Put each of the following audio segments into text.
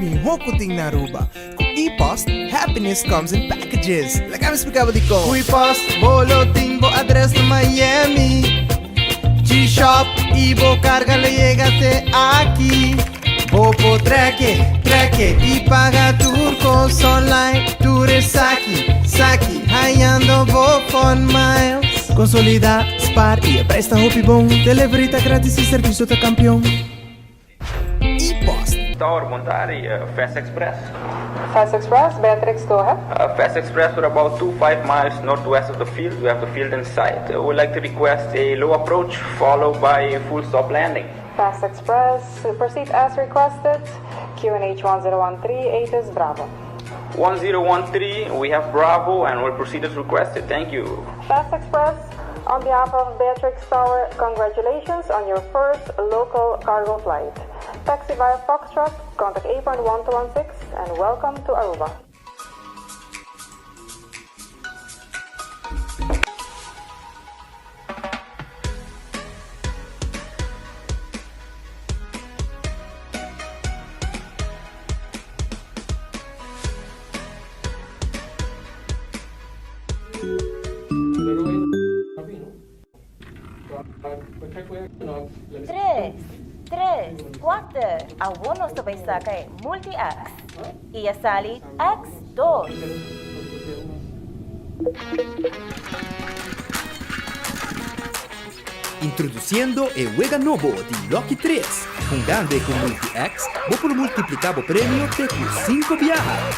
mejor kuting na Aruba. Kung e-post, happiness comes in packages. Like I'm explicable di ko. Kui post, bolo ting bo address na Miami. G-Shop, Ibo carga le llegate aquí. Bopo treque y paga turcos online. Tours saki, hallando Bofon miles. Consolida, spar y presta hopi bom. Delivery ta gratis y servicio ta campeón. E-post. Tower Montari, Fast Express. Fast Express, Beatrix, go ahead. Fast Express, we're about 2-5 miles northwest of the field. We have the field in sight. We'd like to request a low approach followed by a full stop landing. Fast Express, proceed as requested. QNH 1013, 8 is Bravo. 1013, we have Bravo and we'll proceed as requested. Thank you. Fast Express, on behalf of Beatrix Tower, congratulations on your first local cargo flight. Taxi via Foxtrot, contact 8.1216 and welcome to Aruba. Abuno sabay sakay multi-X. Iasali X2. Introduciendo el juego nuevo de Lucky 3. Jugando con multi-X, vos por multiplicado premio de 5 viajes.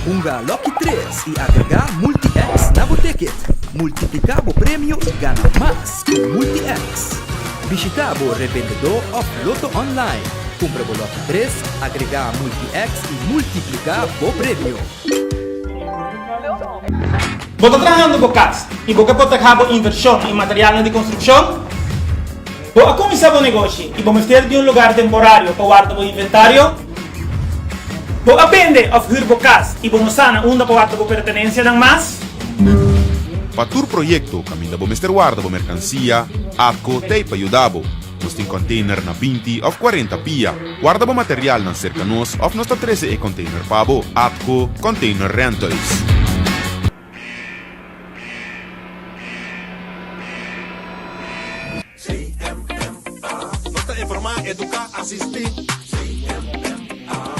Junga Lucky 3 y agrega multi-X na ticket. Multiplicabo premio y gana más con multi-X. Visitabo revendedor of Loto Online. Compra Lucky 3, agrega multi-X y multiplicabo premio. Vos estás trabajando con CAS y vos que puedes trabajar inversión en materiales de construcción. Vos has comenzado un negocio y vos me estás de un lugar temporario para guardar tu inventario. Vos aprendes a hacer CAS y vos no sana una para guardar tu pertenencia dan más. Para tu proyecto, caminda bo Mr. Guarda bo mercancia, ATCO te ayudabo. Nos container na 20 of 40 pia. Guarda bo material na cerca nos of nos 13 e container pabo, ATCO Container Rentals. Nota informar, educar, assistir.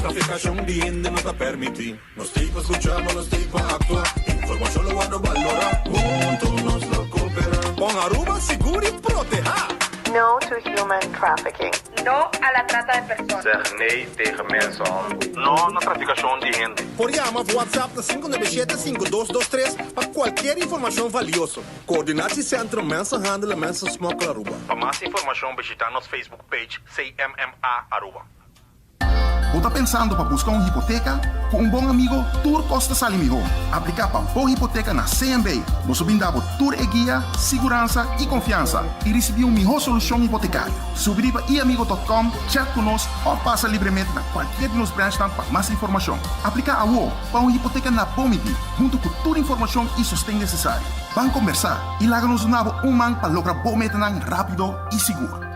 Traficación bien de nota permitir. Los tipos escuchamos, los tipos actuar. Información lo guardo valorar. Juntos nos lo cooperan. Con Aruba seguro y proteja. No to human trafficking. No a la trata de personas. Zeg nee tegen mensenhandel. No na traficación de gente. Por llama WhatsApp na 597-5223 para qualquer informação valiosa. Coordenatie Centrum Mensenhandel en Mensensmokkel Aruba. Para mais informação, visita nossa Facebook page CMMA Aruba. Ou tá pensando para buscar uma hipoteca? Com um bom amigo, Tour Costa Salimiho. Aplicar para boa hipoteca na CMB. Você brindava Tour e guia, segurança e confiança. E receber uma melhor solução hipotecária. Subir para iamigo.com, chat conosco ou passa livremente na qualquer de nos branches para mais informação. Aplicar a UO para uma hipoteca na Bomidi, junto com toda a informação e sustém necessário. Vamos conversar e larga-nos um man para lograr boa meta rápido e seguro.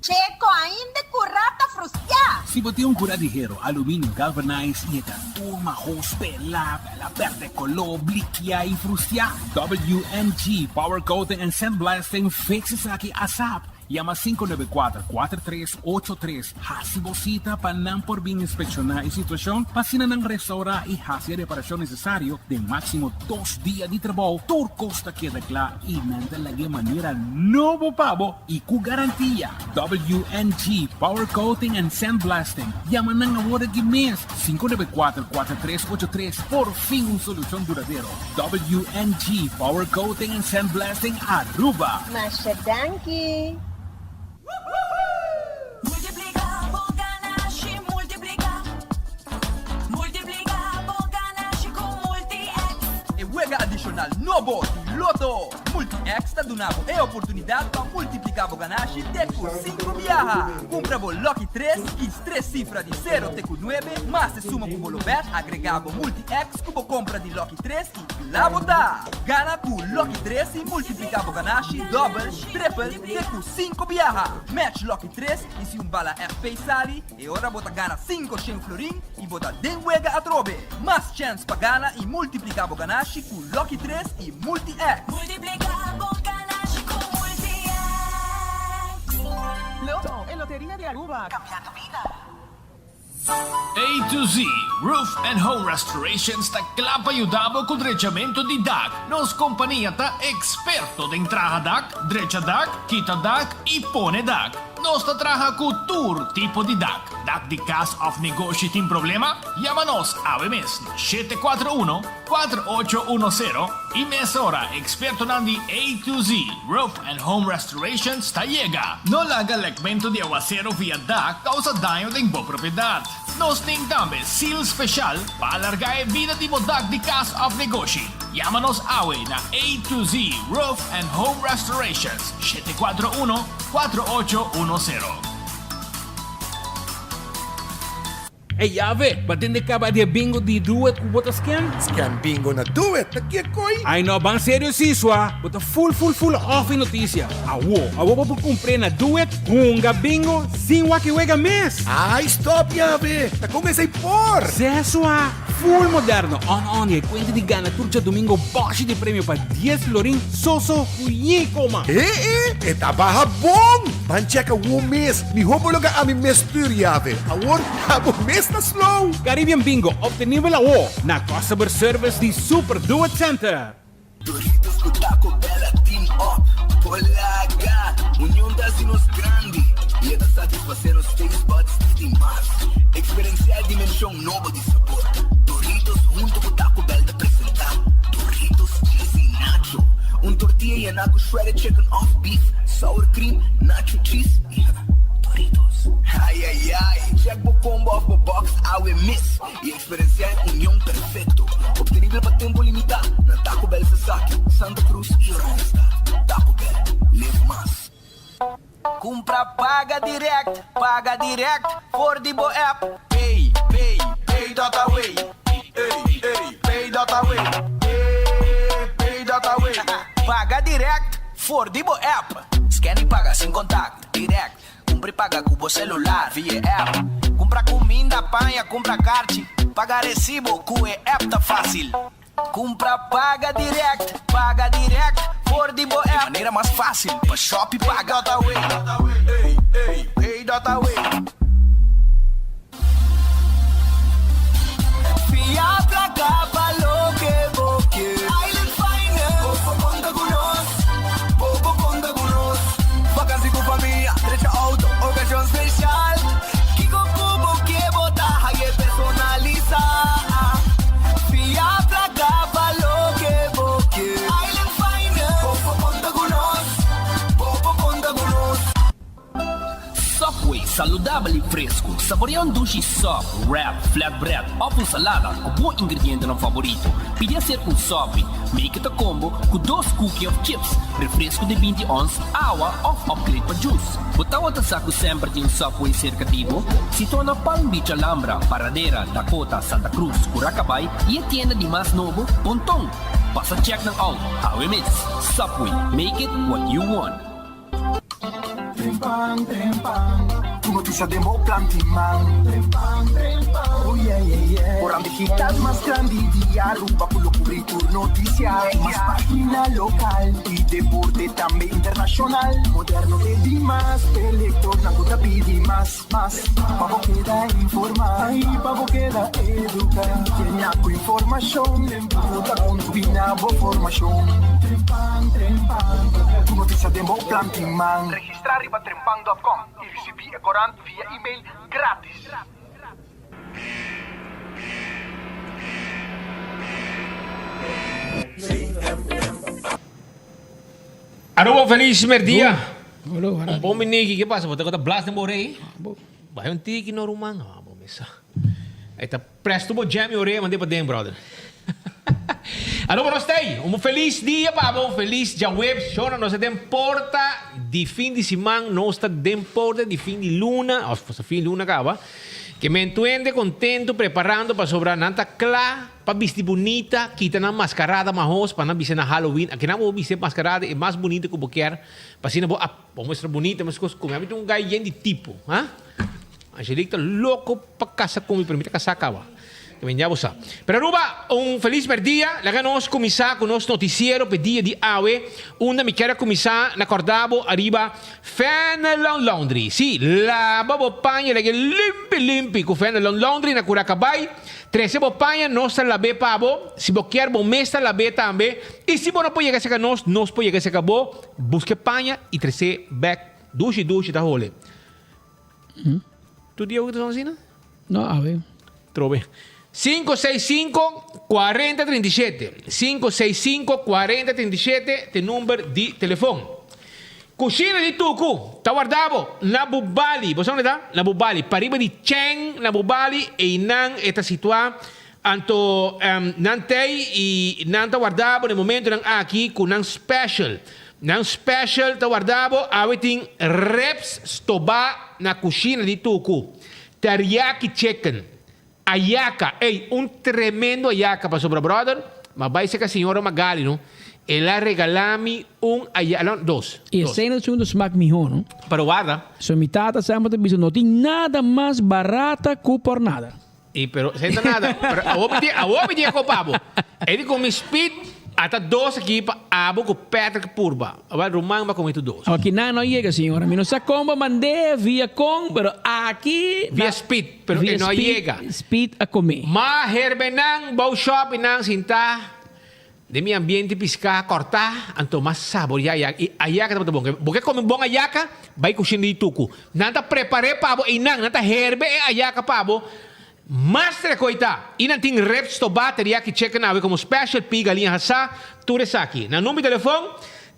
Checo, ainda curata frustia. Si botei un cura ligero, aluminio galvanized y esta turma hospe la verde color blikia y frustia. WNG Power Coating and Sandblasting fixes aquí ASAP. Llama 594-4383. Hasibosita panam por bien inspeccionar y situación. Pasina ng restaura y hacia reparación necesario de máximo 2 días de trabajo. Tur costa queda clara y nanda la manera nuevo pavo y cu garantía. WNG Power Coating and Sandblasting. Llama ng ahora que mes 594-4383. Por fin una solución duradero. WNG Power Coating and Sandblasting Aruba. Mashadanki. Juega adicional Novo Loto. Multi-X tá donando a oportunidade para multiplicar o ganache teco 5 viaja. Compra o Lucky 3 e 3 cifras de 0 teco 9, mas se suma com o bet, agregado Multi-X com compra de Lucky 3 e lá botar. Gana com Lucky 3 e multiplicar o ganache double, triple, teco 5 viaja. Match Lucky 3 e se bala FP sali e ora bota gana 5 florin e bota denwega a trobe. Mas chance para gana e multiplicar o ganache com Lucky 3 e Multi-X. Loto, en Lotería de Aruba. Cambiando vida. A to Z Roof and Home Restorations ta clapa ayudabo con drechamento di DAC. Nos companhia ta experto de entraha DAC, drecha DAC, quita DAC e pone DAC. Nos ta traha cu tour tipo di DAC. DAC di caso of negócio tem problema? Llámanos ave mes 741-4810 e mesora experto nandi A to Z Roof and Home Restorations ta llega. No laga legmento de aguacero via DAC causa daño de boa propriedade. Nos tem também seal special para alargar a vida de DAC de caso of negócio. Llámanos awe na A to Z Roof and Home Restorations 741-4810. Hey, Ave, batende acaba de bingo de duet com botas scan? Scan bingo na do it. Aqui koi. Ay, no, bang serious iswa. Bota full off in notícia. Awo pa compre na duet, hunga bingo, sin wakiwega mes. Ay, stop, Yave. Tá comecei por. Seswa, full moderno. On, e kwente di gana turcha domingo boshi de prêmio pa 10 florin, soso, uyi koma. Eta baha bom. Pancheka wo mes. Mi homologa ami mes tur, Yave. Awor, abo mes na slow. Caribbean Bingo, obtenível awo na customer service di Super Do It Center. Doritos com Taco Bella Team Up. Olaga, união das nos grande. E é da satisfazer os taste buds demais. Experienciar a dimensão nova de sabor. Doritos junto com Taco Bell te apresentar. Doritos cheesy nacho. Tortilla e naco shredded chicken off beef. Sour cream, nacho cheese. Doritos. Ai, ai, ai. Check the combo of the box, I will miss. E experienciar união perfeito. Obtenível para tempo limitado. Na Taco Bell Sasaki, Santa Cruz e Oranjestad. Taco Bell, live mais. Compra, paga direct for the Bo app. Pay data way. Pay data way. Pay data way. Paga direct for the Bo app. Scan e paga sem contato, direct. Compra e paga com o celular via app. Compra comida, apanha, compra kart. Paga recibo com a app tá fácil. Compra, paga direct for the Bo app. De maneira mais fácil, para shop e paga data way. Pay data way. Fia pra cá, falou que vou que Island Finance. Popo conta conosco, popo conta conosco. Vacancy com família, trecha auto, ocasião especial. Que com cubo que botar, aí é personalizar. Fia pra cá, falou que vou que Island Finance. Popo conta conosco, popo conta conosco. Subway, saudável e fresco. Saboreia sushi soft, wrap, flatbread ou com salada com bom ingrediente no favorito. Pide a ser um Subway. Make it a combo com 2 cookies of chips, refresco de 20 ons, água ou upgrade para juice. Botão o saco sempre de um Subway cercativo. Situa na Palm Beach, Alhambra, Paradera, Dakota, Santa Cruz, Curacabai e a tienda de mais novo, Pontong. Passa check ng all. How it is. Subway. Make it what you want. Trempang, tu noticia de Mo Plantiman. Trempang, oh yeah, yeah, yeah. Orang digital más grande de Aruba, por lo cubrir tu noticia. Más página local y deporte también internacional. Moderno de más, electrónico te pide más. Pavo queda informar, pavo queda educar. Tiene tu información, puta combina bo formación. Trempang, tu noticia de Mo Plantiman. Registrar riba trempang.com e receber a corante via e-mail grátis. Aruba, feliz merdia. Um bom menino, que passa? Você está blast de morrer? Vai um tiki no rumang. Bom, mesa. Aí tá presto bo jam e orelha, mandei para dentro, brother. Allora, nós tem feliz dia, Pabo. Feliz dia web. Shona, nós tem porta de fim de semana. Nós tem porta de fim de luna. Ou se fim de luna acaba. Que me entende contento, preparando para sobrar nanta clá, para vestir bonita, quita na mascarada mais para não vestir na Halloween. Aqui não vou vestir mascarada, é mais bonita que eu quero. Para assim, vou mostrar bonita, mas como é um gai de tipo. Angelique tá louco para casar comigo, permite casar acaba. Pero Aruba, feliz dia. Laga nós começar com nosso noticiero pe dia de awe. Onde me quero começar na cordabo arriba Fenelon Laundry. Sim, lava bopanha, laga limpi com Fenelon Laundry na Curacabai. 13 bopanha, nós lave pabo. Se você quer bom mesta lave também. E se você não pode chegar a nós pode chegar a cabo. Busque panha e 13 back. Duche da role. Tu dia o que tu assim? Não, a ver. Trove. 565-4037. 565-4037 te número de telefone. Cucina de Tucu. Tá guardado na Bubali. Você onde tá? Na Bubali. Pariba de Cheng, na Bubali. E não está situado. Anto, não tem e não está guardado no momento não aqui com não special. Não special está guardado. Tem reps stoba na cucina de Tucu. Teriyaki chicken. Ayaka, tremendo ayaka para sobra brother, mas vai ser que a senhora Magali, não? Ela regalame ayaka, dos. E esse é o segundo smack mijo, não? Pero guarda. So mi tata sabe que não tem nada mais barata que por nada. Pero, senta nada. A ouve dia com pabo. Ele com speed, até dois aqui para abo com Patrick Purba. Agora Román vai comer dois. Aqui não chega, senhora. Me não sei como mandei via com, pero aqui... Via speed, pero via não chega. Speed a comer. Mas herbenang, bau shop, nang sinta, de mi ambiente piscar, cortar, anto mais sabor. E ayaka tá bom. Porque come bom ayaka, vai cozinhar de tucu. Nada preparei pabo, e nada herbe e ayaka pabo. Mas coita, e não tem reps to bateria que checa na como special pi galinha hasa, tudo isso aqui. Na número de telefone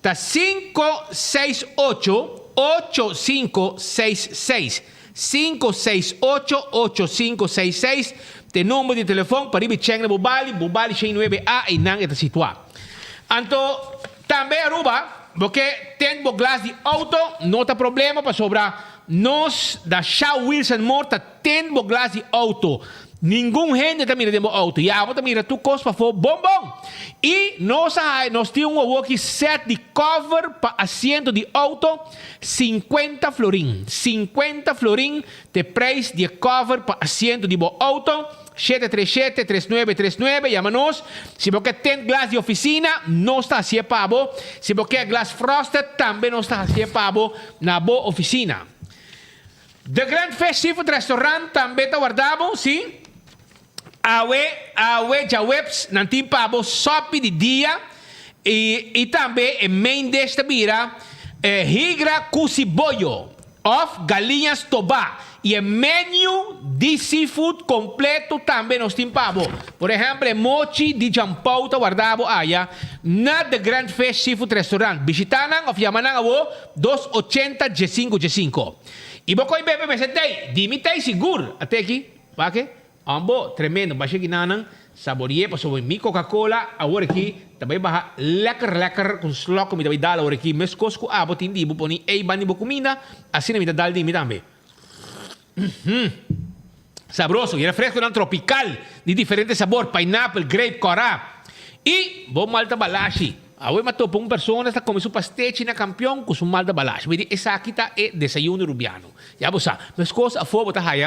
tá 568-8566. 568-8566. Tem número de telefone para ir check na Bubali 69A e não está situado. Então, também Aruba, porque tem glass de auto, não tem problema para sobrar. Nós, da Shaw Wilson Morta, tem glass de auto. Nenhum gente também tem auto. E a também tu costa para bom. E nós temos aqui set de cover para assento de auto, 50 florin. 50 florin de preço de cover para assento de auto. 737-3939, chama-nos. Se você tem glass de oficina, não está assim pabo. Se você quer glass frosted, também não está assim pabo na boa oficina. The Grand Fest Seafood Restaurant também está guardado, sim. Awe jawebs nanti pabo sopi de dia e também em main desta bira higra kusiboyo of galinhas tobá e o menu de seafood completo também nós temos pabo. Por exemplo, mochi de jampau está guardado aí na The Grand Fest Seafood Restaurant. Visitanan of yamanan abo 280-15-15. E bokoi bebe me sentei, dimitei seguro até aqui, ok? Ambo tremendo, baixa aqui nanang saborie pa sobre mi Coca-Cola, agora aqui também barra lekker com slok com me também dá agora aqui, mes cosco abo tindi bu poni ei bani bu comida, assim me dá dal di mi também. Sabroso, e era fresco não tropical, de diferente sabor, pineapple, grape, corá. E bom malta balashi. Agora matou para uma pessoa que come su pastiche na campeão com su malta balashi. Vedi, essa aqui tá é desayuno rubiano. Já você sabe, mas coisa a fogo tá aí.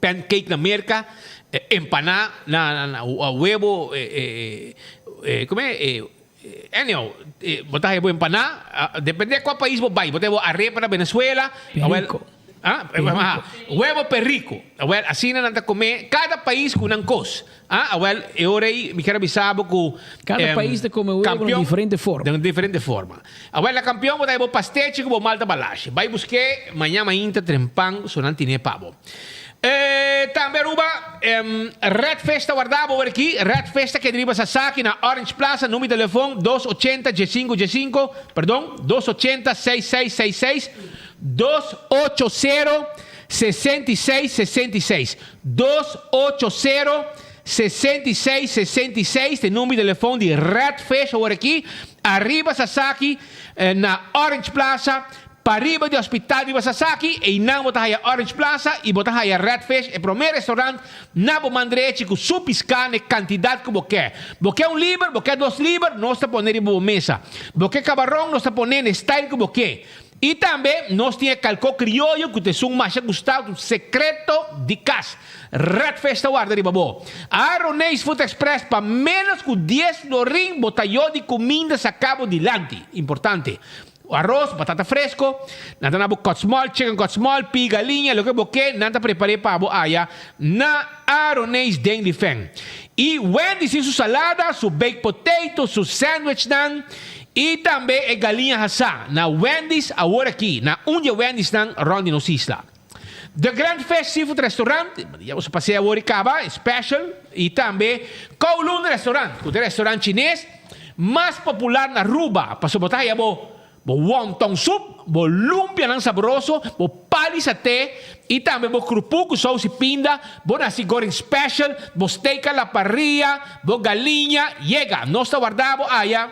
Pancake na merca, empaná na huevo, como é? Anyhow, botar aí empaná, depende de qual país você vai. Botar arepa na Venezuela, huevo perrico. Assim não tá comer, cada país com uma coisa. Eu me quero avisar que cada país come huevo de diferente forma. De diferente forma. A campeão botar aí pastiche com malta balashi. Vai buscar amanhã ainda trempang, sonante nem pavo. Também Aruba, Red Festa guardado por aqui. Red Festa que deriva Sasaki na Orange Plaza, número de telefone 280-15-15, perdão, 280-6666, 280-6666, 280 6666, tem número de telefone de Redfish, agora aqui, arriba Sasaki, na Orange Plaza, para arriba do Hospital de Sasaki, e não botar aí a Orange Plaza, e botar aí a Redfish, é o primeiro restaurante, na Bomandrete, com supiscane, quantidade que você quer. Você quer livro, você quer 2 livros, nós está ponendo em boa mesa. Você quer camarão, nós está ponendo em style que você quer. E também, nós temos calco criollo, que te são mais gostado, secreto de casa. Redfish está guarda de babo. A Ronês Food Express, para menos que 10 lorim, botalhão de comida se acaba dilante. Importante. Arroz, batata fresco, nada na cut small, chicken cut small, pi, galinha, lo que você nada preparei para a aya na Aronês Daily Feng. E Wendy's e sua salada, seu baked potato, seu sandwich nan, e também a galinha assá. Na Wendy's, agora aqui, na Unja Wendy's nan, Rondi nos Isla. The Grand Fish Seafood Restaurant, já você passei a Oricaba, special, e também Kowloon Restaurant, o restaurante chinês mais popular na Aruba, para botar aí a wonton soup, bo lumpia ng sabroso, bo pali sa te, e também bo krupu com sauce pinda, bo nasi goreng special, bo steak a la parrilla, bo galinha, llega. Nós está guardado allá,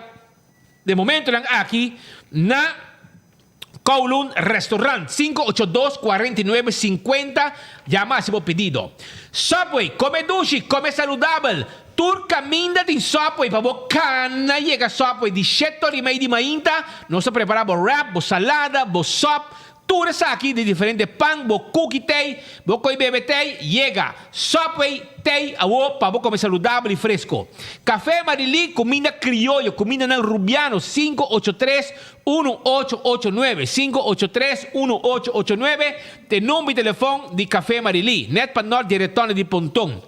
de momento lang aqui, na Kowloon Restaurant, 582-4950, llama si bo pedido. Subway, come dushi, come saludable, Tour caminda din Subway, pabo kana llega Subway di 7:30 di mainta, nós preparamos wrap, bo salada, bo soup, tour sa aqui de diferente pan, bo cookie tei, bo koi bebe tei, llega Subway tei, awo, pabo come saludable e fresco. Café Marili, comida criollo, comida ng Rubiano, 583-1889, 583-1889, te número de telefone di Café Marili, net pa nord direttone di Pontong.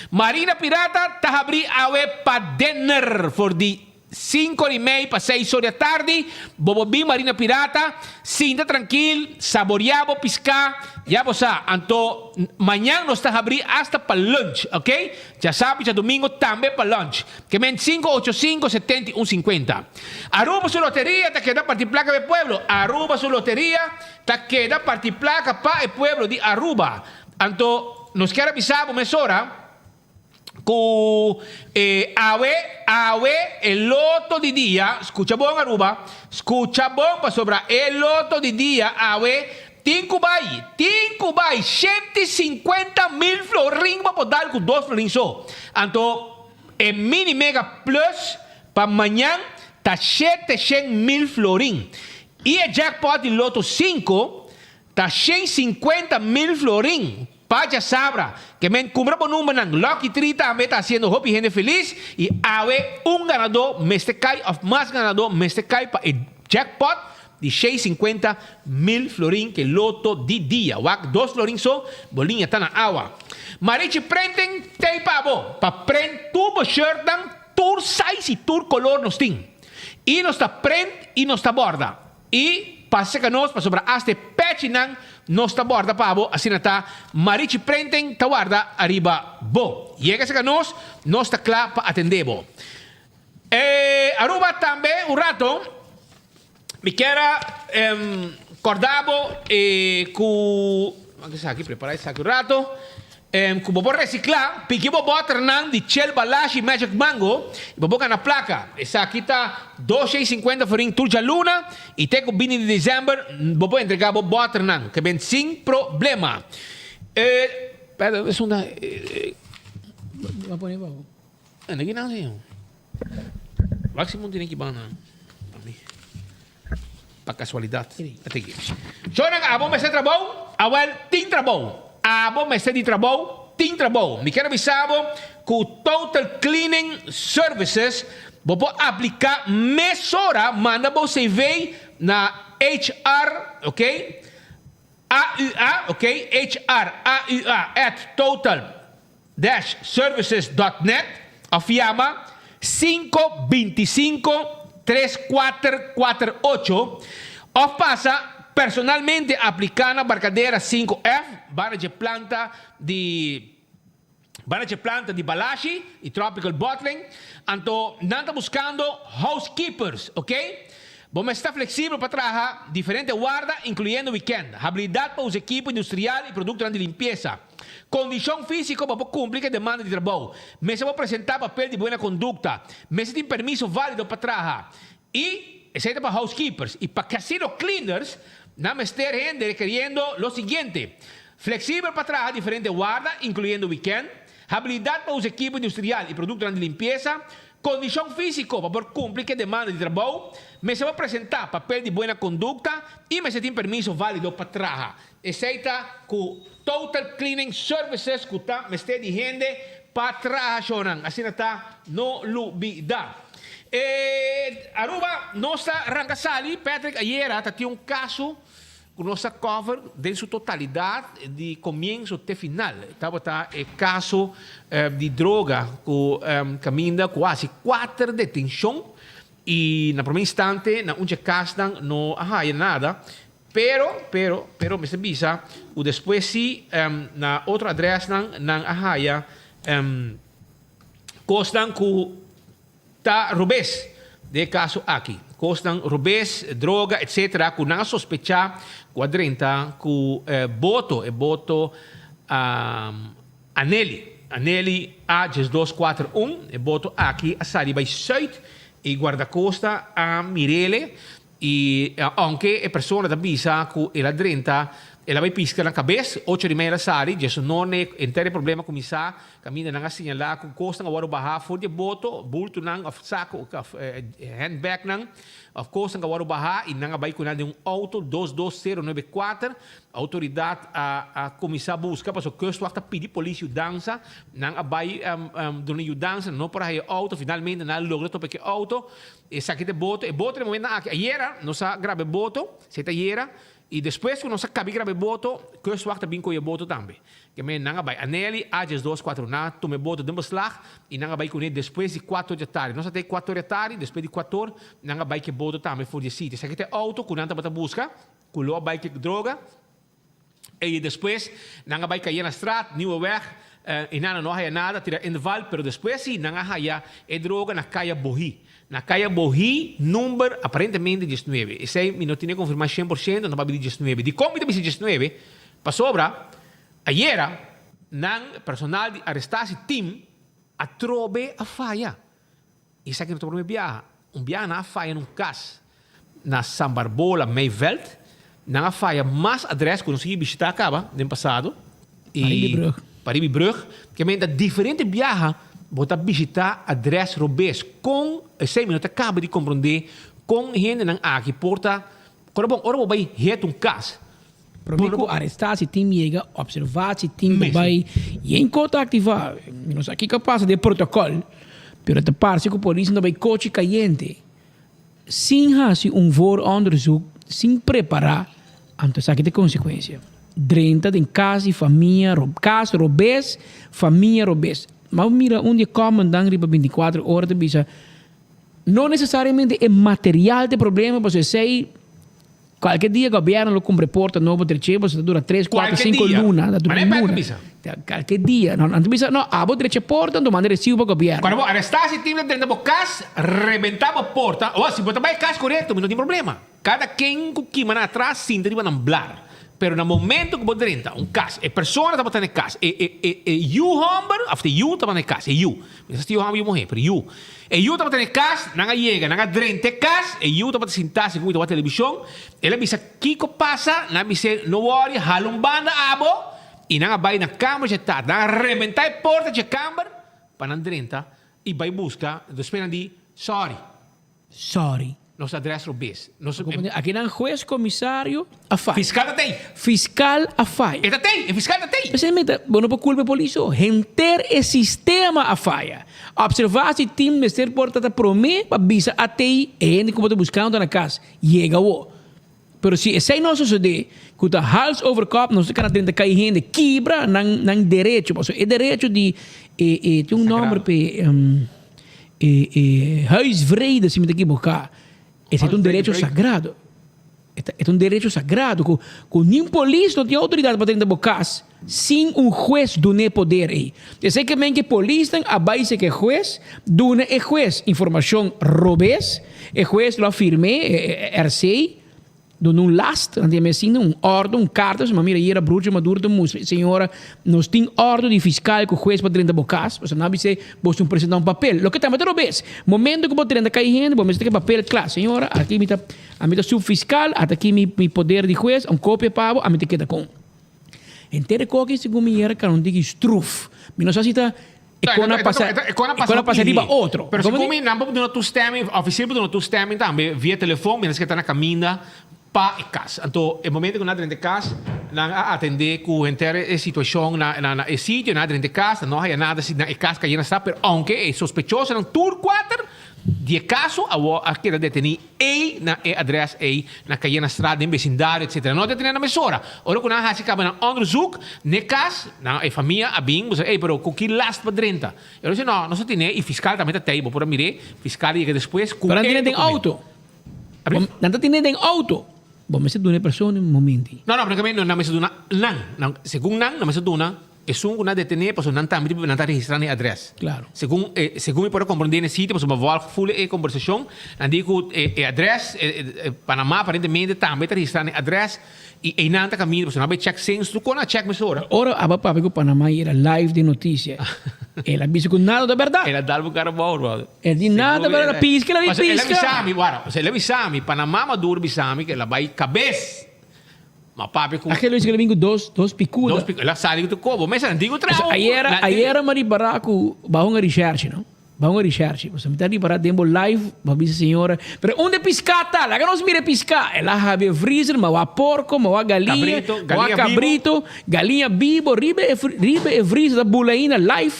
Marina Pirata, tahabri awe pa dinner for the 5:30 para 6 horas da tarde. Bobobi Marina Pirata, sinta tranquilo, saboreado, piscar. Ya bosa, anto mañana nos está abrir hasta para lunch, ¿ok? Ya sabe, ya domingo también para lunch. Que men 585-7150. Aruba su lotería, te queda partir placa de pueblo. Aruba su lotería, te queda partir placa para el pueblo de Aruba. Anto nos quiere avisar, mesora. Con awe el loto di dia, escucha bom Aruba, escucha bom para sobrar el loto di dia, awe, Tinko bay, 150,000 florin para poder com 2 florin só. Então, é mini mega plus para amanhã tá 700,000 florin. E a jackpot de loto 5 tá 150,000 florin. Paja Sabra, que me cumpra por número ng Lucky 3 también está haciendo Hopi gente feliz y awe un ganador Mestekai of más ganador Mestekai para el jackpot de 650,000 florin que loto di dia. Wak 2 florin so, bolinha está na agua. Marichi prenden te pavo, pa prend tubo shirt ng tour size y tour color nos ting. Y nos está prend y nos está borda. Y passa que nós, para sobrar este patch nang, nós está borda pavo, assim está, marichi prenden, ta guarda, arriba, bo. Llega que nós está claro para atender, bo. Aruba também, um rato, me quero acordavo com, vamos aqui, preparar isso aqui um rato, com bobo reciclar, pique bobo alternando de Chel Balashi Magic Mango, e bobo na placa. Essa aqui tá 2,50 forinho Turja Luna, e tem com 20 de dezembro, bobo entregar bobo alternando, que vem sem problema. Pera, é uma... Vai pôr aí, babu. Não é nada, senhor. Máximo tem que ir para mim. Para casualidade. Até aqui. Chorang, abo me se trabou, awal, ting trabou. Abo me de trabalho, tem trabalho. Me quero avisar que o Total Cleaning Services vou aplicar mesora, manda você ver na HR, ok? AUA, ok? HR, AUA, total-services.net, afiama 525-3448, ou passa personalmente aplicar na barcadeira 5F, barra de planta de Balashi e Tropical Bottling. Então, não está buscando housekeepers, ok? Vamos estar flexível para trabajar diferente guarda, incluyendo weekend. Habilidad para los equipos industrial y productos de limpieza. Condición física para cumplir que demanda de trabajo. Mesa va a presentar papel de buena conducta. Mesa tiene permiso válido para trabajar. Y excepto para housekeepers. Y para casino cleaners, nada más gente requiriendo lo siguiente. Flexible para trabajar diferente guarda, incluyendo weekend. Habilidad para los equipos industrial y productos de limpieza. Condición física para cumplir que demanda de trabajo. Me se va a presentar papel de buena conducta y me se tiene permiso válido para trabajar. Excepta con Total Cleaning Services que está me esté diciendo para trabajar. Así está, no lo olvida. Aruba, nossa Rangasali, Patrick, ayer tinha caso com nossa cover de sua totalidade, de começo até final. Estava o caso de droga que caminha quase 4 detenções e na primeira instante, na única casa, não há nada. Pero me sabia, o depois sim, na outra adressa, não há costam que está rubês de caso aqui. Costam rubês, droga, etc. Que não sospechar quadrenta que voto Aneli A241 e voto aqui a Sari by Zuid e guarda-costa a Mirele e anche a persona da bisa que ela drenta ela vai piscar na cabeça, 8:30 da Sari, isso não é inteiro problema com isso, caminha não assinala com costa agora barra for de boto, bulto não, of saco, handbag não, of costa agora barra e não vai com um auto 22094, autoridade a começar busca, para o custo até pedir polícia dança, não vai dona dança, não para aí auto, finalmente não logra to porque auto, e saque de boto, e boto no momento aqui, ayer não sa grave boto, se tá ayer e depois que nós acabamos de gravar voto, que eu suaita bem com o voto também. Que me não vai Aneli A241 na tome voto de beslag e não vai com ele depois de 4 da tarde. Nós até 4 da tarde, depois de 4 não vai que voto também for de sítio. Se que tem auto, que não tá busca, que lo vai que droga e depois não vai cair na estrada, nieuwe weg. E não há nada, tira em val, pero depois sim não há droga na caia Bohi. Na caia Bohi, número aparentemente 19. E sei, não tinha confirmação 100%, não vai pedir 19. De como deve ser 19, para sobra, ayer, o personal de arrestação team a trobe a falha. E sabe que não estou viajar. Viaja na falha num caso, na San Barbola, Meiveld, na falha mais adresse que não consegui visitar acaba, no passado. Paribibrug, que é diferente viaja, botar visitar adresse robês com 6 minutos acaba de compreender com gente não aqui porta quando bom ora vai reto caso Prometo arrestar se time chega observar se time vai e em conta ativar nós aqui capaz de protocolo pero te parece que a polícia não vai coche caliente sem fazer voor onderzoek sem preparar então aqui tem consequência 30 de casa e família caso robês família robês. Mas mira, dia como dan riba 24 horas de bisa. Não necessariamente é material de problema, você sei qualquer dia o governo lo compra porta novo de recebo, você dura 3, 4, 5 lunas, da dura luna. Qualquer dia, não bisa, não, abo de recebo porta, não manda recibo para o governo. Quando arrestar se time dentro da casa, rebentava a porta, ou se botar vai casa correto, não tem problema. Cada quem que mana atrás sim deriva não blar. Pero no momento que você entra caso, a pessoa está botando caso, you hombre, after you está botando caso, you. Mas se you hombre, you morrer, pero you. You está botando caso, não chega, não drente caso, you está botando sentar-se com a televisão, ele avisa que passa, não avisa, no worry, jala banda abo, e não vai na câmera, já está, não arrebentar a porta de câmera, para não drenta, e vai buscar, depois não diz, sorry. Nos adresse robês. Aqui não juiz, comissário, a FAI. Fiscal tem. Fiscal a FAI. Eta tem, fiscal tem. Especialmente, não por culpa da polícia, renter o sistema a FAI. Observar se time de ser porta para mim, para bisa até aí, e como estou buscando na casa, chega o. Pero se esse não suceder, que o hals over cop, não se cara dentro cair gente, quebra, não direito, é direito de, tem nome para, huisvrede, se me equivocar. Esse é um direito sagrado. É um direito sagrado. Com nenhum polícia não tem autoridade para dentro da casa. sin un juez dune poder aí. Eu sei que men que polícia a base que juez dune é juez informação robes, é juez lo afirme RCI done un last, andiamo assim, un ordem, un carta, ma mira, era bruxa madura de música, senhora, nós tem ordem de fiscal que o juez para dentro da bocas, você não dice, você não apresentar um papel. Lo que também é vez, momento que você dentro da gente, você tem papel, claro, senhora, aqui a mim subfiscal, até aqui mi poder de juez, um cópia para a mim te queda com. Inteiro coque segundo me era que não diga struf, me não sei se está Econa passa riba outro. Pero se come não pode não tu stemming, oficial pode não tu stemming também via telefone, menos que está na caminha pa casa. Então, no momento que nós dentro de casa, nós atender com a inteira situação na sítio, nós dentro de casa, não há nada se na casa que já está, pero aunque é sospechoso no tour 4, de caso a queda detenir e na adres e na calle na estrada em vecindário, etc. Não detenir na mesura. Ora que nós há se acaba na onderzoek, ne cas, na e família a bing, você, ei, pero com que last para dentro. Eu disse não, não se tem e fiscal também tá aí, por mire, fiscal e que depois com pero não tem auto. Não tem auto. Bom, mas é de uma pessoa no momento. Não, porque não me duna não, segundo não me duna é um na detener, porque não está não está registrando a adres. Claro. Segundo me pode compreender nesse sítio, porque uma voz full e conversação, não digo adres Panamá aparentemente também está registrando a adres e não está caminho, porque não vai check sense, tu com a check mesura. Ora, a papai que Panamá era live de notícia. Ela disse que nada da verdade. Ela dá o cara bom, brother. Ela disse nada da verdade, pisca, ela vai pisca. Ela avisami, guarda, ela avisami, Panamá maduro avisami que ela vai cabeça. Mas papi com aquele que vinha dois picudas. Ela sabe que tu como, mas não digo trago. Aí era Mari Baraco, vai uma research, não? Vai uma research. Você me está ali para dentro live, vai dizer senhora, pero onde piscar tá? Lá que nós mire piscar. Ela have freezer, mas a porco, mas a galinha, a cabrito, galinha vivo, ribe e freezer da bulaína live.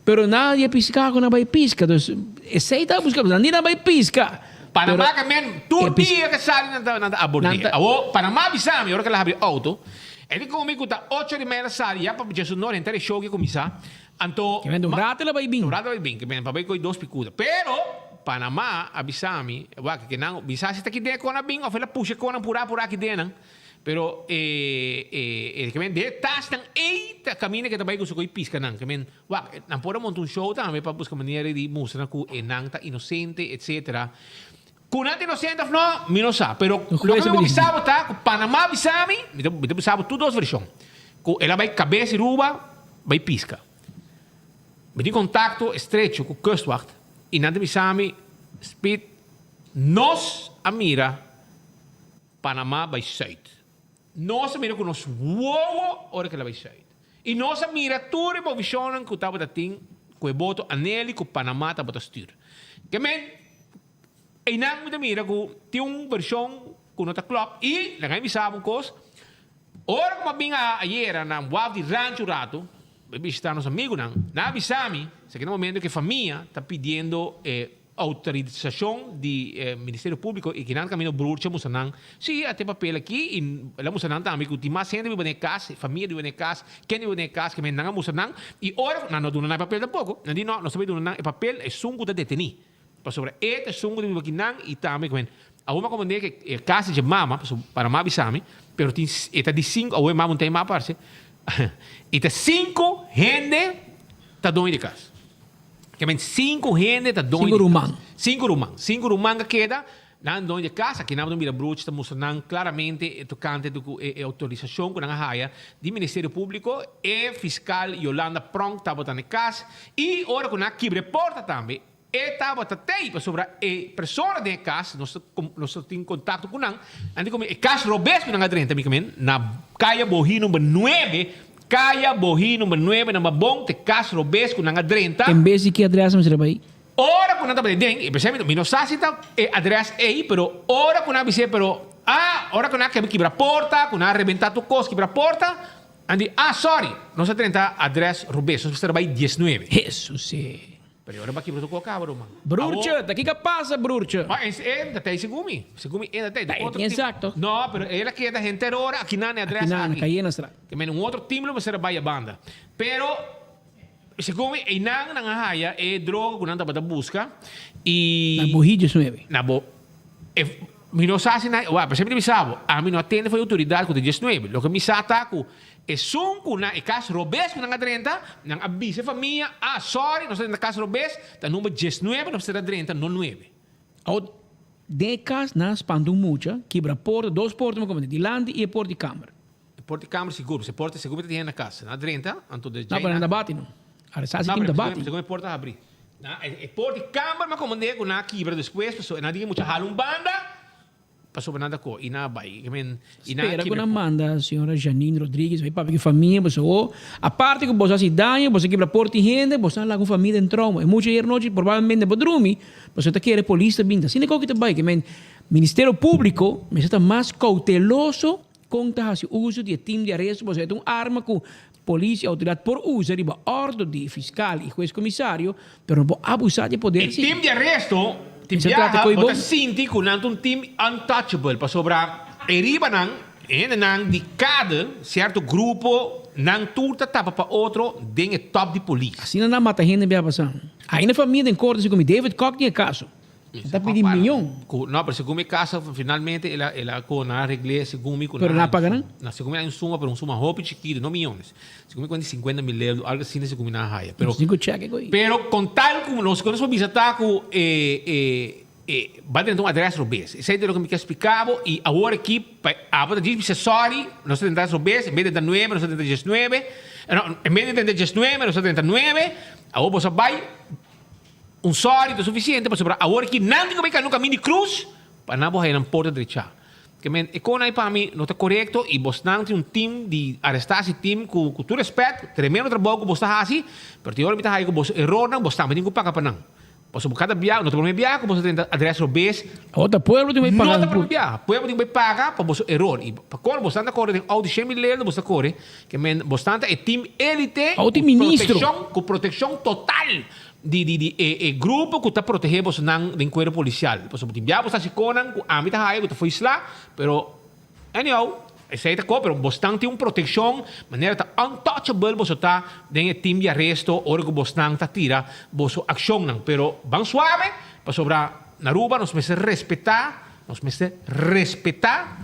Pero nadie piscar quando vai piscar. Então, esse aí tá buscando, ninguém vai piscar. Panamá também, todo dia que sai na abordia. Panamá avisame, agora que ela abre auto. Ele comigo está 8:30 sai, já para Jesus não entrar show que começar. Então, que vem do rato ela vai bem. Do rato vai bem, que vem para ver com dois picudas. Pero Panamá avisame, que não, avisar se está aqui dentro com a bem, ou ela puxa com a por aqui dentro. Pero que vem de tastan eita caminho que também com o pisca não, que vem, não pode montar show também para buscar maneira de mostrar que é não tá inocente, etc. Com nada inocente não, me não sabe, pero o que eu sabe tá, com Panamá avisame, me sabe tudo as versões. Ela vai cabeça e ruba, vai pisca. Me tem contato estreito com o Kustwacht e nada me sabe, speed, nós a mira Panamá vai sair. Nós a mira com nós uou, hora que ela vai sair. E nós a mira tudo a visão que estava dating com o voto anele com Panamá estava a styr. Que men e não me mira que tem uma versão com nota club e lá me sabe um coisa. Ora como bem ayer na wab de rancho rato, visitar nos amigos na avisame, se que no momento que a família está pedindo autorização de Ministério Público e que não caminho bruxa musanang, sim, até papel aqui e lá musanang também que tem mais gente vive na casa, família vive na casa, quem vive na casa que me não musanang e ora não dona na papel tampouco, não diz não sabe dona na papel é sungo da detenir. Para sobre este sungo de vive e também que a uma comandante que é casa de mama para mais avisame, pero tem está de 5 ou é mama não tem mais parte. E tem 5 gente tá dono de casa. Que men 5 gente tá dono. 5 rumang que queda na dono de casa, que não mira bruxa está mostrando claramente tocante do autorização com a raia do Ministério Público e fiscal Yolanda Prong tá botando casa e ora com a quebre porta também. Estava até sobre a pessoa de casa, nós temos contato com ela, andi como caso robes com a 30 na calle Bohi número 9, na Mabong, te caso robes com a 30. Em vez de que adressa me será aí? Ora com a dentro, e percebe, não sabe se adressa aí, pero ora com a bise, pero ora com a que quebra porta, com a arrebentar tu cos, quebra porta, andi sorry, não se 30 adressa robes, nós será aí 19. Jesus sim. Pero ora bakit ko cabro man. Brurcha, daqui que passa, Brurcha. Mas até segumi até. Exato. No, pero ela que da gente ora aqui na adressa. Aqui na calle na estrada. Que men um outro tímulo mas era baia banda. Pero segumi e nang haya droga que nanta para busca e na Bohi 19. Na bo Mi não sabe na, por exemplo, me sabe, a mim não atende foi autoridade com o 19. Lo que me sabe taco é sunco na e caso robes com na 30, na avisa família, sorry, nós temos na caso robes, tá número 19, nós temos 30, não 9. Ao decas na spandum mucha, quebra porta, 2 portas, como de lande e porta de câmara. Porta de câmara seguro, se porta seguro tem na casa, na 30, anto de Não, para não bate não. Arrasar time da bate. Seguro porta abrir. Na e porta de câmara, mas como de na quebra depois, pessoa, na diga muita halum banda. Passou para nada com e na vai, espera que não manda a senhora Janine Rodrigues vai para que família você a parte que você se danha você quebra porta e rende você lá com família em trauma e muita noite provavelmente pode dormir você tá querer polícia vinda assim que te vai que Ministério Público mas está mais cauteloso contra o uso de time de arresto você tem arma com polícia autoridade por uso riba ordem de fiscal e juiz comissário pero não pode abusar de poder. E time de arresto Tim viaja, bota sinti kunang um time untouchable para sobrar eriba nang de cada certo grupo nang turta tapa para outro den é top de polícia. Assim não mata gente bem passando. Aí na família em corte se como David Koch tinha caso. Está pedindo milhão. Não, pero segundo caso finalmente ela com na regle segundo com. Pero não paga não? Na segundo é suma, pero suma roupa chiquito, não milhões. Segundo com 50 mil euros, algo assim segundo na raia. Pero com tal como nós quando nós visitar com vai ter um adresse robês. Isso é o que me quer explicar e agora aqui a boa diz sorry, nós temos adresse robês, em vez de 9, nós temos 19. Em vez de 19, nós temos 9. Agora você vai sorry é suficiente para sobrar. Agora que não tem que no caminho de cruz para não morrer na porta direita. Que men economia para mim não está correto e você não tem time de arrestar esse time com todo respeito, tremendo trabalho que você está fazendo, mas tem hora que você você error não, você também tem que pagar para não. Você cada viagem, não tem problema viagem, você tem adresse robês. Outra pueblo tem que pagar. Não tem problema viagem, pueblo tem que pagar para você error. E para quando você está correndo, ao de 100 mil euros você corre, que men você está é time elite, com proteção total. De grupo que está protegendo você não de enquadro policial. Você pode enviar você se conan com a mitad aí que foi lá, pero anyhow, essa é a coisa, pero você tem uma proteção, maneira tá untouchable você tá dentro time de arresto, hora que você não tá tira, você ação não, pero bem suave, para sobrar na rua nós precisamos respeitar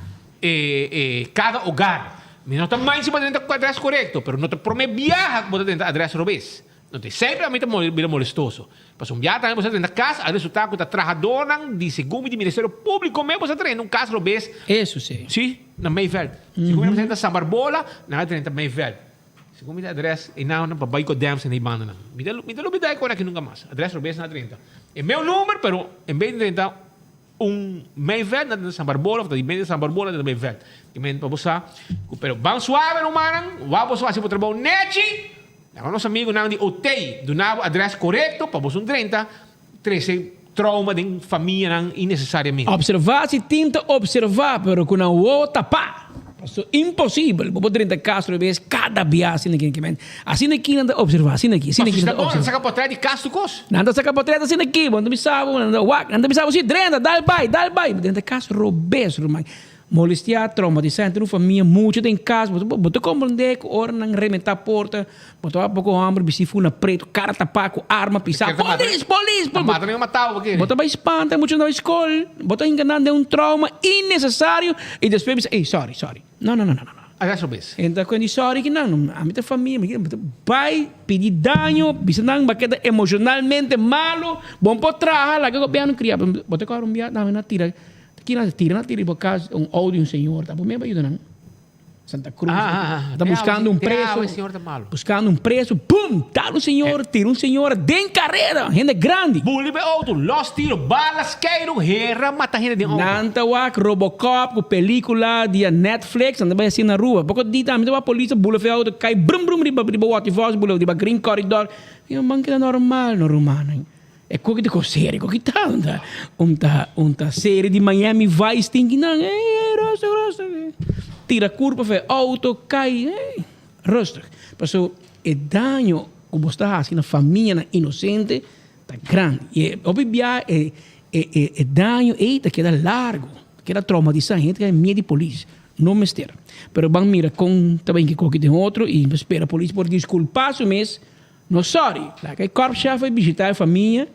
cada hogar. Não está mais se pode dentro com o adresse correto, pero não te promete viajar com dentro adresse robês. Não tem sempre a mim vira molestoso. Para um dia também você tem na casa, a resultado que está trabalhando de segundo de Ministério Público mesmo você tem um caso robês. Isso sim. Sim, na Mayveld. Segundo você tem São Barbola, na tem Mayveld. Segundo me adresse e não para Baico Dams em banda não. Me dá lubida com aqui nunca mais. Adresse robês na 30. É meu número, pero em vez de 30 Mayveld na São Barbola, em vez de São Barbola na Mayveld. Que men para você, pero bem suave no manang, vamos fazer para trabalho neti. Agora, nosso amigo não de OTEI, do nabo adresse correto, para você 30, 13 trauma de família não innecessariamente. Observar se tenta observar, pero com a outra pá. É impossível. Vou 30 casos vezes cada viagem assim aqui, assim aqui não dá observar, assim aqui, assim aqui. Mas você saca por trás de caso cos? Não saca por trás assim aqui, não me sabe, não me sabe se 30, dá vai, dentro caso robês, romai. Molestia, traumatizante, uma família, muito em casa. Você compreende que hora não rementar a porta, você vai pouco hambre, se for na preto, cara tapar com arma, pisar. Polícia! Mata nem matar, porque. Você vai espantar muito na escola, você enganando de trauma innecessário e depois você, sorry. Não. Adesso bes. Então, quando sorry que não, a minha família vai pedir dano, bisa não vai quedar emocionalmente malo, bom para trabalhar, lá que o governo cria, você corre na tira. Aqui na tira por causa áudio de um senhor, tá por mesmo ajuda não? Santa Cruz. Está buscando um preço. Buscando um preço, pum, tá um senhor, tira um senhor de carreira, gente grande. Bullibe auto, los tiro, balas, queiro, guerra, mata gente de auto. Nantawak, Robocop, película de Netflix, anda vai assim na rua. Pouco de também a polícia, bullibe auto, cai brum riba waterfalls, bullibe riba green corridor. E um banco normal, romano. É coisa de série, coisa que tá, uma série de Miami Vice, tem que não, rosto, tira curva, faz auto, cai, rosto. Passou, é dano que você está fazendo na família inocente, tá grande. E obviamente, é dano, tá queda largo, queda traumatizante, gente que é medo de polícia, não me estera. Pero vamos mira com também que coisa tem outro e espera a polícia por desculpar o mês. No sorry, like a corpo chefe visitar a família,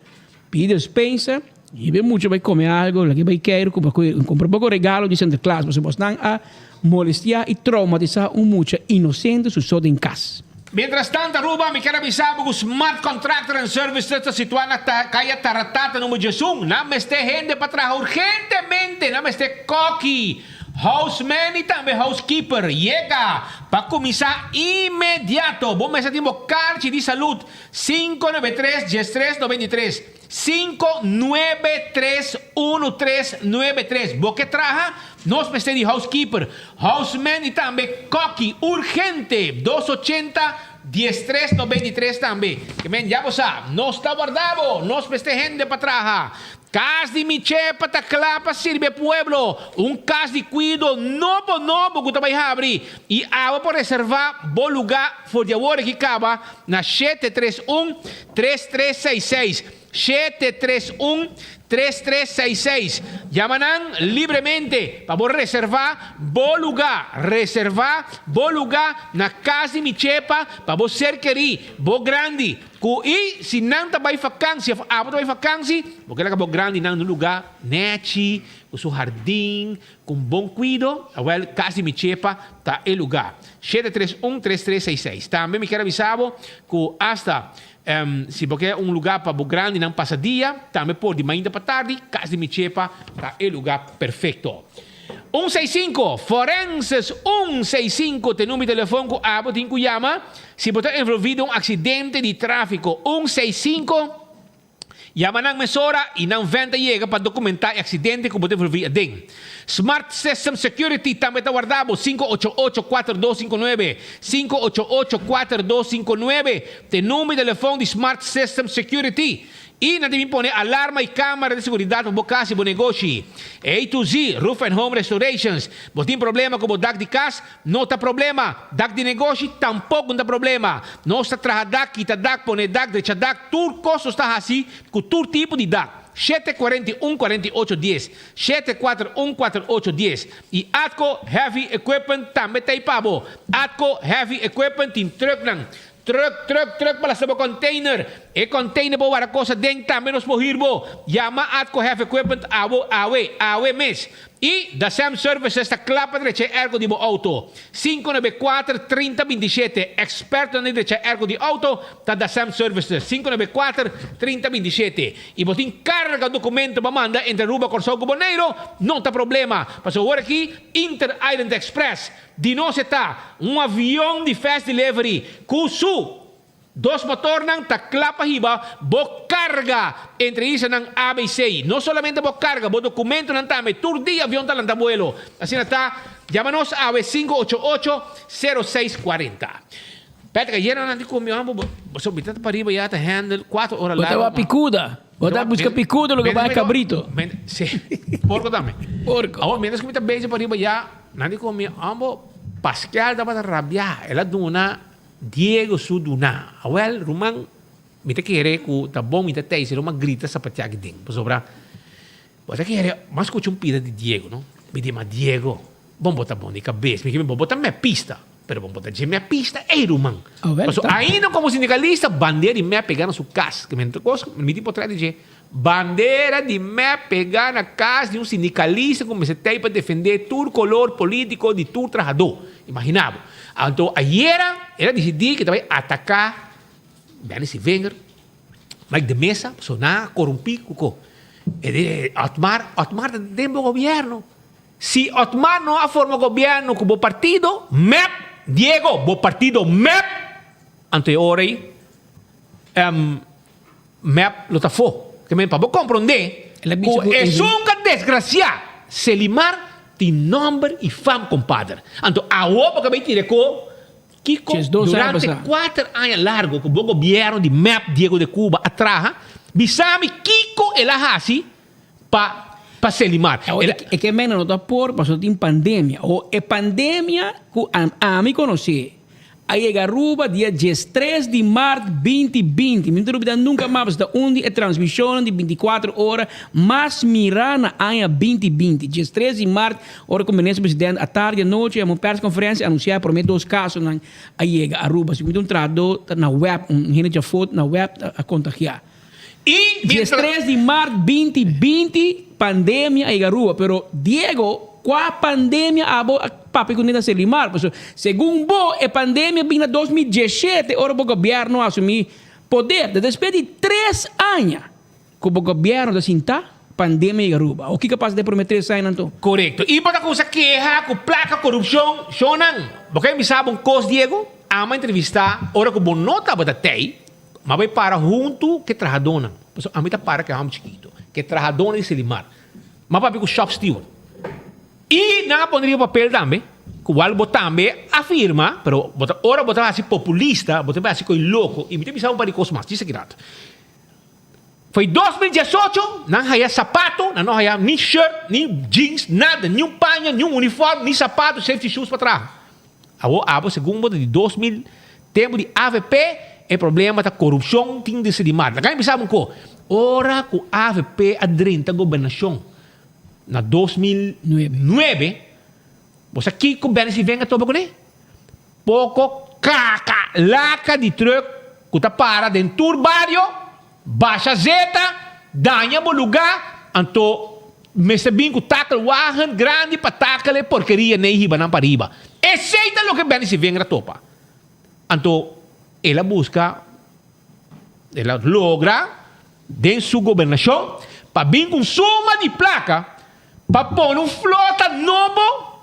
pedir dispensa, E bem muito vai comer algo, lá que vai querer, comprar pouco regalo de Santa Claus, você pode a molestar e traumatizar muito inocente su em casa. Mientras tanto, Aruba, mi quero avisar que o Smart Contractor and Service está situado na calle Taratata, número 1. Não me este gente para trabajar urgentemente, não me este coqui. Houseman e também housekeeper. Llega para começar imediato. Bom mês de carta de saúde. 593-1393. 593-1393. Vos que traja, nós peste de housekeeper. Houseman e também coqui. Urgente. 280-1393 também. Que men, já você sabe. Nós está guardado. Nós peste gente para trabalhar. Cas de Michepa, Taclapa, Sirve Pueblo. Cas de cuido novo que vai abrir. E agora para reservar bom lugar for de agora que acaba na 731-3366. 731-3366. Llaman livremente para reservar bom lugar. Reservar bom lugar na casa de Michepa para você querer bom grande. E se não vai vacância, vai vacância, porque ela acabou grande no lugar neti, com seu jardim, com bom cuido, a casa de Michepa está em lugar. 731-3366. Também me quero avisar que hasta se porque é lugar para grande não passa dia, também pode manhã para tarde, casa de Michepa está em lugar perfeito. 165 Forenses 165 tem número de telefone que abo tem que chama se você é envolvido em um acidente de tráfico. 165 chama na emissora e não venda chega para documentar o acidente que você envolvido dentro. Smart System Security também está guardado. 588-4259 588-4259 tem número de telefone de Smart System Security. E na devem pôr alarma e câmara de segurança para você e para o negócio. A to Z, Roof and Home Restorations. Você tem problema com o DAC de casa? Não tem problema. DAC de negócio? Tampouco não tem problema. Não está trabalhando DAC, quita DAC, põe DAC, deixa DAC. Tudo custo está assim, com todo tipo de DAC. 741-4810. 741-4810. E Atco Heavy Equipment também tem pabo. Atco Heavy Equipment tem truck não. Truck para sa container. E container po para cosa dentro também nos pohirbo. Llama Atco Heavy Equipment awe mes. E da Sam Services esta clapa derecha ergo de auto. 594-3027. Experto na derecha ergo de auto ta da Sam Services. 594-3027. E botin carga documento para manda entre Aruba Corsao Bonaire. Não está problema. Passo agora aqui Inter Island Express. De nós está avião de fast delivery. Kusu. Dos motor ng taklapa hiba, bo carga entre isa ng ABC. No solamente bo carga, bo documento ng tame, turdi avión talang tabuelo. Así na ta, llámanos a 588-0640. Pete, que lleno natin kumiyambo, so bitata pa riba yata handle, 4 horas largo. Bota picuda. Bota busca picuda, lo que va a cabrito. Sí, porco también. Porco. Ahora, mientras kumita beja pa riba ya, natin kumiyambo, Pascal dapat rabia, ela duna, Diego Suduna. Well, rumang mita kere ku tabong mita tay si rumang grita sa patyagi ding. Sobra. Bota kere mas kuchumpida di Diego, no? Bidi ma Diego. Bombo tabong di cabeça. Mi bombo ta me pista. Pero bombo ta me pista e rumang. So ainda como sindicalista bandeira de me pegar na sua casa. Que me tocou, me tipo trás de bandeira de me pegar na casa de um sindicalista como se tem para defender todo color político de todo trabajador. Imaginava. Então, ayer era decidir que vai atacar Bernie Wenger, Mike de Mesa, sonar corrompido. Otmar dentro do governo. Se Otmar não forma governo com o partido, MEP, Diego, o partido MEP, ante ora MEP lo tafou. Que me para compreender, é uma desgracia. Selimar tem nome e fama, compadre. Então, a roupa que vai tirar com Kiko, durante 4 anos largo, que o governo de MEP Diego de Cuba atrás, bisami Kiko ela assim para Selimar. É que menos não está por, passou tem pandemia. Ou é pandemia que a mim conheci. Aí chega Aruba dia 13 de março de 2020. Não dúvida nunca mais da onde é transmissão de 24 horas, mas mirar na ano 2020. Dia 13 de março, hora com o ministro presidente, à tarde, à noite, uma press conferência anunciar por meio dos casos aí chega Aruba. Se muito trado na web, gente já foto na web a contagiar. E 13 de março 2020, pandemia aí garua. Pero Diego, qual a pandemia abo papi com nada Selimar? Segundo a pandemia vinha 2017, ora o governo assumir poder. Depois de 3 anos, que o governo da Sinta, pandemia aí garua. O que passa de prometer esse ano então? Correto. E para coisa queja com placa corrupção, shonan. Porque me sabe cos Diego, ama entrevistar, ora que o bonota bota tei, mas vai para junto que trajadona. A mim tá para que é um chiquito, que trajadona de Selimar. Mas papi com shop steward. E não poderia papel também, que o algo também afirma, pero ora botar assim populista, botar assim coi louco, e me tem pensado para coisas mais, isso é grato. Foi 2018, não havia sapato, não havia nem shirt, nem jeans, nada, nenhum panha, nenhum uniforme, nem sapato, safety shoes para trás. Abo segundo de 2000, tempo de AVP, é problema da corrupção, tem de Selimar. Lá pensavam que, ora que a AVP adrenta a governação, na 2009, você aqui que o governo se venga todo com pouco caca, laca de truck, que está para dentro do barrio, baixa zeta, danha o lugar, então, me se bem que taca o wagen grande para tacar a porcaria nem riba não para riba. Aceita o que o governo se venga topa. Então, ela busca, ela logra, dentro sua governação, para vir com suma de placa, para pôr flota novo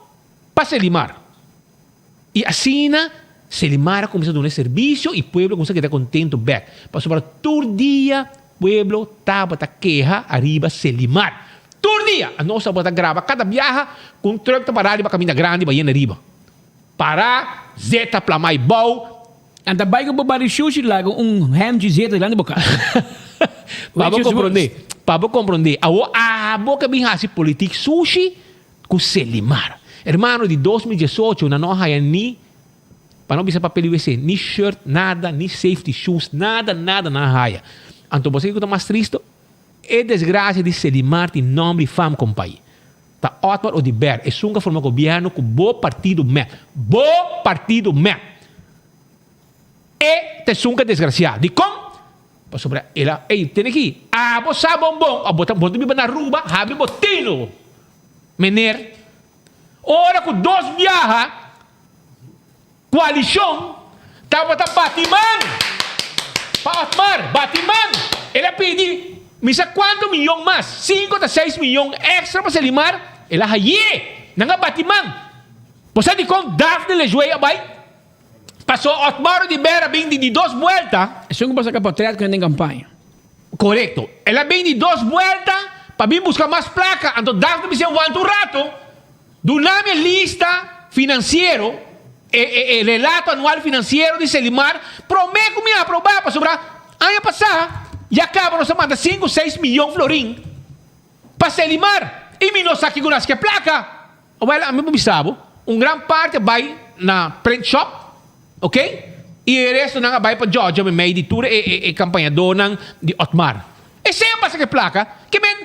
para Selimar. E assim, Selimar começa a dar serviço e o povo começa a estar contente back. Para sobre todo dia, o povo estava a queja arriba Selimar. Todo dia, a nossa bota grava cada viaja com um truck para arriba, caminho grande, vai indo arriba. Para, zeta, plamai, bom. Anda baik ke bari sushi lá ham de zeta lá no boca. Para compreender. A boca bem assim política sushi com Selimar. Hermano, de 2018 não há nem para não precisar papel UC, nem shirt, nada, nem safety shoes, nada não há. Então você que está mais triste é desgraça de Selimar em nome de fama companhia. Tá Otmar ou de Ber, é uma forma governo com bom partido mesmo. Bom partido mesmo. E te sunga desgraciado. De como? Para sobre ela, tem aqui. Você bombom, botar me na rua, abre botino. Mener. Ora com 2 viajas, coalição, estava botar Batimang. Para Otmar, Batimang. Ela pedi, me sabe quanto milhão mais? 5 a 6 milhões extra para Selimar. Ela aí, não é Batimang. Você de como Daphne Lejoia vai? Passou Otmar de Vera bem de 2 vueltas. Isso é um passa capotrado que não tem campanha. Correto. Ela vem de 2 vueltas para vir buscar mais placa. Então, Daphne me aguanta um rato. Do nome lista financeiro, relato anual financeiro de Selimar, promete que me aprovar para sobrar. Ano passado, e acaba nos manda 5, 6 milhões florim para Selimar. E me não sabe que é placa. Well, a mim me sabe, grande parte vai na print shop. Ok? E o resto não vai para Georgia, me meio de tudo e campanha de Otmar. E sempre passa que placa, que men,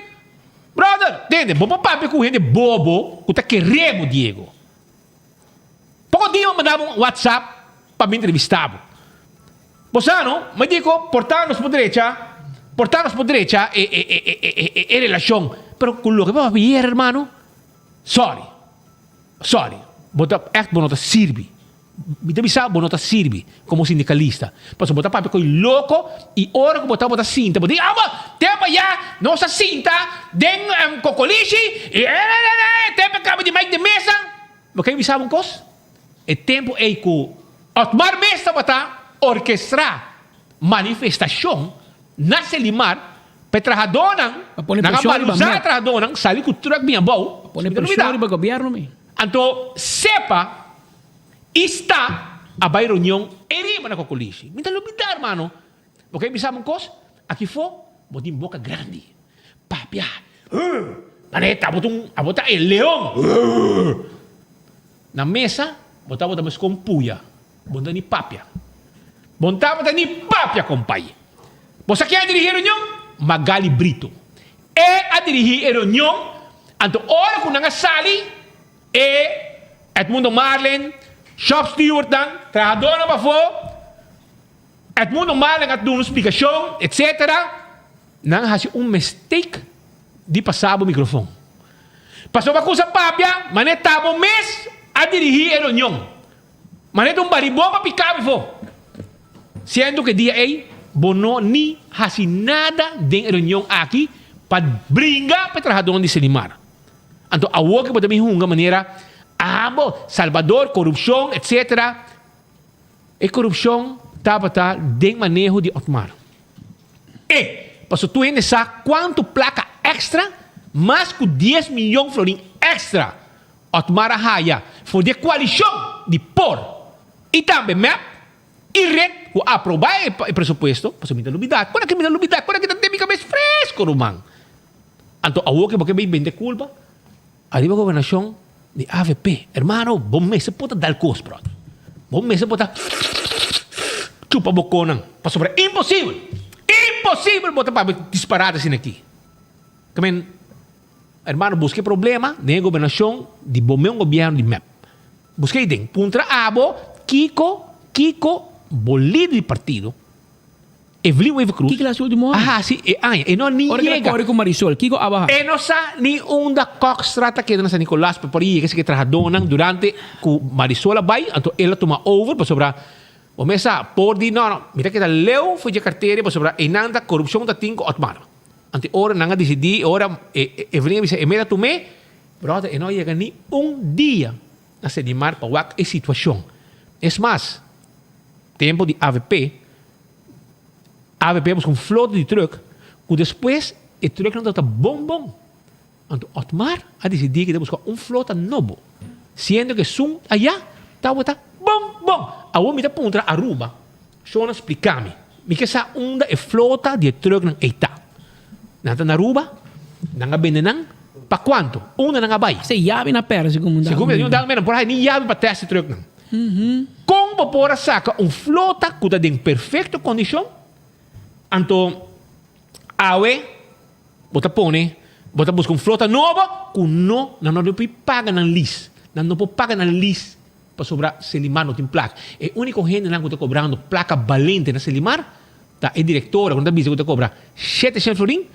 brother, entende? Vou papai com gente bobo, que tá querendo Diego. Pouco dia eu mandava um WhatsApp para me entrevistar. Você não? Me digo, portarnos por direita e relação. Pero com o que vai vir, hermano, sorry. Bota echt bonota sirve. Me bisa bonota sirve como sindicalista. Posso botar papo com louco e hora que botar cinta. Botar, tempo já, nossa cinta, den cocolixe, e tempo acaba de mais de mesa. Ok, me sabe cos? É tempo é que Otmar Mesa botar orquestrar manifestação na Selimar para trajadona, na baluza trajadona, sabe que o truck bem bom. Pone pressão para o governo. Então, sepa está a reunião erima na cocolixe. Me dá lumidar, mano. Ok, me sabe cos? Aqui foi, botem boca grande. Papia. Maneta, botar el leão. Na mesa, botar mais com puya. Botar ni papia. Botar ni papia, compai. Você quer dirigir a reunião? Magali Brito. É a dirigir a reunião. Então, hora que não sali, é Edmundo Marlen, shop steward, trajadora para fora. Edmundo Marlen a dar uma explicação, etc. nang hasi mistake di pasabo microphone. Pasó ba ko sa papya, manetabo mes a dirigir el unión. Maneto baribó pa picabe fo. Siendo que dia ay bono ni hasi nada den el unión aqui pa bringa pa trabajador di Selimar. Anto awo que pode me hunga maneira Salvador, corrupção, etc. E corrupção tá den manejo de Otmar. Passo tu ainda sabe quanto placa extra, mais que 10 milhões florim extra. Otmar a raia, for de coalição de por. E também, MEP, e RED, o aprovar o pressuposto, passo me dá lubidade. Quando é que me dá lubidade? Quando é que dá tempo mais fresco, Romão? Então, a que porque me vende culpa, arriba a governação de AVP. Hermano, bom mês, você pode dar cos, brother. Bom mês, você pode chupa boconan. Passo para impossível. Impossível botar para disparar assim aqui. Também, hermano, busquei problema na governação de bom governo de MEP. Busquei den. Puntra abo, Kiko, bolido de partido. Evelyn Wave Cruz. Kiko la último ano. Sim. E não nem chega. Ora com Marisol. Kiko abajo. E não sa ni da coxtrata que na San Nicolás por aí que se que trajadonan durante que Marisol vai, então ela toma over para sobrar. O mesa por di no, mira que da leu foi de carteira para sobrar e nada corrupção da tinco Otmar. Ante ora nanga decidi, ora Evelyn dice, e mera tomé, brother, e não chega ni dia a Selimar para wak e situação. Es mais, tempo de AVP busca um flote de truck, que depois o truck não está bom. Então, Otmar a decidir que deve buscar um flota novo, sendo que sum allá está bom. A homem está para Aruba, só não explicar-me. Me que essa onda é flota de truck não está. Nada na Aruba, não vende não. Para quanto? Uma não vai. Se chave na perna, segundo eu dá menos, por aí nem chave para testar truck não. Como por saca flota que está em perfeita condição? Então, bota busca flota nova que não pode pagar na lis. Não pode pagar na lis para sobrar Selimar não tem placa. É o único gente que está cobrando placa valente na Selimar, tá? É diretora, quando está que está cobrando 700 florim,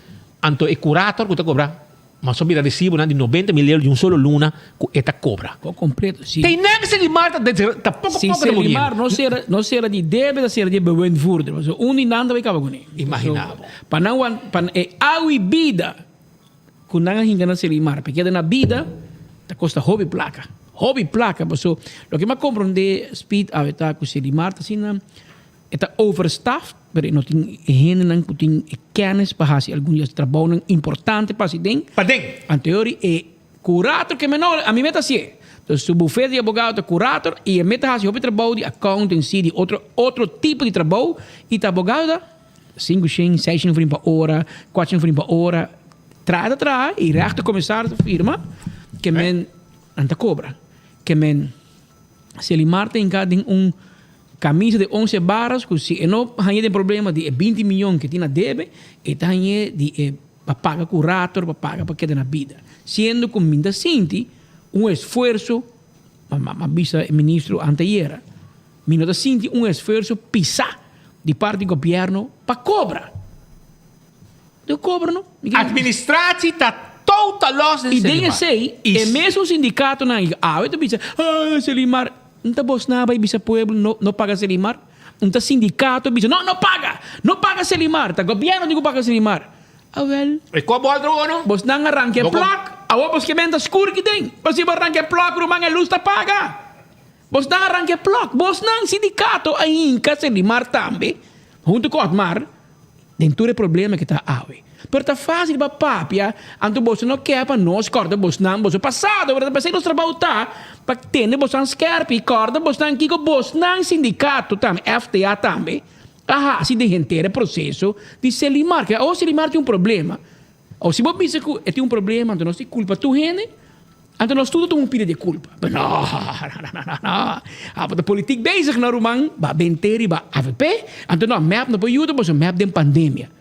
então é curator que está cobrando, mas só vira recibo de 90 mil euros de solo luna que está cobra. Por completo, sim. Tem nem que Selimar está pouco de Selimar não será de débito, será de bewenvoerder. Mas um nada vai acabar com ele. Imaginável. Para água e vida, quando não hinga na Selimar, porque na vida, está custa hobby placa. So, lo que me comprende speed aveta com Selimar, está overstaffed, pero não tem gente que tem kennis para fazer alguns trabalhos importantes para se den. Anterior é curator que menor, a mim meta assim. Então, o bufete de advogado é curator e meta fazer outro trabalho de accountancy, de outro tipo de trabalho e está advogado 5, 6 por hora, 4 por hora, traz e rechter começar a firma que men anta cobra. Que men Selimar tem camisa de 11 barras, que se não tem problema de 20 milhões que tem debe, e tem de pagar curator, pagar para que na vida. Sendo que minda sinti esforço, mas vice-ministro anterior, minda sinti esforço pisar de parte do governo para cobrar. De cobra, não? Administratie está total loss de Selimar. E daí sei, é mesmo o sindicato na eu tô pensando, Selimar, não está bosna vai bisa pueblo não paga Selimar, não está sindicato bisa não paga Selimar, tá governo digo paga Selimar. Well, e qual outro ano? Bosna arranque placa, bos que venda escuro que tem, bos arranque placa, rumang a luz tá paga. Bosna arranque placa, bosna sindicato aí em Selimar também, junto com Otmar, dentro do problema que tá Pero tá fácil para papia, anto você não quer para nós, corda você não, você passado, para passar nos trabalho para ter você não scarpe, corda você não que você não sindicato também, FTA também, se de gente processo de Selimar, que ou Selimar tem problema, ou se você pensa que tem problema, então nós tem culpa tu gente, então nós tudo tem pedido de culpa. Não. A política bezig na rumang, ba benteri ba AVP, então não map não pode ajudar, você map de pandemia.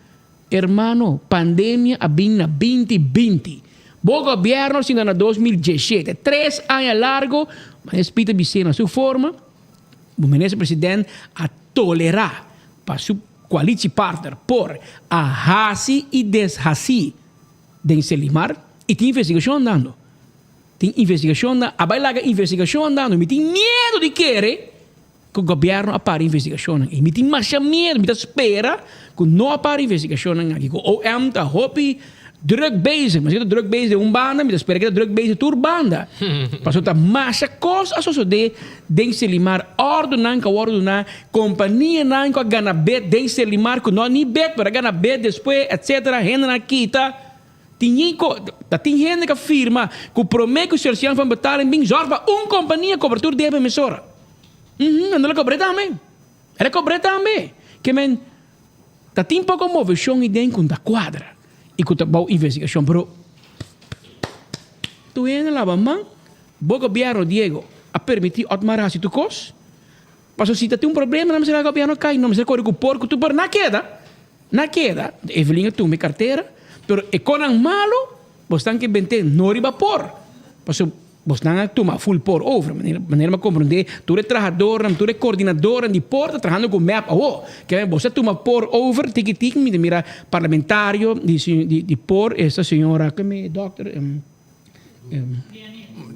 Hermano, pandemia abin na 2020. Bo governo sino na 2017. 3 anos largo, mas espírito bicena sua forma, o ministro presidente a tolerar para sua coalitiepartner por a hasi e deshasi den Selimar e tem investigação andando. Tem investigação andando, a bailaga investigação andando, me tem medo de querer que o governo apare investigação. E me tem mais medo, me espera que não apare investigação aqui. O OM tá hopi drug bezig, mas drug bezig de banda, me espera que drug bezig de banda. Passou tá mais coisa a suceder den Selimar ordenan companhia nan que gana bet den Selimar que não ni bet para gana bet depois etc. Renda aqui tá. Tem gente que afirma que o promete que os sercianos vão betalar bem zorba companhia cobertura de emissora. Não é cobreta também. Era cobreta também. Que men, tem pouco movição e dentro da quadra. E com a boa investigação, bro. Tu ainda lá, man, o governo Diego a permitir Otmar se tu cos. Mas se tem problema, não será que o governo cai, não será que o porco tu por na queda. Evelyn tu me carteira. Pero econan malo, vos están que vender no riba por. Pues vos están a tomar full por over. Maneira me compreender, tu eres trabajador, tu eres coordinador de porta, trabajando con map. Que vos estás tomar por over, tiki mira, parlamentario, de por, esa señora, que me, doctor,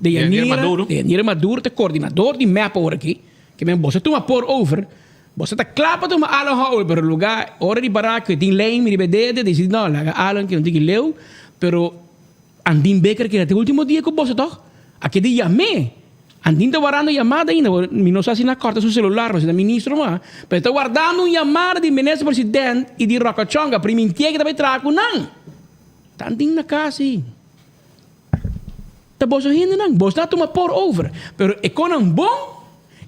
de Yanira Maduro, te coordinador de map over aqui. Que vos estás tomar por over. Você está claro para tomar Alan pero lugar, hora de barato, que tem lei, me ribedede, diz, não, laga Alan, que não tem que leu, pero Andin Becker, que até o último dia que você toca, aqui de Yamé, Andin está guardando chamada ainda, não sei se na corta seu celular, mas é ministro, mas está guardando chamada de ministro presidente e de Rocachonga, primintia que também trago, não. Está Andin na casa, está você rindo, não, você está tomando por over, pero econom bom,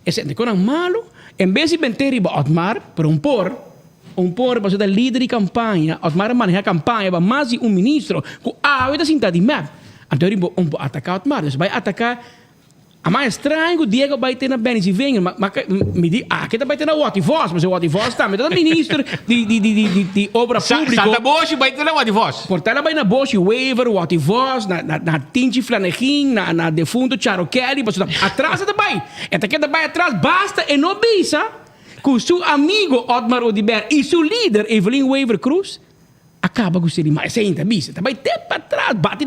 econom malo. Em vez de vender Otmar, para por, você é líder de campanha, Otmar maneja a campanha, vai mais de ministro, que está sentado de map. Então, ele vai atacar Otmar, você vai atacar. A mais estranho que o Diego vai ter na Benes e vem, me diz, que vai ter na Wativos, mas o Wativos também é ministro de obra pública. Santa Bosch vai ter na Wativos. Portanto, vai na Bosch, Waiver, Wativos, na Tinti Flanegin, na defunto Charo Kelly, você atrás também. Esta que vai atrás, basta e não bisa que o seu amigo Otmar Odiber e seu líder, Evelyn Waiver Cruz, acaba com o Selimar. Você ainda bisa, vai ter para trás, bate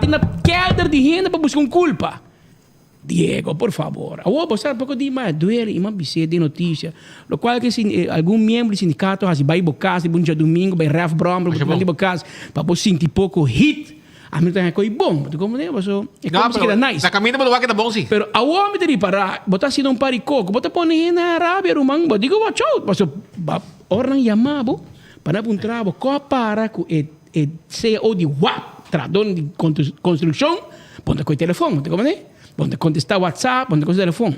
na queda de renda para buscar culpa. Diego, por favor. Você pouco de mais doer e uma bicê de notícia. Lo qual que algum membro do sindicato vai bocar de bom dia domingo, vai ref brombo, vai bocar para você sentir pouco hit. A mim também é bom, tu como né? Você é como se queda nice. Na caminho para lugar que tá bom sim. Pero a homem de parar, botar sendo paricoco, botar põe na Arábia, rumang, digo watch out, você orang yamabo para um trabalho para com CEO de WAP, trador de construção, ponta com o telefone, tu como né? Onde contestar WhatsApp, onde contestar telefone.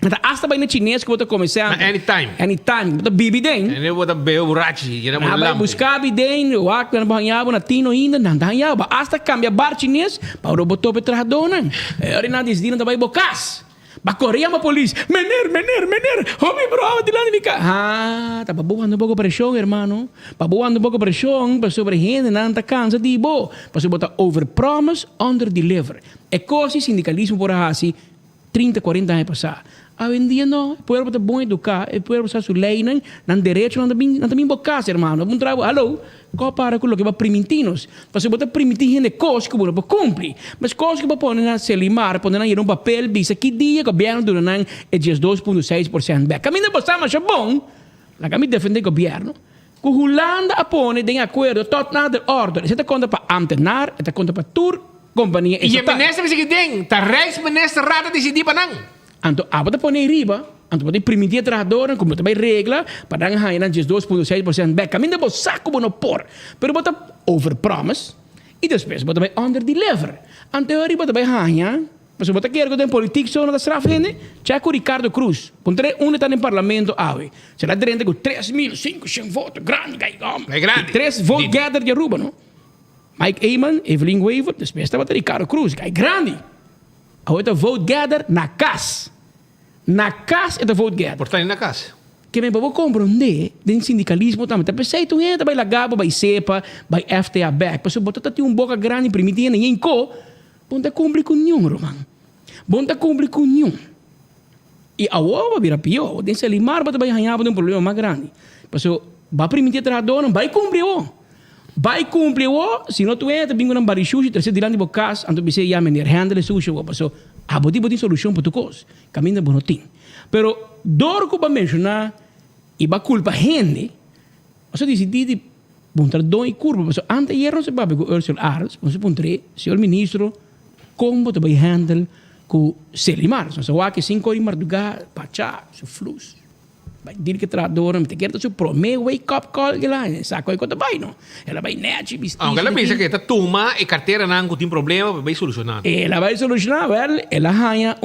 Mas hasta vai na chinês que você começar. Anytime. Você bibi den. Eu vou dar borrachi. Vai buscar biden, o acto na banhava na tino ainda, não banhava. Hasta cambia bar chinês para o botou para trahadona. Ora na desdina também bocas. Ba correr a polícia. Mener. Homem bro, de lá de cá. Tá babuando um pouco pressão, irmão. Babuando um pouco pressão para sobre gente, não tá cansa de bo. Para botar over promise, under deliver. É coisa sindicalismo por assim 30, 40 anos passar. Hoje em dia não, o povo está bom educar, o povo está sua lei, não direito, não também bocar, irmão. Não trabalho, alô, qual para com o que vai primitinos? Você bota primitir gente coisa que você cumpre, mas coisa que você põe na Selimar, põe na um papel, diz que dia que o governo do Renan é 2,6% back. A mim não passa mais bom, a mim defende o governo. Que a Holanda põe de acordo, tot nada ordem. Você está conta para Amtenar, está conta para Tur, companhia. E a ministra que tem, tá ex-ministra rata decidir para não. Então, a bota põe riba, então pode permitir a trabajadora, como também regra, para dar ganhar 2,6% back. Caminho de saco bono por, pero bota over promise e depois bota vai under deliver. Então, a bota vai ganhar, mas bota quer que tem político só na estrada, né? Checa o Ricardo Cruz, pontre está no parlamento ave. Será direito com 3.500 votos, grande, grande. 3 votos gather de Aruba, não? Mike Eyman, Evelyn Waiver, depois está Ricardo Cruz, grande. A outra vote gather na casa. Na casa é o vote gather. Portanto, na casa. Que me vou compreender do sindicalismo também. Tá pensei tu entra vai lagabo, vai cepa, vai FTA back. Mas botar tem um boca grande primitiva nem co. Bonta cumpre com nenhum, Roman. Bonta cumpre com nenhum. E a outra vira pior. O Selimar vai ganhar um problema mais grande. Mas vai permitir trabalhador, não vai cumprir o. Vai cumprir o, se não tu entra, bingo não bari sushi, terceiro dilante de bocas, anto bisa ya menir handle sushi, o passo, boti solução para tu cos, caminho de bonotim. Pero, dor que eu mencionar, e ba culpa gente, você decidi puntar dois e curva, passo, antes de não se pabe com Ursula Arles, não se puntre, senhor ministro, como tu vai handle com Selimar, não se vai que 5 horas de madrugada, pachá, su flux. Vai dir que trabalhador, me te quer seu primeiro wake up call que lá, saco aí quando vai não. Ela vai net, vestir. Ela pensa que esta turma e carteira não tem problema, vai solucionar. Ela vai solucionar, ela ganha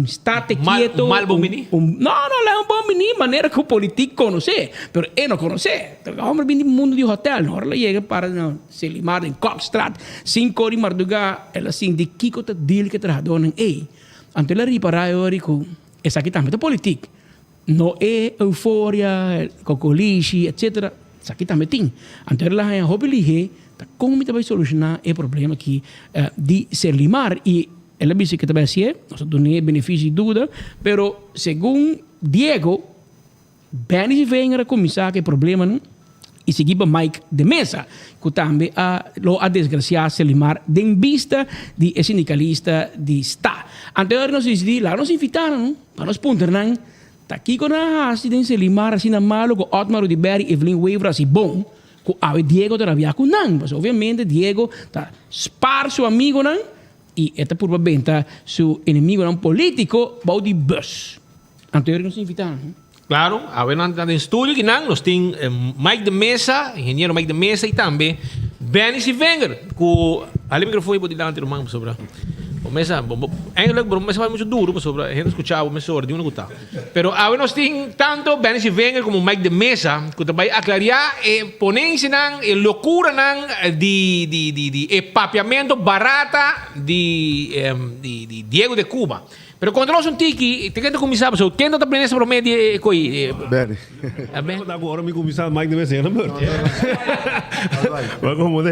estate quieto. Mal bom menino? Não, ela é um bom menino, maneira que o político conhece, mas ele não conhece. O homem vem do mundo de hotel, não, ela chega para Selimar em Cockstraat, 5 horas de madrugada, ela assim, de que está dele que trabalhador não é. Então ela reparar agora que essa aqui também é política. Não é euforia, cocoliche, etc. Isso aqui também tem. Então, ela é hobby, como vai solucionar o problema aqui de Selimar. E ela disse que também assim, nós não temos benefício de dúvida, mas, segundo Diego, bem se vem a começar que problema não? E seguir para Mike de Mesa, que também a desgraciar Selimar de vista de sindicalista de Estado. Então, nós decidimos, lá nos invitaram, para nos ponderarmos. Aqui com a acidente Selimar assim na malo com Otmar Udiberi Evelyn Weaver assim bom com a Diego todavia com não, mas obviamente Diego tá spar seu amigo não e esta provavelmente seu inimigo não político vai de bus. Anterior nos invitaram. Claro, agora no estúdio que nós temos Mike de Mesa, engenheiro Mike de Mesa e também Benny Wenger com ali microfone pode dar antes do sobre Mesa, eigenlijk bro, mesa vai muito duro sobre a gente escuchava o mesa de uma guta. Pero agora nós temos tanto Benny Wenger como Mike de Mesa que vai aclarar e ponense nan e loucura nan de papiamento barata de Diego de Cuba. Pero quando nós tiki, te quero começar, so quem está planejando para mim de coi. Bene. Agora me começar Mike de Mesa, não é? Mas como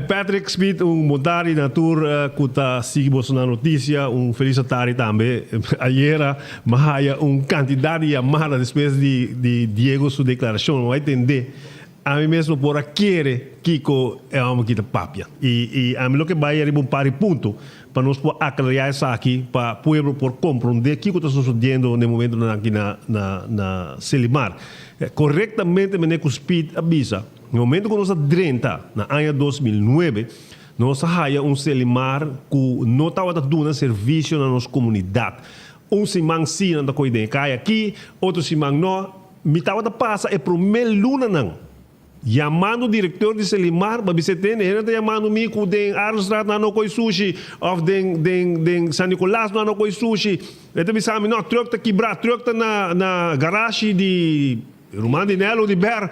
Patrick Smith, montari na tour que está seguindo na notícia, feliz tarde também. Ayer, mahaya candidato amada depois de Diego sua declaração, não vai entender. A mim mesmo por aquele Kiko é uma que papia. E a mim lo que vai é um par de pontos para nós aclarar isso aqui para o povo por compreender o que está sucedendo no momento aqui na Selimar. Corretamente, me que o Speed avisa. No momento que nós 30, na ano 2009, nós tínhamos Selimar que não estava dando serviço na nossa comunidade. Simão sim, não está cuidando. Cai aqui, outro simão não. Me estava a passar, é para o primeiro luna não. Chamando o diretor de Selimar, mas você tem, ele está chamando me que den Arlstraat não coi sushi, ou den San Nicolás não coi sushi. Ele me sabe, não, truck está quebrado, truck está na garagem de Romandinello de Ber.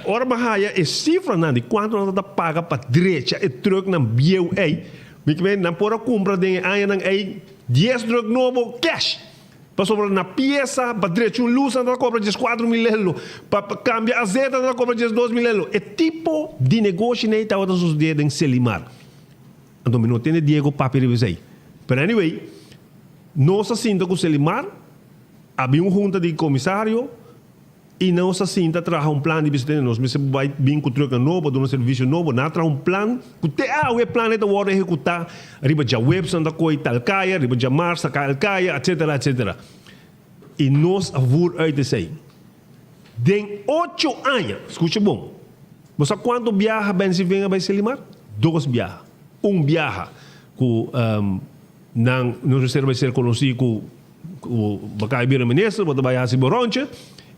Ora, mas é cifra não, de quanto nós está paga para direita, é truck na biel aí. Me que não pode comprar den aí 10 truck novo cash. Para sobrar na peça, para direito luz, anda cobra 4 mil euros. Para cambiar azeite, anda cobra 2 mil euros. É tipo de negócio que está sucedendo em Selimar. Então, não tem Diego papel aí. Mas, anyway, nós assinta com Selimar, havia junta de comissário, e nós assinta traz plano de visita. Nós vai vir com troca novo, dar serviço novo, nós traz plano, que o plano é hora executar, riba de webs, anda com Italcaia, riba de Marsa, Calcaia, etc. E nós avur aí de sei. Tem 8 anos, escute bom. Você sabe quanto viaja bem se vem a Selimar? 2 viaja. Viaja que não sei vai ser conhecido com o Bacai Ministro, o Bacai Boronche.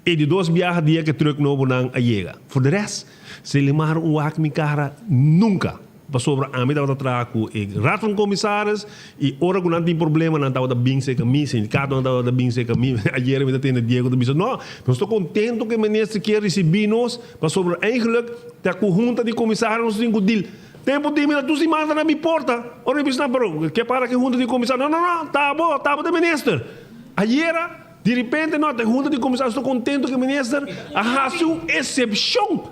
E de 2 viagens dia que truque novo não chega. For the rest, Selimar me cara nunca. Para sobre a mim da trago e raton comissários e ora que não tem problema não estava da bem se caminho, sindicato não estava da bem se caminho. Ayer me tem Diego da bisa. Não, eu estou contente que o ministro quer receber nós para sobre eigenlijk da junta de comissários tem deal. Tempo de mim tu se manda na minha porta. Ora me está bro, que para que junta de comissários. Não, tá bom do ministro. Ayer de repente, nós, a junta de comissário, estou contente que o ministro arrasou exceção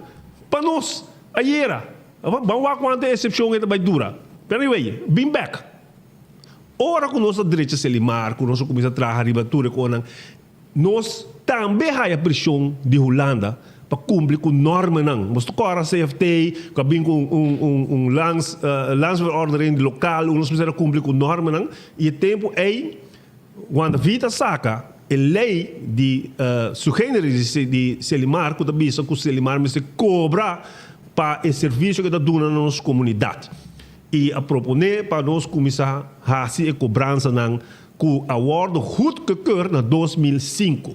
para nós. Ayer, vamos ver quanto exceção vai durar. But anyway, been back. Ora, com nossa direita Selimar, com nosso comissário de trabalho, nós também há a pressão de Holanda para cumprir com norma não. Mas tu corre a CFT, cabim com landsverordening local, nós precisamos cumprir com norma não. E o tempo é quando a vida saca a lei de sugêneres de Selimar, que também que o Selimar se cobra para o serviço que está dando na nossa comunidade. E a proponer para nós começar a fazer a cobrança não, com a award goedgekeurd na 2005.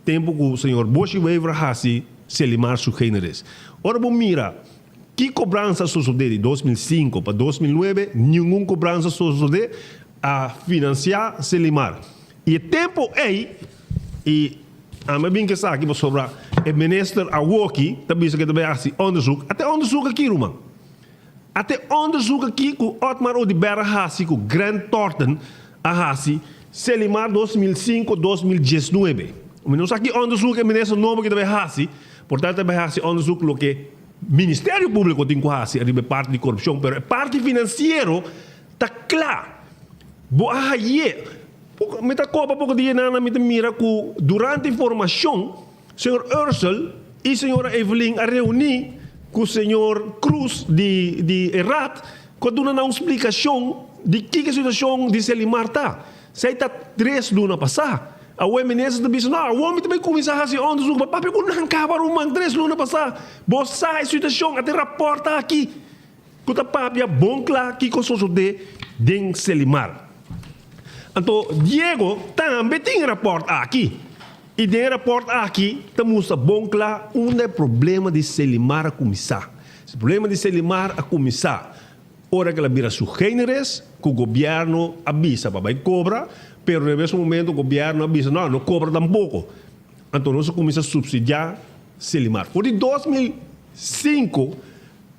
Tempo que o senhor Boshi Weaver fez Selimar sugêneres. Ora, bom, mira, que cobrança sucedeu de 2005 para 2009? Nenhuma cobrança sucedeu a financiar Selimar. E o tempo é, e a minha bem que sabe que sobre o ministro Awoki, também se que também assim onderzoek, até onderzoek aqui, Roman. Até onderzoek aqui com Otmar Odibera Hassi, com Grant Thornton a Hassi, Selimar 2005-2019. Mas aqui onderzoek o ministro novo que também Hassi, portanto também Hassi onderzoek o que Ministério Público tem com Hassi, a parte de corrupção, mas a parte financeira está claro. Boa aí. Me está copa pouco dia na me mira que durante a informação, senhor Ursel e senhora Evelyn a reunir com o senhor Cruz de Erat, quando dá uma explicação de que a situação de Selimar está. Se está 3 lunas passar, a UMNS também disse, não, o homem também começa a fazer onde o papai não acaba uma 3 lunas passar. Você sai a situação até reporta aqui. Que o papai é bom claro que o de Selimar. Então, Diego também tem rapport aqui. E tem rapport aqui, estamos bom claro, é problema de Selimar a começar. O problema de Selimar a começar. Ora que ela vira sugêneres, que o governo avisa para vai cobrar, mas no mesmo momento o governo avisa, não cobra tampouco. Então, nós começamos a subsidiar Selimar. Por 2005,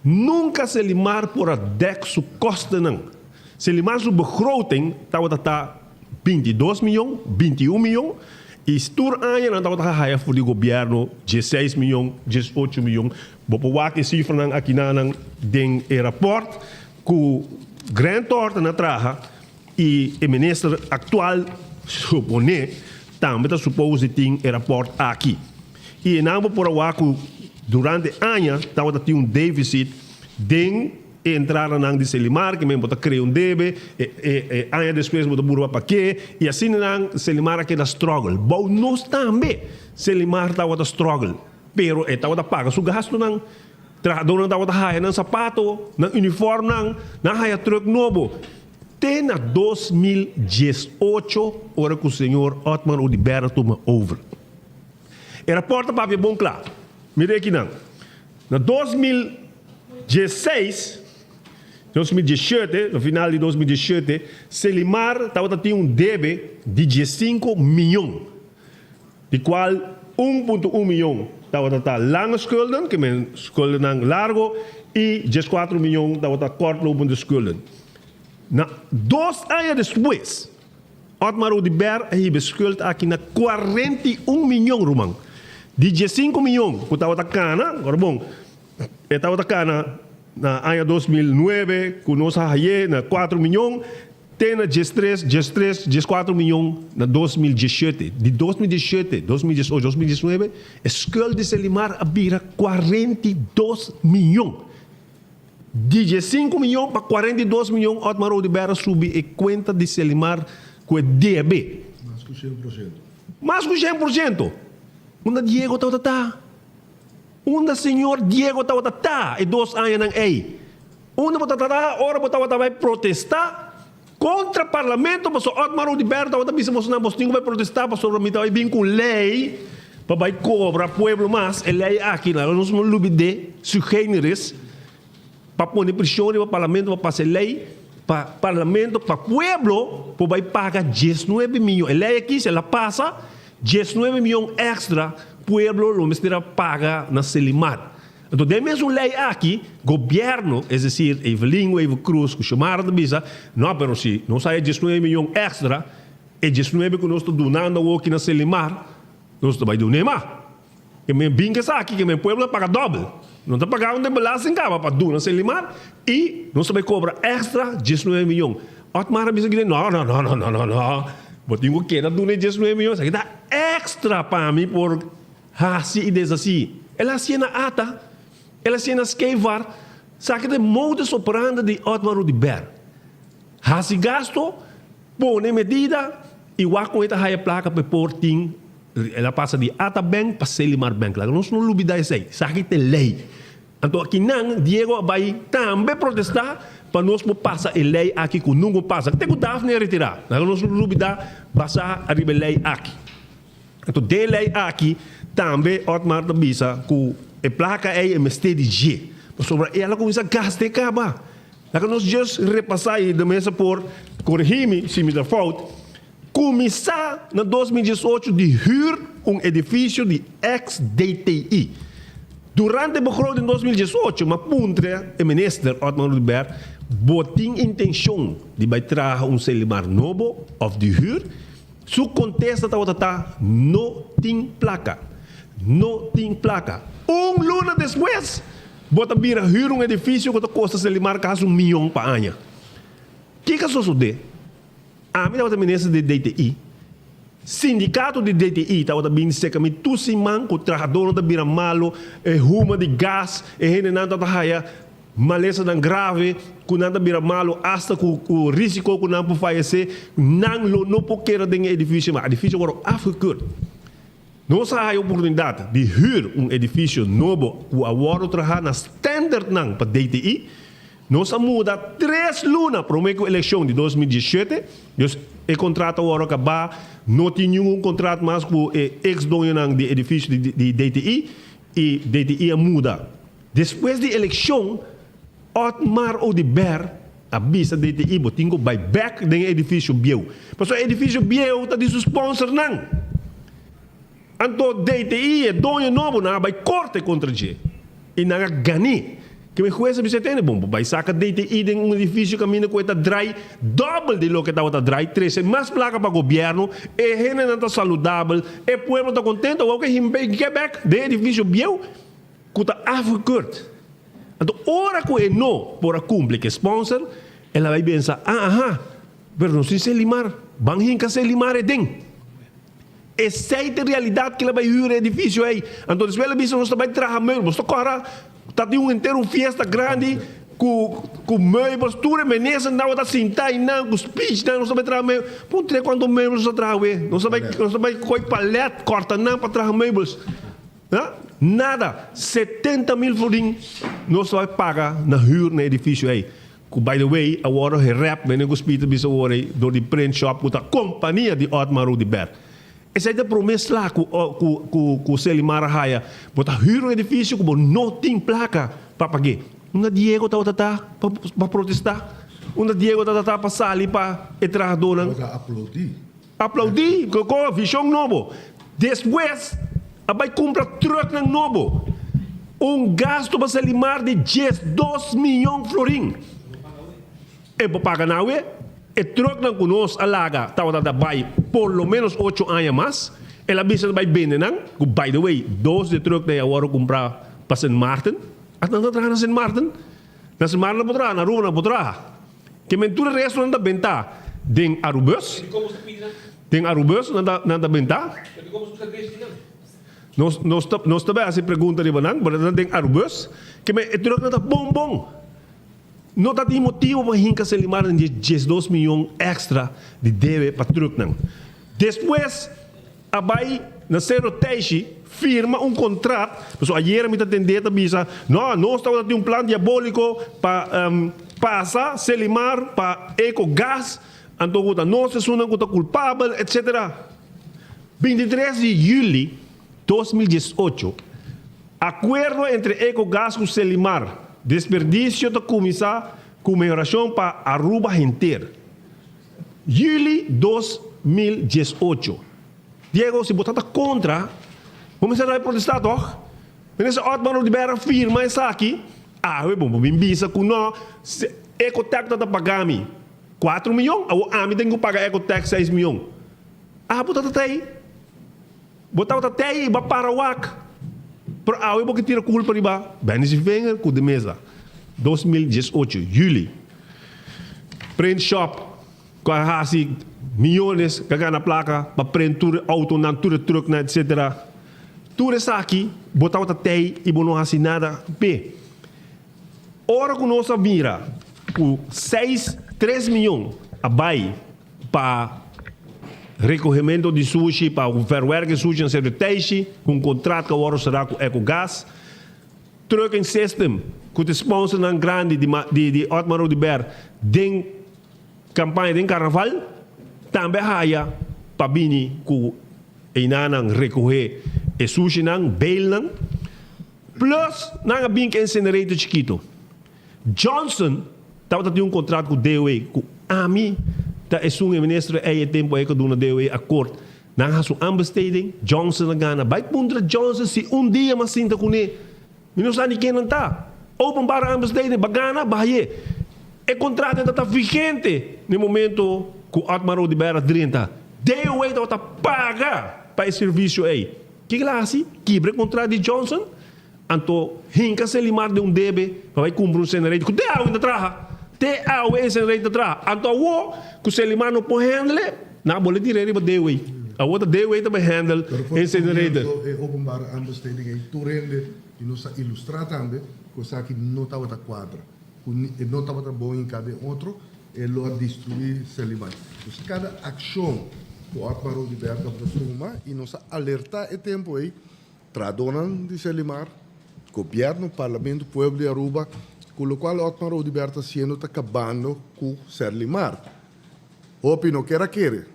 nunca Selimar por a Dexo costa não. Selimar sua begroting estava 22 milhões, 21 milhões, e Stur Anya não estava a for o governo 16 milhões, 18 milhões. Vou pôr que cifra aqui na den aeroporto que o Grant Thornton na traja e o ministro atual supone também está suposto que tem aeroporto aqui. E não por a que durante anos estava a ter déficit de entrar na de Selimar, que mesmo está criando débito, anos depois está burba para quê, e assim não Selimar aqui da struggle. Bom, nós também Selimar estava da struggle, pero estava a pagar seu gasto não. Trajador não estava a raia não sapato, não uniforme não raia truck novo. Até na 2018, hora que o senhor Otmar Odibera toma over. Era porta para ver bom claro. Mire aqui não. Na 2017, no final de 2017, Selimar estava a ter débito de 15 milhões, de qual 1,1 milhão estava a ter lange schulden, que é schulden largo, e 14 milhões estava a kortlopende schulden. Na 2 anos depois, Otmar Odibera heeft schuld aqui na 41 milhões, Roman. De 15 milhões, que estava a cana, agora bom, estava a cana na ano 2009, que nós aí na 4 milhões, tem na 13, 4 milhões na 2017. De 2017, 2018, 2019, a escola de Selimar abira 42 milhões. De 15 milhões para 42 milhões, Otmar Odibera subiu a conta de Selimar com DB. Mais que 100%. Mais que 100%. Onde Diego está? Onde senhor Diego está? E 2 anos não é. Onde está? Ora vai protestar contra o parlamento, mas Otmar Odibera está vai protestar, mas o vai vir com lei para vai cobrar povo mais. A lei aqui, nós não lubide de sugêneres para pôr pressão para o parlamento, para passar lei, para o parlamento, para o povo, para vai pagar 19 milhões. A lei aqui, se ela passa, 19 milhões extra, o povo não vai pagar na Selimar. Então, tem mesmo lei aqui, governo, é decir, Evelyn, Evo Cruz, que chamaram de visa, não, mas se não sai 19 milhões extra, e 19 que nós estamos donando aqui na Selimar, nós estamos donando mais. Que me binca aqui, que meu povo paga doble. Não está pagando de balança em casa para donar Selimar, e nós também cobra extra 19 milhões. Otmar disse que não. Eu tenho que dar 19 milhões, aqui está extra para mim por hasi e desasi. Ela se na ata, ela se na skeivar, sabe de modus operandi de Otmar de Ber. Hasi gasto, põe medida e o com esta raia placa para porting, ela passa de ata bank para Selimar bank. Lá nós não lubida isso aí, sabe que lei. Então aqui não, Diego vai também protestar para nós passar a lei aqui que nunca passa. Tem que o Daphne retirar. Nós não lubida passar a lei aqui. Então, de lei aqui, também, Otmar da Bisa, que a placa é a mistério de G. Mas sobre ela começa a gastar e acabar. Nós just repassar aí da mesa por corrigir-me se me dá falta. Começar, em 2018, de huur edifício de ex-DTI. Durante o begroting de 2018, uma puntre, o ministro Otmar de Ber, botou intenção de trazer Selimar novo, of de huur. Su contesta não tem placa. Não tem placa. Luna depois, bota vir a edifício que custa Selimar quase $1 milhão para ano. O que é sucede? A minha ministra de DTI, sindicato de DTI, estava bem secamente, tu se manco, trabalhador da bira malo, ruma de gás, nada da raia, maleza tão grave, que nada bira malo, hasta o risco que não pode fazer, não pode querer de edifício, mas edifício agora afgekurt. Nós temos a oportunidade de huur edifício novo, que agora trabalha na standard para DTI. Nós mudamos 3 lunas para a eleição de 2017. O contrato agora acabar, não tem nenhum contrato mais com o ex-dono de edifício de DTI, e DTI muda. Depois da eleição, Otmar de Ber avisa DTI que vai back do edifício Biel. Mas o edifício Biel está de sponsor não. Então DTI é dono novo, não vai corte contra ele. E não ganha. Que me jueza me tem bom, vai sacar DTI de edifício caminho com esta dry double de lo que estava dry, 13 mais placa para o governo, e gente não está saudável, e o povo está contente, o que ele get back de edifício Biel, que está afgekurt. Então, ora que é não por cumprir que sponsor, ela vai pensar, mas não sei se Selimar, bangin que Selimar é dentro. Essa é a realidade que ela vai vir edifício aí. Então, se ela pensa, nós vai trabalhar mesmo, nós está de inteiro festa grande, com meibos, tudo é menesa, não está sentar e não, com speech, não, nós vai trabalhar mesmo. Ponte quanto meibos nós trabalhamos, nós vai com palete, corta não para trabalhar meibos. Nada, 70 mil florins nós vai pagar na huur no edifício aí. By the way, agora é rap, vem hospital, bisa agora do de print shop, com a companhia de Otmar de Ber. Essa é a promessa lá que o Selimar Raia, bota huur no edifício, como não tem placa para pagar. Uma Diego está para protestar, uma Diego está para sair para entrar dona. Aplaudir, com a visão nova. Depois, vai comprar truck novo. Gasto para Selimar de 2 milhões de florins. E para pagar não é? E truck não conosco, alaga, vai por lo menos 8 anos mais. Ela bisa vai vender, não? By the way, 2 de truck daí agora comprar para St. Martin. At não trabalha na St. Martin? Na St. Martin não poderá, na rua não poderá. Que mentura resto não dá bentar. Den Arubus? Den Arubus não dá bentar? Nós também a se pergunta de banana, mas não tem Arubus. Que me truck não dá bom. Não tem motivo para hincar Selimar de 2 milhões extra de deve para truck não. Depois, a vai na Cerro Teixe firma contrato. Pessoal, ayer me atendeu a bisa, nós estamos tendo plano diabólico para passar Selimar para Ecogás, então nós somos culpável, etc. 23 de julho de 2018, acordo entre Ecogás e Selimar. Desperdício da comemoração para Aruba inteira. Julho 2018. Diego, se botar contra, vamos a protestar, toch? Nesse Otmar de Ber firma isso aqui. Bom, me bisa com nós. Ecotec está pagando 4 milhões. A mim tem que pagar Ecotec 6 milhões. Botar aí. Botar aí e vai para o AC. Pero eu vou tirar culpa de ba. Benny Wenger com de mesa. 2018, julho. Print shop. Com a millones que gana placa para prender auto na tour truck na etc. Tudo isso aqui botar outra tei e não assim nada p. Ora que nós mira o 3 milhões a bai para recolhimento de sushi para o verwerken sushi en serviteixe com contrato que agora será com Ecogás. Trucking system que te sponsor ng grande de Otmar Odiber den campanha de carnaval também haya pabini ku inanang recolher e sushi nang bail nang plus nang bink incinerator chiquito. Johnson tava tendo contrato com o DOE com AMI da é um ministro é tempo aí que do na DOE acordo nang hasu ambesteding Johnson na gana vai contra Johnson se dia mas sinta com ele minus ani quem não tá open bar ambesteding bagana bahia é contrato está vigente no momento que o Otmar Odiber 30 DOE tá paga para esse serviço aí que lá assim quebra contrato de Johnson anto hinka se limar de debe para vai cumprir incinerator que deu ainda traha te ao incinerator traha anto o que se limar no pode handle na bola direita para DOE a outra DOE também handle incinerator é openbare aanbesteding em Torrende e nos ilustrar também coisa que não estava da quadra não estava bom em cada outro e lo destruir se limar cada ação que o Otmar Odiber está fazendo e nos alerta é tempo aí tradonan de Selimar, governo, parlamento, pueblo de Aruba, com o qual Otmar Odiber está sendo acabando com Selimar. Opino que era querer.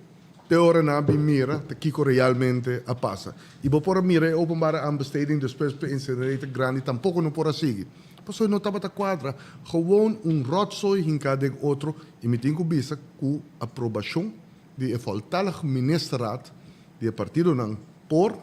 Teora na mira que realmente a passa. E por mira openbare aanbesteding depois para incinerator grande tampouco não pode seguir. Passou não estava da quadra, gewoon rotzooi em cada outro e me tenho bisa com aprovação de voltallig ministerraad de partido não por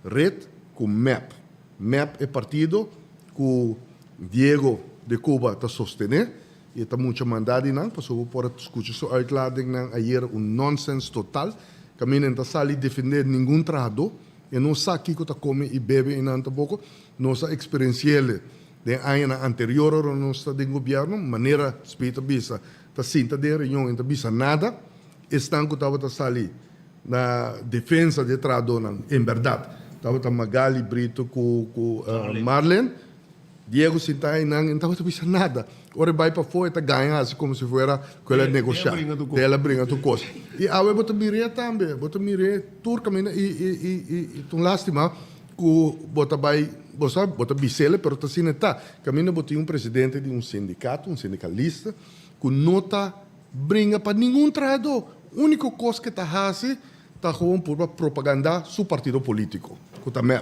red com MEP. MEP é partido que Diego de Cuba está sostener e está muito mandado não, passou por escutar sua uitlading não ayer nonsense total. Caminho não está ali defender nenhum trabalhador e não sabe que está come e bebe e não tampouco não está experiencial de ano anterior não está de governo maneira speita bisa está sinta de reunião não bisa nada estão que estava ali na defesa de trabalhador em verdade estava Magali Brito com Marlene Diego Sintai não estava bisa nada ora vai para fora está ganha assim como se fosse aquela negociar ela brinca tu coisa e agora bota mire também bota mire turca e tu lástima que bota vai bota bisele pero tá assim tá caminho bota presidente de sindicato sindicalista que nota brinca para nenhum trabalhador única coisa que está fazendo está com por propaganda seu partido político que também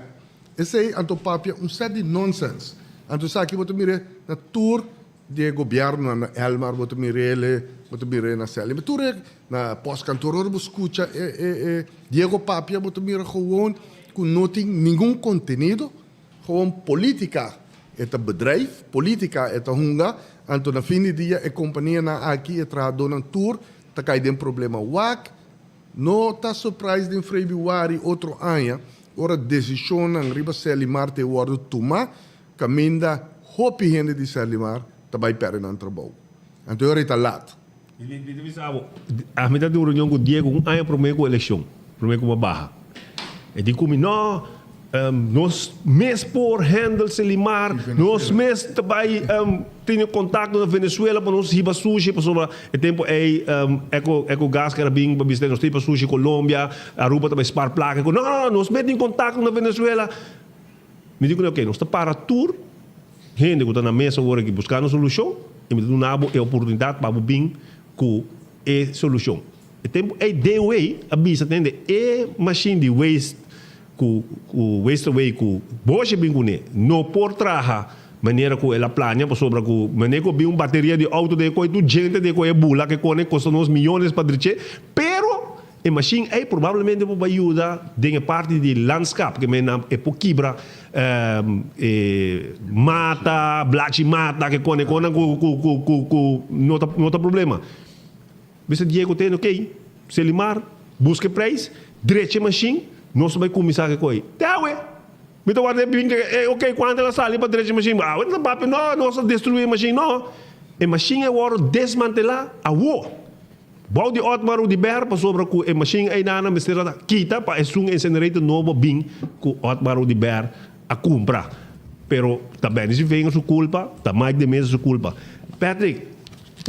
esse aí antopapia set de nonsense anto sabe que bota mire na tour de governo na Elmar bota mire na Selim tour na pós-cantor escuta Diego Papia bota mire gewoon com não tem nenhum conteúdo gewoon política é bedrijf política é hunga anto na fim de dia a companhia na aqui é trabalhador na tour tá caindo em problema wak não tá surprise de Februari outro ano ora decisão ang riba Selimar te word tuma caminda hopi gente de Selimar também perde no trabalho então ora está lato a metade de reunião com Diego ano primeiro com eleição primeiro com uma barra e de como não nós mês por handle Selimar nós mês também tenho contato na Venezuela para nós riba sushi para sobre o tempo eco gás que era bem para visitar nós tipo sushi Colômbia Aruba também spar placa não nós mês tem contato na Venezuela me digo ok nós está para tour gente que está na mesa agora que buscar uma solução e me digo nabo é oportunidade para bem com a solução o tempo é DOE avisa entende é machine de waste o waste away que boche bingune no por traha maneira que ela plania para sobre que maneira que uma bateria de auto de coi tu gente de coi bula que cone custa uns milhões para driche pero a machine aí provavelmente vai ajudar de parte de landscape que mena é pouquibra mata blachi mata que cone não tá problema você Diego tem ok Selimar busca preço driche machine nós vamos começar a coisa. Tá, ué. Me tô guardando bem ok, quando ela sai para direita machine, não papo não, nós destruir a machine não. A machine é hora desmantelar a war. Bouw die Otmar de Ber, pas sobre ku e machine ay nana mistera kita pa esung incinerator novo bing ku Otmar de Ber a compra. Pero também se vem sua culpa, também de mesa sua culpa. Patrick,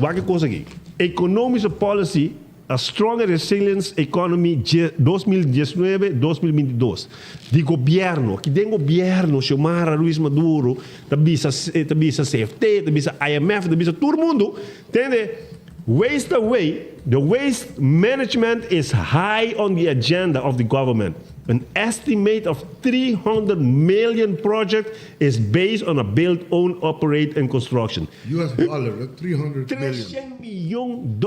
wat que coisa aqui? Economische policy, a strong resilience economy 2019-2022. De governo, que tem governo, chamar Luiz Maduro, da bisa CFT, da bisa IMF, da bisa todo mundo, entende? Waste away, the waste management is high on the agenda of the government. An estimate of 300 million project is based on a build, own, operate, and construction. US dollar, 300 million. $300 million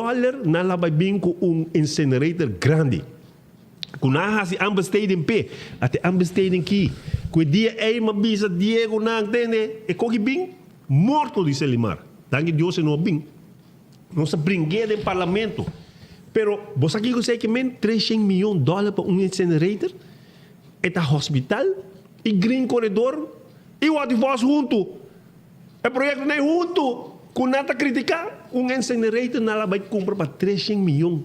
na labay ko incinerator grande. Kung nahasi ang besteding pe, at ang besteding ki, kung di ay mabisa Diego na ang tene, e kogi bing, morto di Selimar. Tangi Diyos no bing. Não se brinquedo em parlamento. Pero, você aqui consegue que men $300 million para incinerator? É tá hospital? E green corredor? E o que faz junto? É projeto nem junto. Com nada criticar, incinerator não vai comprar para $300 million.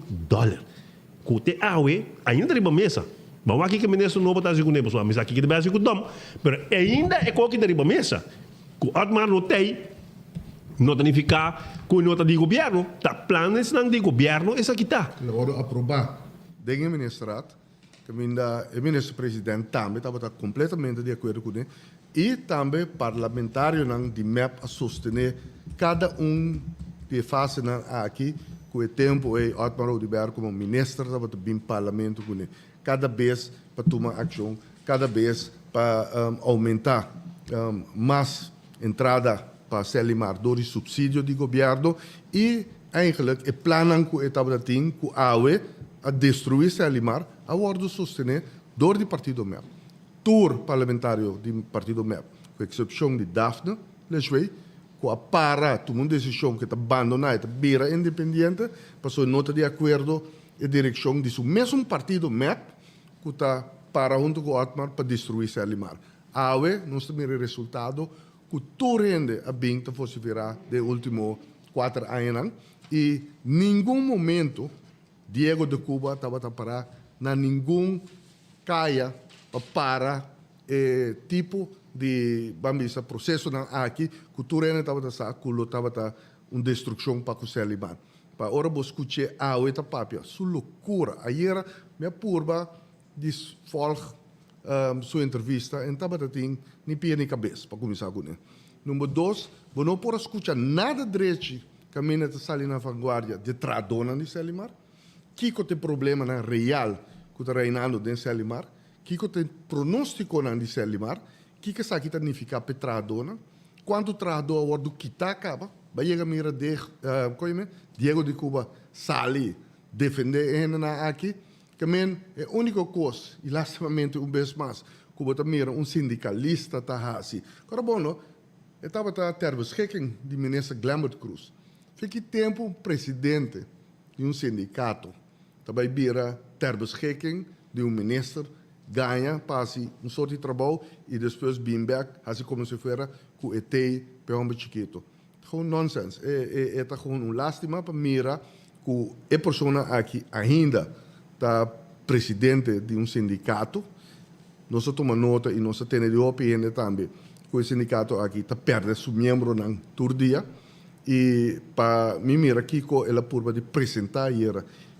Com te awe, ainda riba mesa. Mas aqui que ministro não botar com nebo, mas aqui que deve ser com dom. Pero ainda é qualquer riba mesa. Com Otmar não tem. Não significa que não de governo, tá planos não de governo, essa aqui tá. Agora aprovar, dengue ministrato, que o ministro-presidente também estava completamente de acordo com ele, e também parlamentário não de MEP a sostener cada que faz aqui, com o tempo é Otmar Oduber como ministro, estava bem parlamento com ele, cada vez para tomar ação, cada vez para aumentar mais entrada para Selimar door subsídio de governo e eigenlijk é plannen que estava tendo que a destruir Selimar a worden sostener door die partido MEP. Tour parlamentário do partido MEP, com exceção de Daphne Lechwey, que a para tomar uma decisão que está abandonada, beira independente, passou nota de acordo e direção de seu mesmo partido MEP, que está para junto com Otmar para destruir Selimar. A não está vendo resultado que tudo rende a bem que fosse virar de último 4 anos e nenhum momento Diego de Cuba estava para na nenhum caia para tipo de bambisa processo aqui que tudo rende estava uma destruição para o Selimar. Para ora vou escutar a outra papia, sua loucura. Ayer minha purba diz volg sua entrevista e estava nem pia nem cabeça para começar com ele. Número 2, você não pode escutar nada direito que a minha está ali na vanguarda de tradona de Selimar. Que tem problema na real que está reinando de Selimar. Que tem pronóstico de Selimar. Que significa para tradona. Quando tradona o do kita acaba, vai chegar mira de Diego de Cuba sali defender ele aqui. Que é a única coisa, e lastimamente vez mais, que você mira sindicalista tá assim. Agora, bom, eu estava ter beschikking de minister Glambert Cruz. Fique tempo presidente de sindicato, também vira ter beschikking de minister, ganha, passe soort de trabalho e depois bem back, assim como se fosse com o ET, para um chiquito. Gewoon nonsense. É gewoon lástima para mira que a pessoa aqui ainda da presidente de sindicato, nós tomamos nota e nós temos de opinião também que o sindicato aqui está perdendo seu membro na todo dia e para mim mira aqui que ela purba de apresentar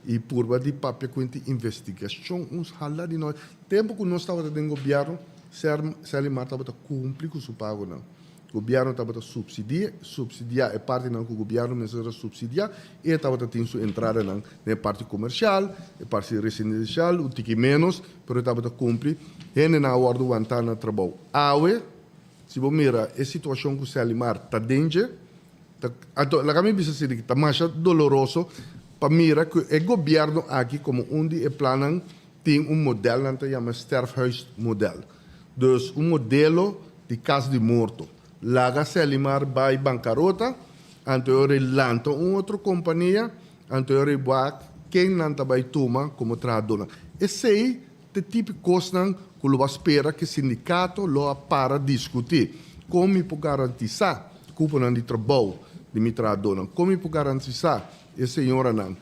e purba de papel com investigação uns hala de nós tempo que nós estava dentro do governo Selimar estava cumprir com o seu pago não. O governo estava subsidiar é parte não que o governo necessita subsidiar e estava tendo sua entrada na parte comercial, a parte residencial, o tique menos, mas estava cumprir e na hora do aguentar no trabalho. Se você mira a situação que o Selimar está dentro, a minha visão é que está mais doloroso para mira que o governo aqui como onde é plano tem modelo que se chama sterfhuis modelo. Dus modelo de casa de morto. Laga Selimar vai bancarrota, anterior lanto outra companhia, anterior vai quem não vai tomar como tradona. Esse aí é tipo de coisa que eu espero que o sindicato lo para discutir. Como eu posso garantizar que o de trabalho de minha tradona? Como eu posso garantizar a senhora não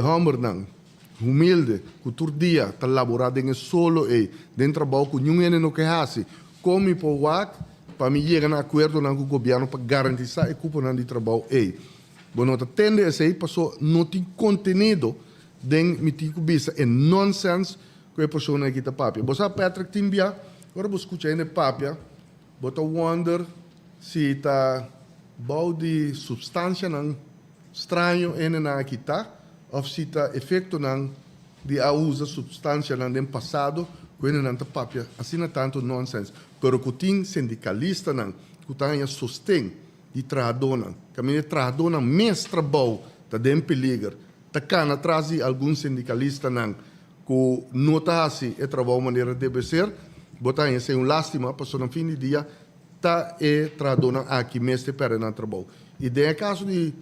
Homer nang, humilde, cultura dia, tá laborado em solo dentro trabalho com nenhum no que hace, como por wak, para mim chegar a acordo com o governo para garantizar a culpa de trabalho Bom, nós tende a ser passou não tem conteúdo dentro me tico bisa é nonsense que a pessoa aqui tá papia. Você Patrick Timbia, agora você escuta ainda papia, você wonder se tá bom de substância não estranho na aqui tá, ou se tá efeito não de a usa substância não do passado, que não tá papia. Assim não tanto nonsense. Pero que tem sindicalista não, que tem sustém de trabalhador, caminho de trabalhador mais trabalho tá dentro perigo. Tá cana atrás de algum sindicalista não, que não tá assim é trabalho maneira deve ser, botar em ser lástima para no fim de dia tá trabalhador aqui mesmo de perder no trabalho. E de caso de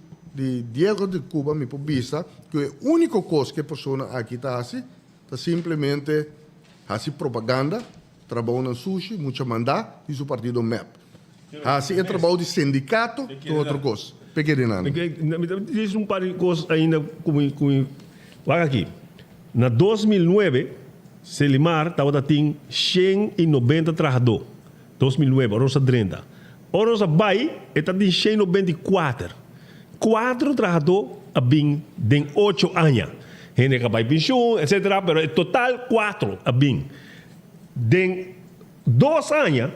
Diego de Cuba me publica que a única coisa que a pessoa aqui tá assim, tá simplesmente assim propaganda, trabalho no sushi, muito mandar e seu partido MEP. Assim é trabalho de sindicato, é outra coisa. Pequeno. Diz par de coisas ainda como olha aqui. Na 2009, Selimar estava tendo 190 trabalhadores. 2009, Rosa 30. Rosa Bay está tendo 194. 4 trabalhadores a bem de 8 anos. Gente que vai pensão, etc. Mas o total 4 a bem. De 2 anos,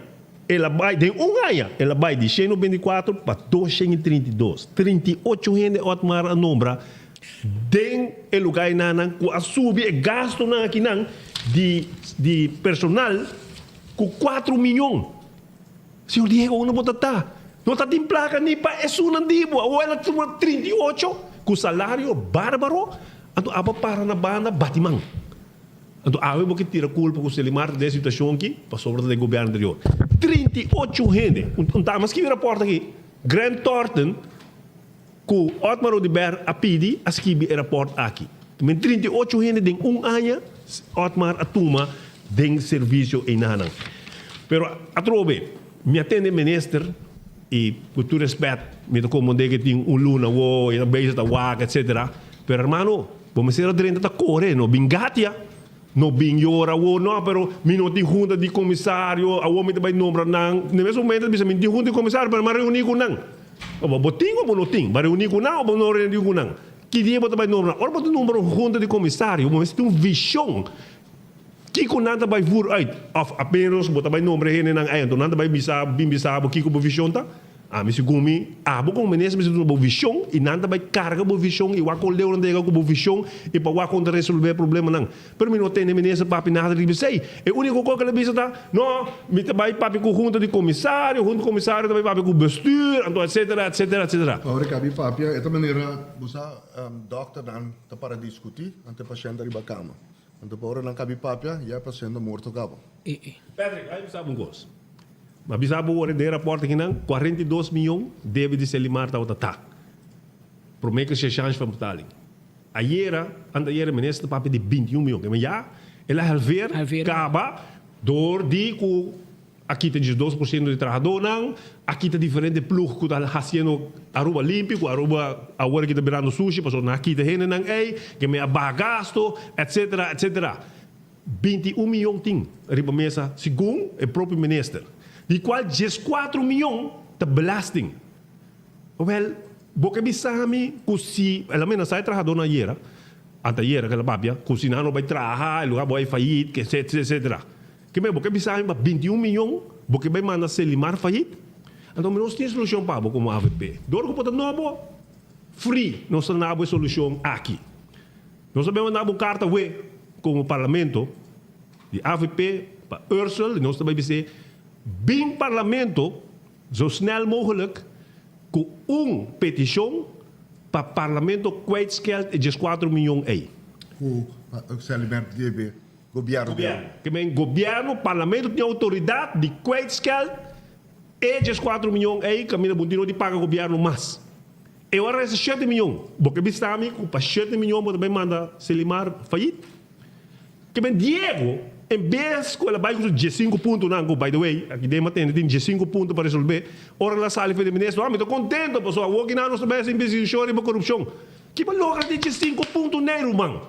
ela vai de 1 ano, ela vai de 194 para 232. 38 gente otmar a nombra den o lugar nan com a subir gasto nan aqui nan de personal com 4 milhões. Senhor Diego, não pode estar. Não está em placa nem para isso não dibo. Ou ela tem 38 com salário bárbaro, então aba para na banda batimang. Então, eu vou tirar culpa com o Selimar dessa situação aqui, para sobre o governo anterior. 38 gente. Mas que reporta aqui? Grant Thornton, com Otmar Odiber, a pedir, a escrever o reporte aqui. Também 38 gente em 1 ano, Otmar a turma, de serviço em Nanang. Pero, a trove, me atende ministro, e com todo respeito, me comandei que tem luna, e a beija da waga, etc. Pero, hermano, vamos ser a 30 da core, no bingatia. No bing yora wo no pero minuti junta di komisario a homem também nombra nang no mesmo momento bisa minti junta di komisario para reunir com nang o botinho ou bonoting para reunir com nang ou não reunir com nang que dia bota vai nombra ora bota nombra junta di komisario mas tem visão que com nada vai vir aí apenas bota vai nombra ele nang aí então nada vai bisa bimbisa que com visão tá me segumi abo com menes mas do visão e nada vai carga bo visão e o acolheu não dega com bo visão e para o contra resolver problema não pero me não tem menes papi nada de sei é o único coisa que ele bisa tá não me vai papi com junta de comissário também papi com bestuur então etc. Agora cabe papi esta maneira você doctor dan tá para discutir ante paciente riba cama ante para não cabe papi já paciente morto cabo Patrick aí sabe um gosto. Mas bisa bo de rapporto que não 42 milhões deve de Selimar tá. Promete que se chance para betaling. Ayer, ministro papi de 21 milhões. Mas já, ela halver acaba door die ku aqui tem 12% de trabalhador não, aqui tem diferente plug que está fazendo aruba limpo, aruba agora que está virando sushi, passou na aqui tem não que me abagasto, etc. 21 milhões tem riba mesa segundo o próprio ministro. De qual 14 milhões de belasting. Well, boca bisami kusi, ela mena sai trabalhador na yera, anteira aquela babia, cozinhando vai trabalhar, lugar vai falir, que etc. Que me boca bisami 21 milhões, boca vai mandar Selimar falir. Então nós temos solução para como AVP. Dor que pode novo free, nós não temos solução aqui. Nós sabemos mandar uma carta como parlamento de AVP para Ursula, nós também dizer bem parlamento, zo snel mogelijk, com petição para o parlamento kwijtgeld de 4 milhões aí. O Selimar deve governo. Que bem, governo, parlamento tem autoridade de kwijtgeld de 4 milhões aí, que a minha bundinho de paga o governo mais. E agora é 7 milhões. Porque está me com 7 milhões, também manda Selimar falir. Que bem, Diego, em vez que ela vai com 15 pontos, não, by the way, aqui tem 15 pontos para resolver. Ora, ela sai de ministro, estou contente, pessoal, o que não nos também é investigação e corrupção. Que ba logra de 5 neiro, man?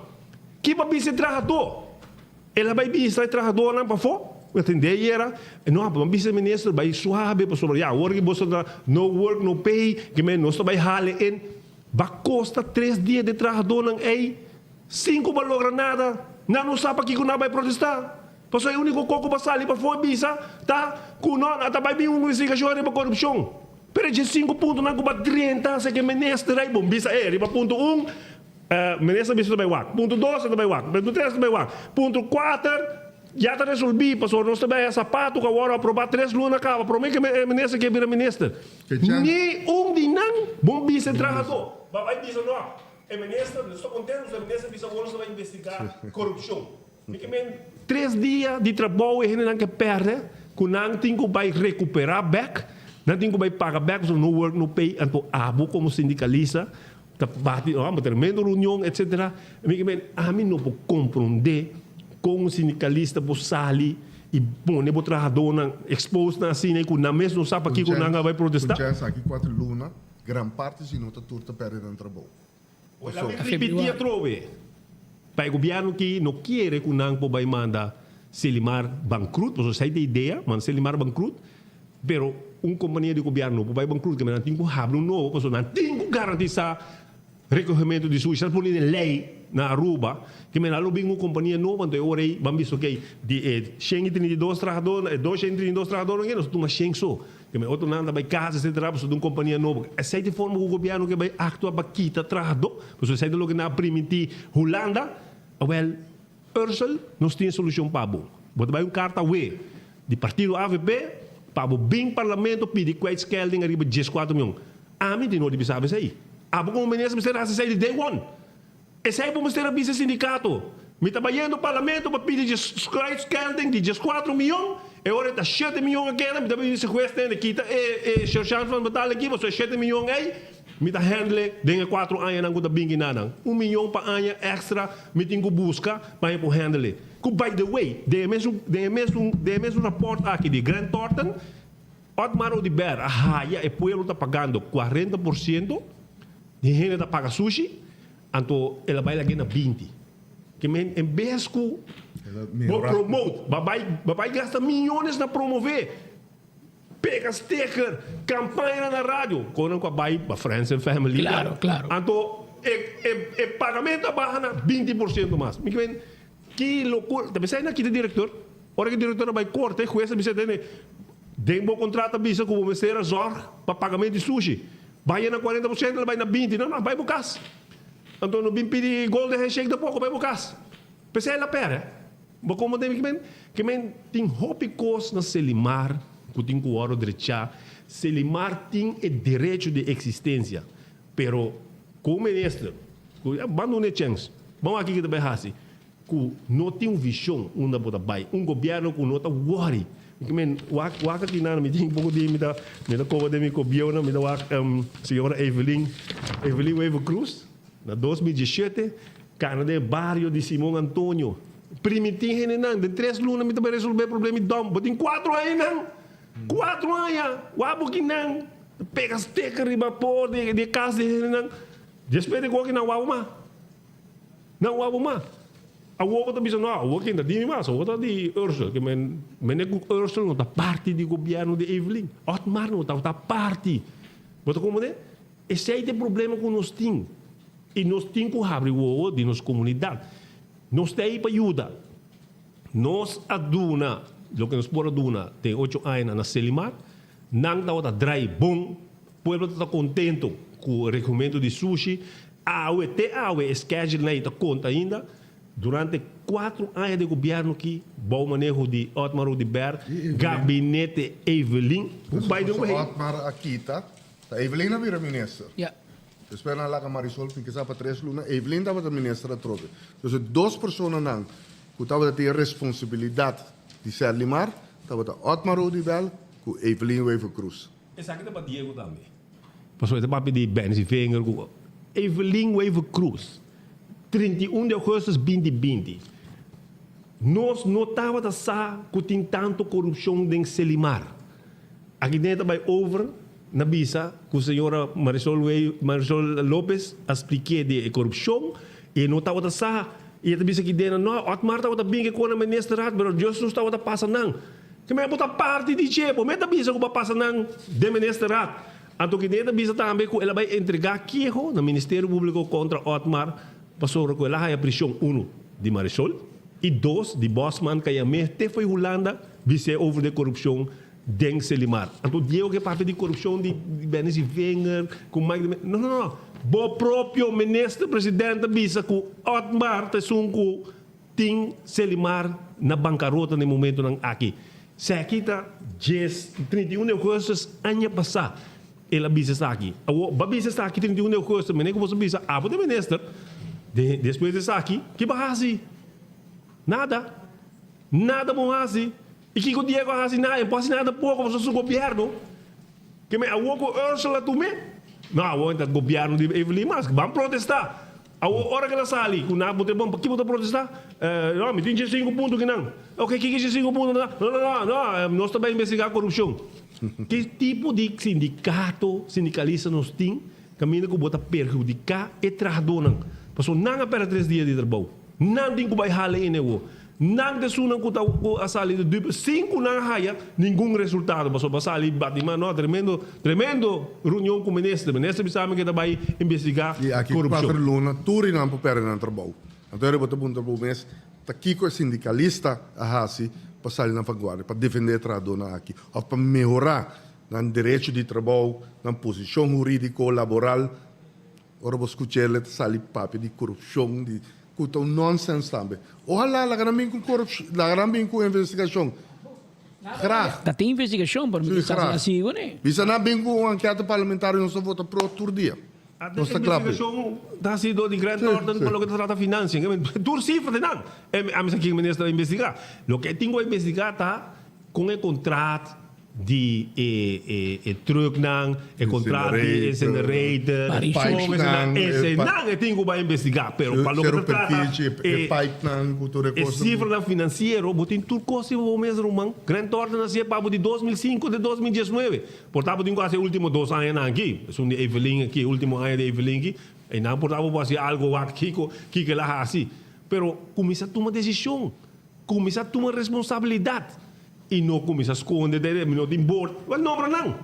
Que ba bise trabajador? Ela vai bise trabajador não para fora? Entender era, não, para bise ministro vai suave, para sobre já, work você no work no pay, que men não está vai hale em, vai costa 3 dias de trabajador não ei, 5 ba logra nada, não sabe que não vai protestar. Porque é o único coco para sair para fora bisa, tá? Kuno até vai vir investigação para corrupção. Pero de 5 pontos não cuba 30, se que ministro aí bom bisa riba ponto 1, ministro bisa vai wak, ponto 2 também wak, ponto 3 também wak, ponto 4 já está resolvido, pastor, nós também sapato que agora aprovar 3 lunas acaba, promete que ministro que vira ministro. Nem de não, bom bisa trabajador. Vai bisa não, o ministro, estou contente, o ministro bisa agora vai investigar corrupção. Porque 3 dias de trabalho e não que perde, que não tem que vai recuperar back, não tem que vai pagar back, so no work, no pay, então abo como sindicalista, bate, tremendo reunião, etc. A mim não pode compreender como sindicalista pode sair e bom, ne trabajador não expôs na assim, que não mesmo sabe que não vai protestar. Aqui 4 lunas, grande parte se não está turta perdendo trabalho. Olha, me repetia trove. Para o governo que não quer que o Nang vai mandar Selimar bankrupt, você sai da ideia, mas Selimar bankrupt, pero companhia de governo vai bankrupt, que não tem que abrir novo, porque não tem que garantizar recolhimento de suíças, por lei na Aruba, que me não tem companhia nova, então eu orei, vamos ver que de 132 trabalhadores, 232 trabalhadores, nós temos 100 só. Que me outro nada vai casa, etc. Porque uma companhia nova. Essa é de forma o governo que vai actuar para quitar trabalhador, porque você sai de logo na permitir Holanda. Well, Ursel, nós temos solução para bom. Você vai carta UE de partido AVP para o bem parlamento pedir kwijtskelding arriba de 14 milhões. A mim não deve saber isso aí. A como o ministro será de day one. Esse aí vamos ter a vice sindicato. Me trabalhando no parlamento para pedir kwijtskelding de 14 milhões. E agora está 7 milhões aqui, me também disse questão de quita e chance van betalen aqui, você 7 milhões aí. Me tá handle dengan 4 anos não kuda bingi nanang 1 milhão para ano extra me tenho que buscar para ir para handle. Que by the way, de mesmo rapport aqui de Grant Thornton, Otmar Odiber, a Haya e pueblo está pagando 40% de gente está paga sushi, então ela vai lá na 20. Que em vez que promote, vai gastar milhões na promover. Pega sticker, campanha na rádio, quando vai para Friends and Family. Claro. Então, o pagamento baixa na 20% mais. Que loucura. Também sai aqui do diretor. Hora que o diretor vai cortar, com essa você tem bom contrato, bisa como você era zorra para pagamento de sushi. Vai na 40%, ela vai na 20%, não, vai para casa. Então, não vem pedir golden handshake da pouco, vai para casa. Pensei ela pera. Mas como tem que tem hobby cost na Selimar, que tem que hora direito. Selimar tem o direito de existência. Pero, como ministro, vamos não chance. Vamos aqui que também assim, que não tem uma visão onde pode vai, governo que não está worry. Waka aqui na me tem pouco de me da coisa de me cobiou na me da senhora Evelyn Wave Cruz na 2017, Canadá barrio de Simão Antônio. Primitivo não, de 3 lunas me também resolver problema de dom, tem 4 anos não. 4 anos, wabo que não, pega sticker e vapor de casa de não, despede com que não wabo mais, não wabo mais. A wabo também não, a wabo que ainda tem mais, a wabo de Ursula, que com Ursula não está parte do governo de Evelyn, Otmar não está parte, mas como é? Esse é o problema que nós temos, e nós temos que abrir o olho de nossa comunidade, nós temos para ajudar, nós aduna. Lo que nos pode aduna tem 8 anos na Selimar, não está dry bom, o povo está contento com o recomendo de sushi, até a schedule não está conta ainda, durante 4 anos de governo que bom manejo de Otmar Odiber, gabinete Evelyn, by the way. Otmar aqui tá, Evelyn não vira ministro. Espera lá que Marisol tem que saber 3 lunas, Evelyn estava a ministra trobe. Então, 2 pessoas não, que estavam a ter responsabilidade de Selimar, estava Otmar Odiber com Evelyn Wave Cruz. Essa aqui é para Diego também. Pastor, esse papo de Benzi Finger, Evelyn Wave Cruz, 31 de agosto de 2020. Nós notávamos que tem tanto corrupção em Selimar. Aqui dentro vai over, na bisa com a senhora Marisol Lopes expliquei de corrupção e não estava sa e a bisa que dena não Otmar estava bem que com a ministra mas Deus não estava passando não que me botar parte de chepo me da bisa que passa não de ministra então que dena bisa também que ela vai entregar queijo no Ministério Público contra Otmar passou que ela a prisão 1 de Marisol e 2 de Bosman que a te foi Holanda bisa over de corrupção Deng Selimar. Então, Diego que parte de corrupção de Benesi Wenger, com Mike... Não. O próprio ministro-presidente bisa que Otmar Tessunco tem Selimar na bancarrota no momento não aqui. Se aqui está 31 de agosto, ano passado, ela bisa está aqui. A bisa está aqui 31 de agosto, mas nem como você bisa, abo de ministro, depois de estar aqui, que vai assim? Nada bom assim. E que o Diego assim nada, não pode nada pouco para o governo. Que me awoco Ursula Tume? Não, o governo de Evelyn Mas, vamos protestar. A hora que ela sai ali, quando você bom, que você protestar? Não, me tem 5 pontos que não. Ok, que 5 pontos não, nós também investigar a corrupção. Que tipo de sindicalista nós temos, caminho que bota perjudicar e traidor não. Passou não para 3 dias de trabalho. Não tem que vai haler em nego. Não de sunan ko a sali de 5 na haya nenhum resultado passou para sali batima não tremendo reunião com o ministro sabe que vai investigar e aqui corrupção. Quatro luna turi não para não trabalho. Então eu boto ponto pro mês tá aqui com sindicalista a hasi para sair na vanguarda para defender tradona aqui ou para melhorar no direito de trabalho na posição jurídica laboral. Ora vou escutar ele sali papo de corrupção de kuto nonsense também. Ojalá la gran com corrupção, la gran com investigação. Graag. Dat tem investigação para mim está assim, né? Bisa na bem com enquete parlamentar não só vota pro outro dia. A investigação está sido de grande ordem para o que trata finanças. Tur cifra não. A mim aqui o ministro vai investigar. O que tenho a investigar está com o contrato de truck nang, contrato de incinerator, esse não eu tenho que investigar, pero para o que trata pipe nang, cultura costa. Cifra financeiro, botin tudo coisa o mesmo man, grande ordem assim para de 2005 de 2019. Portanto, tenho quase último 2 anos aqui, são de Evelyn aqui, último ano de Evelyn aqui, e não portanto fazer algo aqui que lá assim. Pero começa a tomar decisão, começa a tomar responsabilidade. E não começa a esconder, não tem bordo. Mas não, não.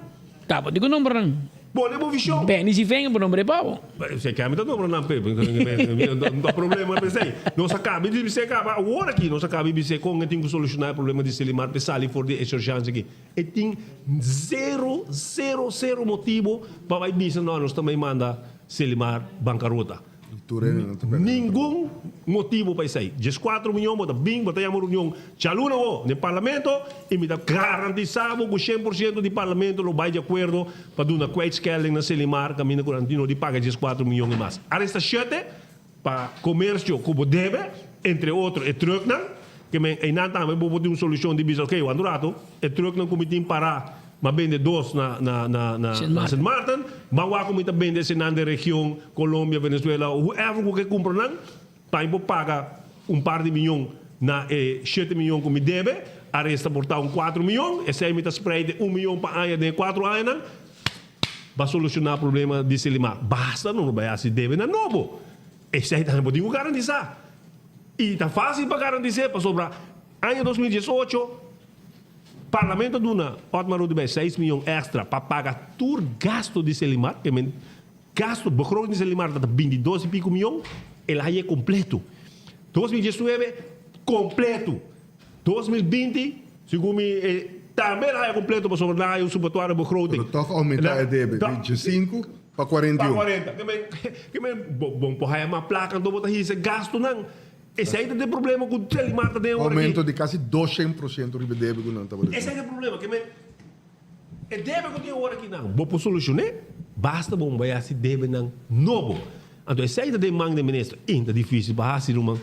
Tá, pode que não, não. Pode ter visão. Bem, se vem, não é pau. Você quer me dar não, não, não há problema, pensei. Não se acaba, você acaba. Agora aqui, não se acaba, você com tem que solucionar o problema de Selimar, pensar ali for de exorgência aqui. E tem zero motivo para vai dizer, não, nós também manda Selimar bancarrota. Nenhum motivo para isso aí. 4 milhões, bota bem, bota uma reunião chaluna no parlamento e me dá garantizado que 100% do parlamento não vai de acordo para dar uma quite-scaling na Selimar, caminho garantino de pagar 4 milhões e mais. Arresta 7 para comércio como deve, entre outros, e truck que me não também vou ter uma solução de business. Ok, o Andurato, e truck não comitim para mas vende 2 na St. Martin, mas como também vende na região Colômbia, Venezuela, whoever que compra não, tá indo paga par de milhões na 7 milhões como deve, a resta portar 4 milhões, esse aí me spray de 1 milhão para ano de 4 anos, vai solucionar o problema de Selimar. Basta não vai assim deve na novo. Esse aí também pode garantizar. E tá fácil para garantir para sobrar ano 2018. Parlamento duna Otmar Rudibé 6 milhões extra para pagar todo gasto de Selimar, que gasto begroting de Selimar está 22 e pico milhões, ele aí é completo. 2019 completo. 2020 segundo também é completo para sobrar o subatório begroting. Pero toch aumentar a débito de 25 para 41. Para 40. Que me bom por aí uma placa do botar esse gasto não. Esse aí tem problema com o Selimar também. Aumento de quase 200% do débito não está. Esse aí é o problema que me é débito que tem hora aqui não. Vou solucionar. Basta bom vai assim débito não novo. Então esse aí tem manga de ministro. Ainda difícil para assim uma.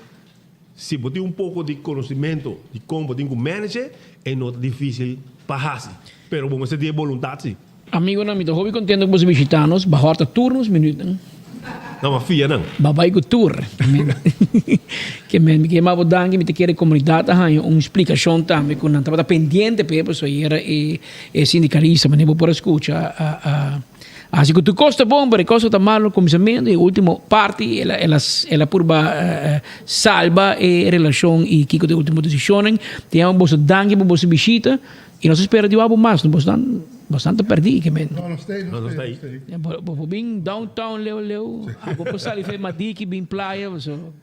Se botar pouco de conhecimento de como tem que manager é não difícil para assim. Pero bom você tem vontade. Amigo, não me tô hobby contendo com os visitanos, bahorta turnos minutos. Não, mas fia não. Babai go tour. Que me mabo dangue me te quer comunidade ha uma explicação também que não estava pendente para pessoa era sindicalista, mas nem por escutar assim que tu costa bom, mas costa tá mal no começamento e última parte ela purba salva a relação e que de última decisão tem um bolso dangue para bolso visita e nós espera de algo mais, não bastante perdi que men. Não stay. Por bem downtown leu, vou passar ali fez madiki bem praia, so.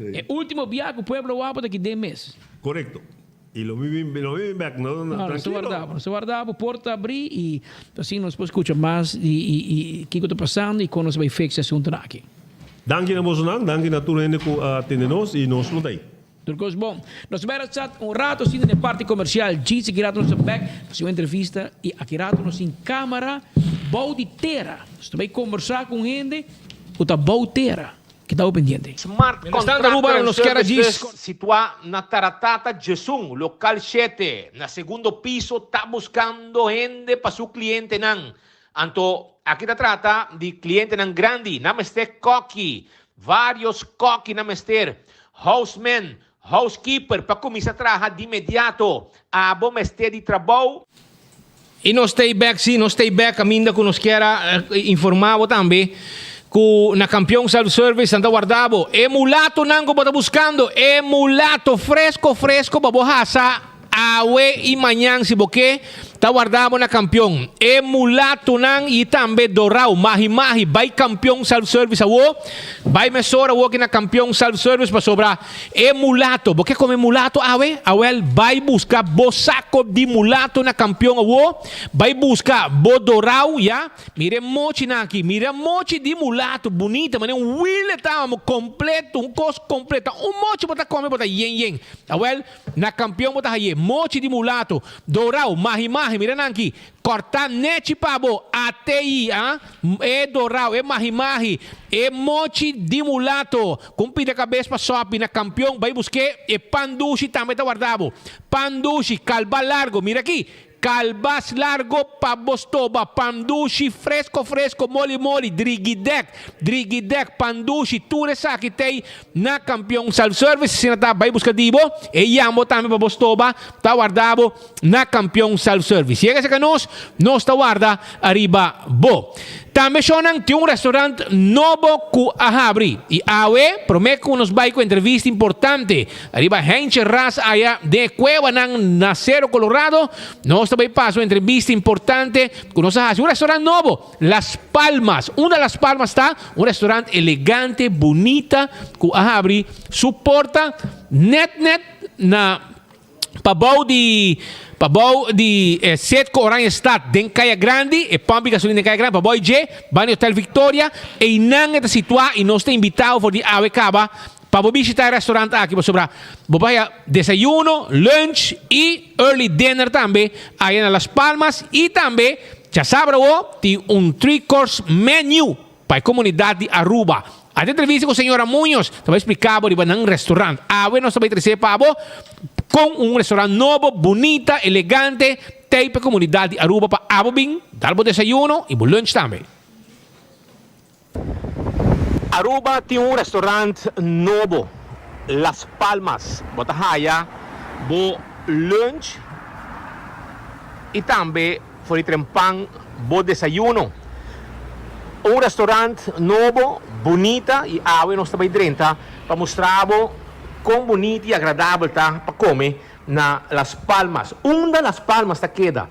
É último viaje o pueblo guapo daqui de mês. Correcto. E lo mismo back, não se guardava, porta abrir e assim nós podemos escutar mais e que está passando e quando nós vai fixar esse assunto aqui. Danke na Bolsonaro, danke na tua gente que atende nós e nós lutamos. Turcos bom. Nós vamos estar rato assim na parte comercial. Diz que rato nós back, fazer uma entrevista e aqui rato nós em câmara, bauditeira. Nós vamos conversar com gente que está bauditeira. Que está pendiente. Smart Contract nos Services situado na Taratata Jesung, local 7. Na segundo piso, está buscando gente para su cliente nan. Anto, aqui se trata de cliente nan grande, namester coqui, vários coqui namester, houseman, housekeeper, para começar a trabalhar de imediato, a bom mestre de trabalho. E não stay back, ainda que nos queira informar também, na campeão self-service Santa Guardabo, emulato nango bota buscando, emulato fresco, babohasa, awe e manhã se boque, tá guardabo na campeão, emulato nang e também dorau, mahi, vai campeão self-service awo, vai mesora awo que na campeão self-service para sobrar, emulato, boque como emulato awe, vai buscar bo saco de mulato na campeão awo, vai buscar bo dorau, ya, mire mochi na aqui, mire mochi de mulato, bonita, mas um wheel tá completo, um cos completo, mochi bota come, bota yen, awel, na campeão bota haye, mochi de mulato, dorau, mahi, mira aqui, cortar nete pabo, ATI, é dorau, é mahi, é mochi de mulato, cumprir a cabeça para shopping, na campeão, vai buscar, é pandushi também tá guardado, pandushi, calva largo, mira aqui, calbas largo pa bostoba, pandushi fresco, moli, drigidek, pandushi, tudo isso aqui tem na campeão self-service, se não tá, vai buscar dibo, e amo também pa bostoba, tá guardado na campeão self-service. Chega se que nós tá guarda arriba bo. Também tem um restaurante novo que abre. E awe promete que nos vai com entrevista importante. Arriba gente raza allá de Cueva, na Cerro Colorado. Nós também passo uma entrevista importante que nos hace um restaurante novo. Las Palmas. Una de Las Palmas está um restaurante elegante, bonita, que abre su porta net na pabau de Setco Orange Stad, den Caia Grande, e Pampi Gasolina den Caia Grande, pabau de Bani Hotel Victoria, e não está situado e nós está invitado por de Ave Caba para visitar o restaurante aqui, para sobrar, para desayuno, lunch e early dinner também, aí na Las Palmas, e também, já sabe, tem um 3-course menu para a comunidade de Aruba. A entrevista com a senhora Muñoz, te vai explicar sobre um restaurante. Ave nós também trazer para com um restaurante novo, bonita, elegante, tem para a comunidade de Aruba para abobin, dar para desayuno e para lunch também. Aruba tem um restaurante novo, Las Palmas, bota haya, bo lunch e também for trempan, bo desayuno. Um restaurante novo, bonita e ave nós também dentro para mostrar quão bonito e agradável tá para comer na Las Palmas. Uma das Palmas está queda.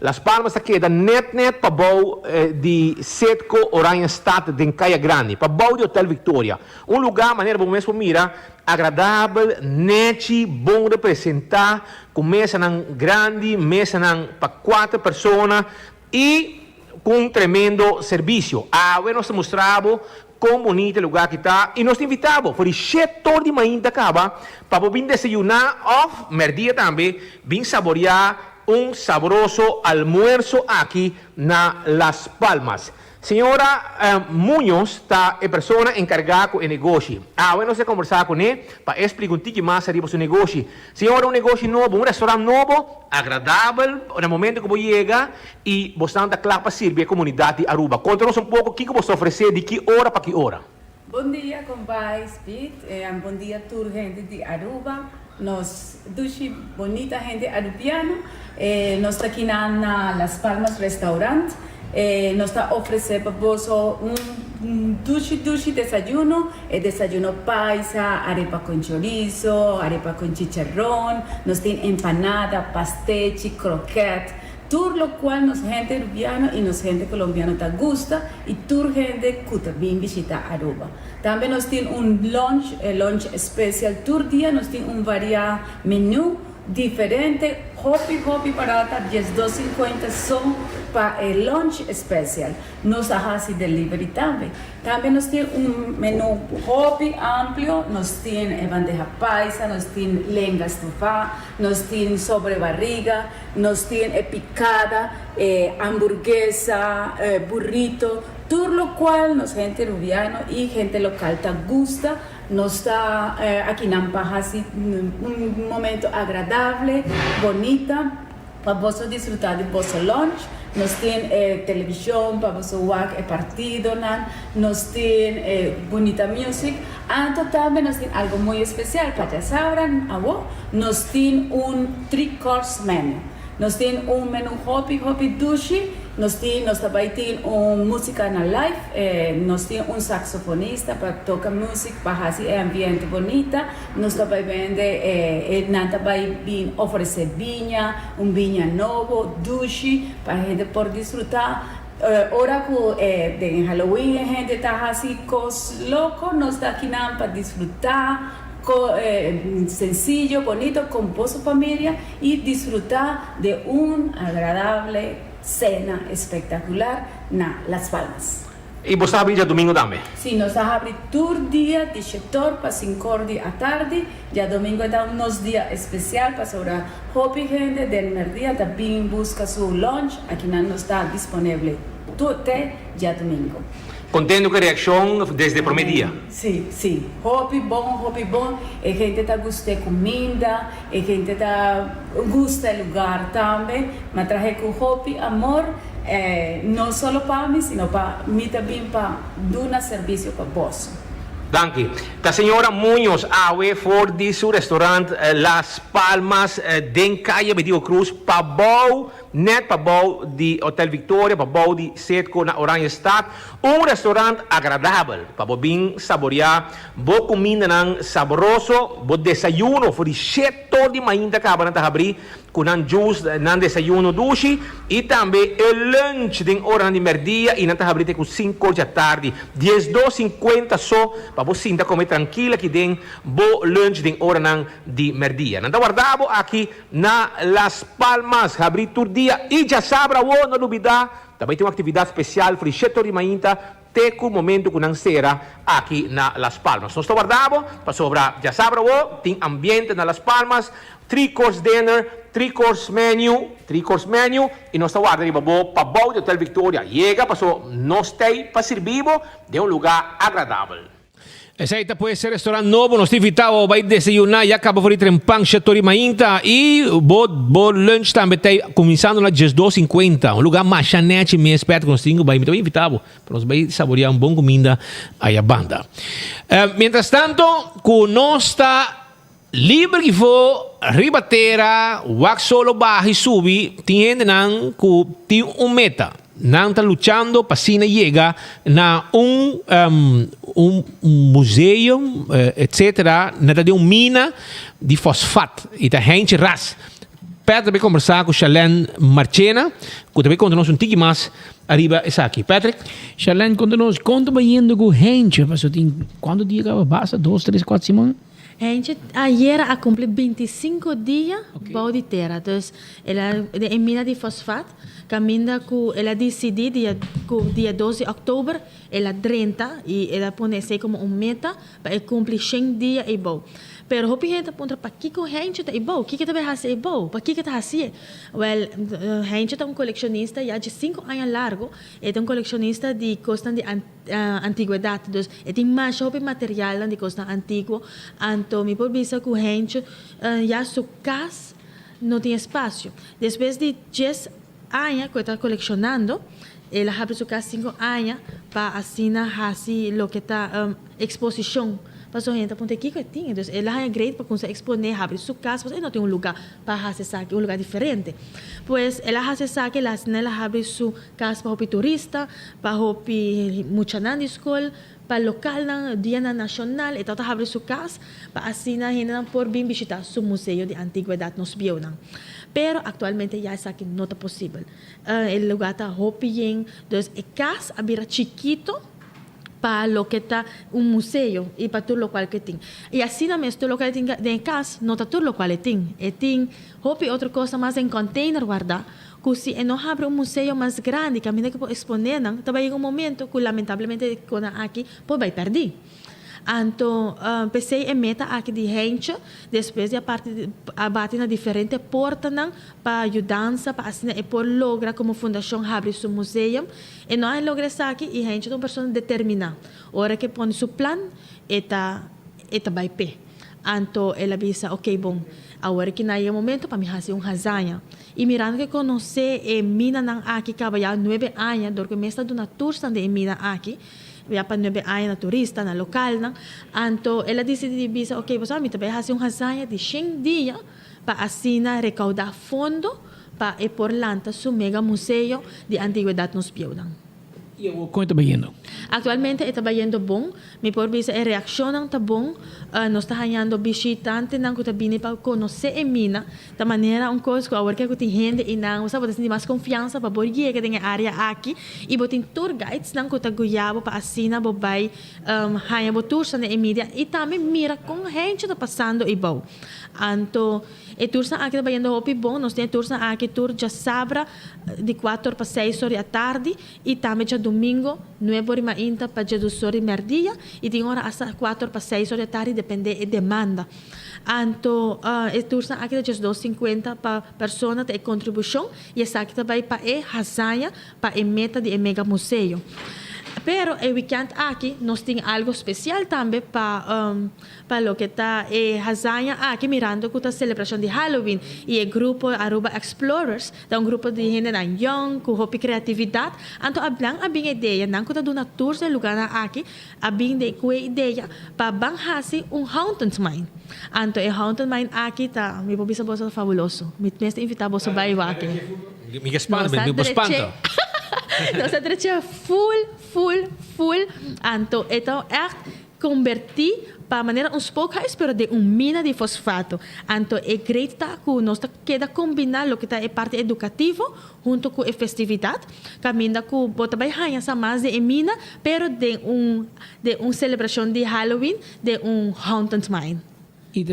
Las Palmas está queda net para bom de Setco Orange Stad de Caia Grande, para bom de Hotel Victoria. Um lugar, maneira bom mesmo mira, agradável, net, bom representar, com mesa grande, mesa para 4 pessoas e com um tremendo serviço. Nós mostramos quão bonito o lugar que está e nós invitamos por 7 horas de manhã da caba para vir desayunar ou merdia também, vir saborear um saboroso almuerzo aqui na Las Palmas. Senhora Muñoz está a pessoa encarregada com o negócio. Nós vamos conversar com ele para explicar um pouco mais sobre o negócio. Senhora, um negócio novo, um restaurante novo, agradável, no momento que você chega e você está claro para servir a comunidade de Aruba. Conta-nos um pouco o que você oferece, de que hora para que hora. Bom dia, compadre Speed. Bom dia, tour gente de Aruba. Nós, duche bonita gente arubiana. Nós está aqui na Las Palmas Restaurant. Nós está oferecendo para você duche desayuno. Desayuno paisa, arepa com chorizo, arepa com chicharrón. Nós tem empanada, pastechi, croquete. Tour lo cual nos gente arubiano y nos gente colombiano te gusta y tour gente que también visita Aruba. También nos tiene un lunch especial tour día, nos tiene un variado menú diferente, hopi barata, 10.250 son para el lunch especial. Nos hace delivery también. También nos tiene un menú hopi amplio, nos tiene bandeja paisa, nos tiene lenga estofada, nos tiene sobrebarriga, nos tiene picada, hamburguesa, burrito, todo lo cual nos gente rubiano y gente local te gusta. Nos está aquí en Ampajasi un momento agradable, bonita, para vos disfrutar de vuestro lunch. Nos tiene televisión para vos jugar partido, nos tiene bonita music. Antes también nos tiene algo muy especial, para ya sabrán, nos tiene un 3-course menu. Nos tiene un menú hopi dushi, nos tiene música en live, nos tiene un saxofonista para tocar música, para hacer ambiente bonita, nos vende, ofrecer viña, un viña nuevo, dushi, para gente por disfrutar. Ahora que de Halloween gente está así cos loco, nos está aquí para disfrutar. Sencillo, bonito, con su familia y disfrutar de un agradable cena espectacular en Las Palmas. ¿Y vos abrir ya domingo también? Sí, nos abrir tour día de sector para 5 días a tarde, ya domingo da unos días especial para sobre hopi gente del mediodía también busca su lunch, aquí no está disponible todo ya domingo. Contendo com a reação desde o primeiro dia? Sim. Hopi bom. A gente está gostando de comida, a gente está gosta do lugar também. Mas traje com hopi amor, não só para mim, sino para mim também para dar serviço para vós. Danke. A senhora Muñoz awe for disso restaurante Las Palmas den calle Bedio Cruz pabou net pabou de Hotel Victoria pabou de Setco na Oranje Stad restaurante agradável pabou bem saborear bo comida nang saboroso bo desayuno for de setor de manhã acaba na abrir com juice nan desayuno dushi e também o lunch den hora de merdia e na abrir com 5 da tarde 10:50 só para você ainda comer tranquila que den bo lunch den hora nan de merdia. Nanda guardavo aqui na Las Palmas abrir tur dia e já sabra não duvidar também tem uma atividade especial para o setor de manhã teco momento com sera aqui na Las Palmas. Nós guardavo para sobra já sabra tem ambiente na Las Palmas 3-course dinner 3-course menu e nós guardamos para o Hotel Victoria chega para nós ter para servir de lugar agradável. Esse aí pode ser restaurante novo, nós invitamos vai desayunar, já acaba de trempang setor mainta e bo lunch também está começando na 10:50, lugar mais chanete mesmo perto que nós temos, vai invitamos, para nós vai saborear bom comida aí a banda. Mientras tanto, com nós está livre que for ribatera, wak solo baixo e subi, tem meta. Não está lutando para se chegar na museu, etc. Na de mina de fosfato e da gente ras. Patrick vai conversar com Charlene Marchena, que também conta-nos tique mais arriba essa aqui. Patrick? Charlene, conta-nos, quanto vai indo com gente? Quanto dia que passa? 2, 3, 4 semanas? Gente, ayer a cumprir 25 dias de terra. Então, ela em mina de fosfato, caminha com ela decidiu dia 12 de outubro, ela 30 e ela põe isso como meta para cumprir 100 dias e bom. Pero hopi gente aponta para que gente tá bom, que tá bem assim bom, para que tá assim. Well, gente tá colecionista já de 5 anos largo, é colecionista de coisas de antiguidade, então tem mais hopi material de coisas antigo, então me por visa que gente já sua casa não tem espaço. Depois de 10 años que está coleccionando, ela abre su casa 5 años para assinar assim lo que está exposição para sua gente ponte aqui que tem. Então ela é great para conseguir exponer, abre sua casa, você não tem um lugar para fazer aqui, um lugar diferente. Pois ela faz aqui, ela abre sua casa para o turista, para o muita na escola, para local na dia nacional, então abre sua casa para assinar gente por vir visitar seu museu de antiguidade nos bio não. Pero actualmente já isso aqui não é possível. O lugar está bien, então a casa abrirá chiquito para lo que está un museo y para todo lo cual que tiene. Y así también todo lo que tiene en casa, no está todo lo cual tiene. Y tiene, otra cosa más en container guardar, que si no abre un museo más grande, que a medida que puede exponer, también llega un momento que lamentablemente con aquí, pues va a perder. Então, pensei em meta aqui de gente, depois de a bater na diferente porta para ajudança, para assim, e por logra como fundação abrir seu museu, e não é logra isso aqui, e a gente é uma pessoa determinada. Hora que põe seu plano, eta vai pé. Então, ela disse, ok, bom, agora que não é o momento para me fazer lasanha. E mirando que conhecer a mina aqui, que há 9 anos, porque me está dando tour de mina aqui, já para 9 anos na turista, na local, então ela decidiu, ok, você vai fazer uma lasanha de 100 dias para assim recaudar fundo para ir por lanta seu mega museu de antiguidade nos Piauí. E como está indo? Atualmente está indo bom. Me por visa a reação está bom. Nós está ganhando visitante que está vindo para conhecer a mina. Da maneira coisa que agora que tem gente e não, você pode ter mais confiança para poder que tem área aqui e botem tour guides que está guiando para assinar para vai ganhar tours na mídia e também mira com gente está passando e bom. Então, e tours aqui está indo bom. Nós temos tours aqui tour já sabra de 4 para 6 horas da tarde e também já domingo 9 horas ainda para já 2 horas merdia e tem hora às 4 para 6 horas da tarde depende da demanda. Então, e tours aqui já 250 para pessoa de contribuição e essa aqui também para a lasanha para a meta de mega museu. Pero el weekend aquí nos tiene algo especial también para lo que está lasanha aquí mirando con la celebración de Halloween y el grupo Aruba Explorers, da un grupo de gente young, con hopi creatividad, anto hablan a bien idea, nan kuta duna tours de lugar aquí, a bien de kwe idea para banhasi un haunted mine. Anto el haunted mine aquí ta, mi pobisa bosa fabuloso. Mi mesta invita bosa bayo aquí. Mi espanto. Nós estamos full. Então, é convertir para a maneira spookhuis, pero de mina de fosfato. Então, é great que nós queda combinar o que é parte educativa junto com a festividade. Caminha com bota vai ganhar mais de mina, pero de celebração de Halloween, de haunted mine. E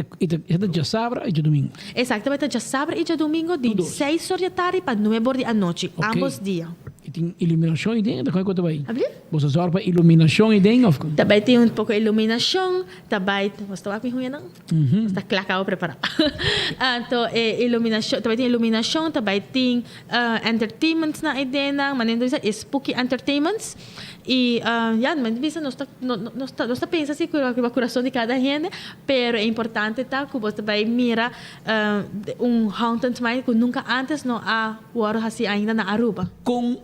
já sábado e já domingo? Exatamente, já sábado e já domingo, de 6 horas da tarde para 9 horas da noite, ambos dias. E tem iluminação e tem? Como é que está aí? Você sorte para iluminação e tem? Também tem pouco de iluminação, também... Você está aqui ruim, não? Você está claro preparado. Então, iluminação, também tem iluminação, também tem entertainment na ideia, maneira de spooky entertainments. E, mas bisa nós está pensando assim com o coração de cada gente, pero é importante que você vai mirar haunted mine que nunca antes não há assim ainda na Aruba. Com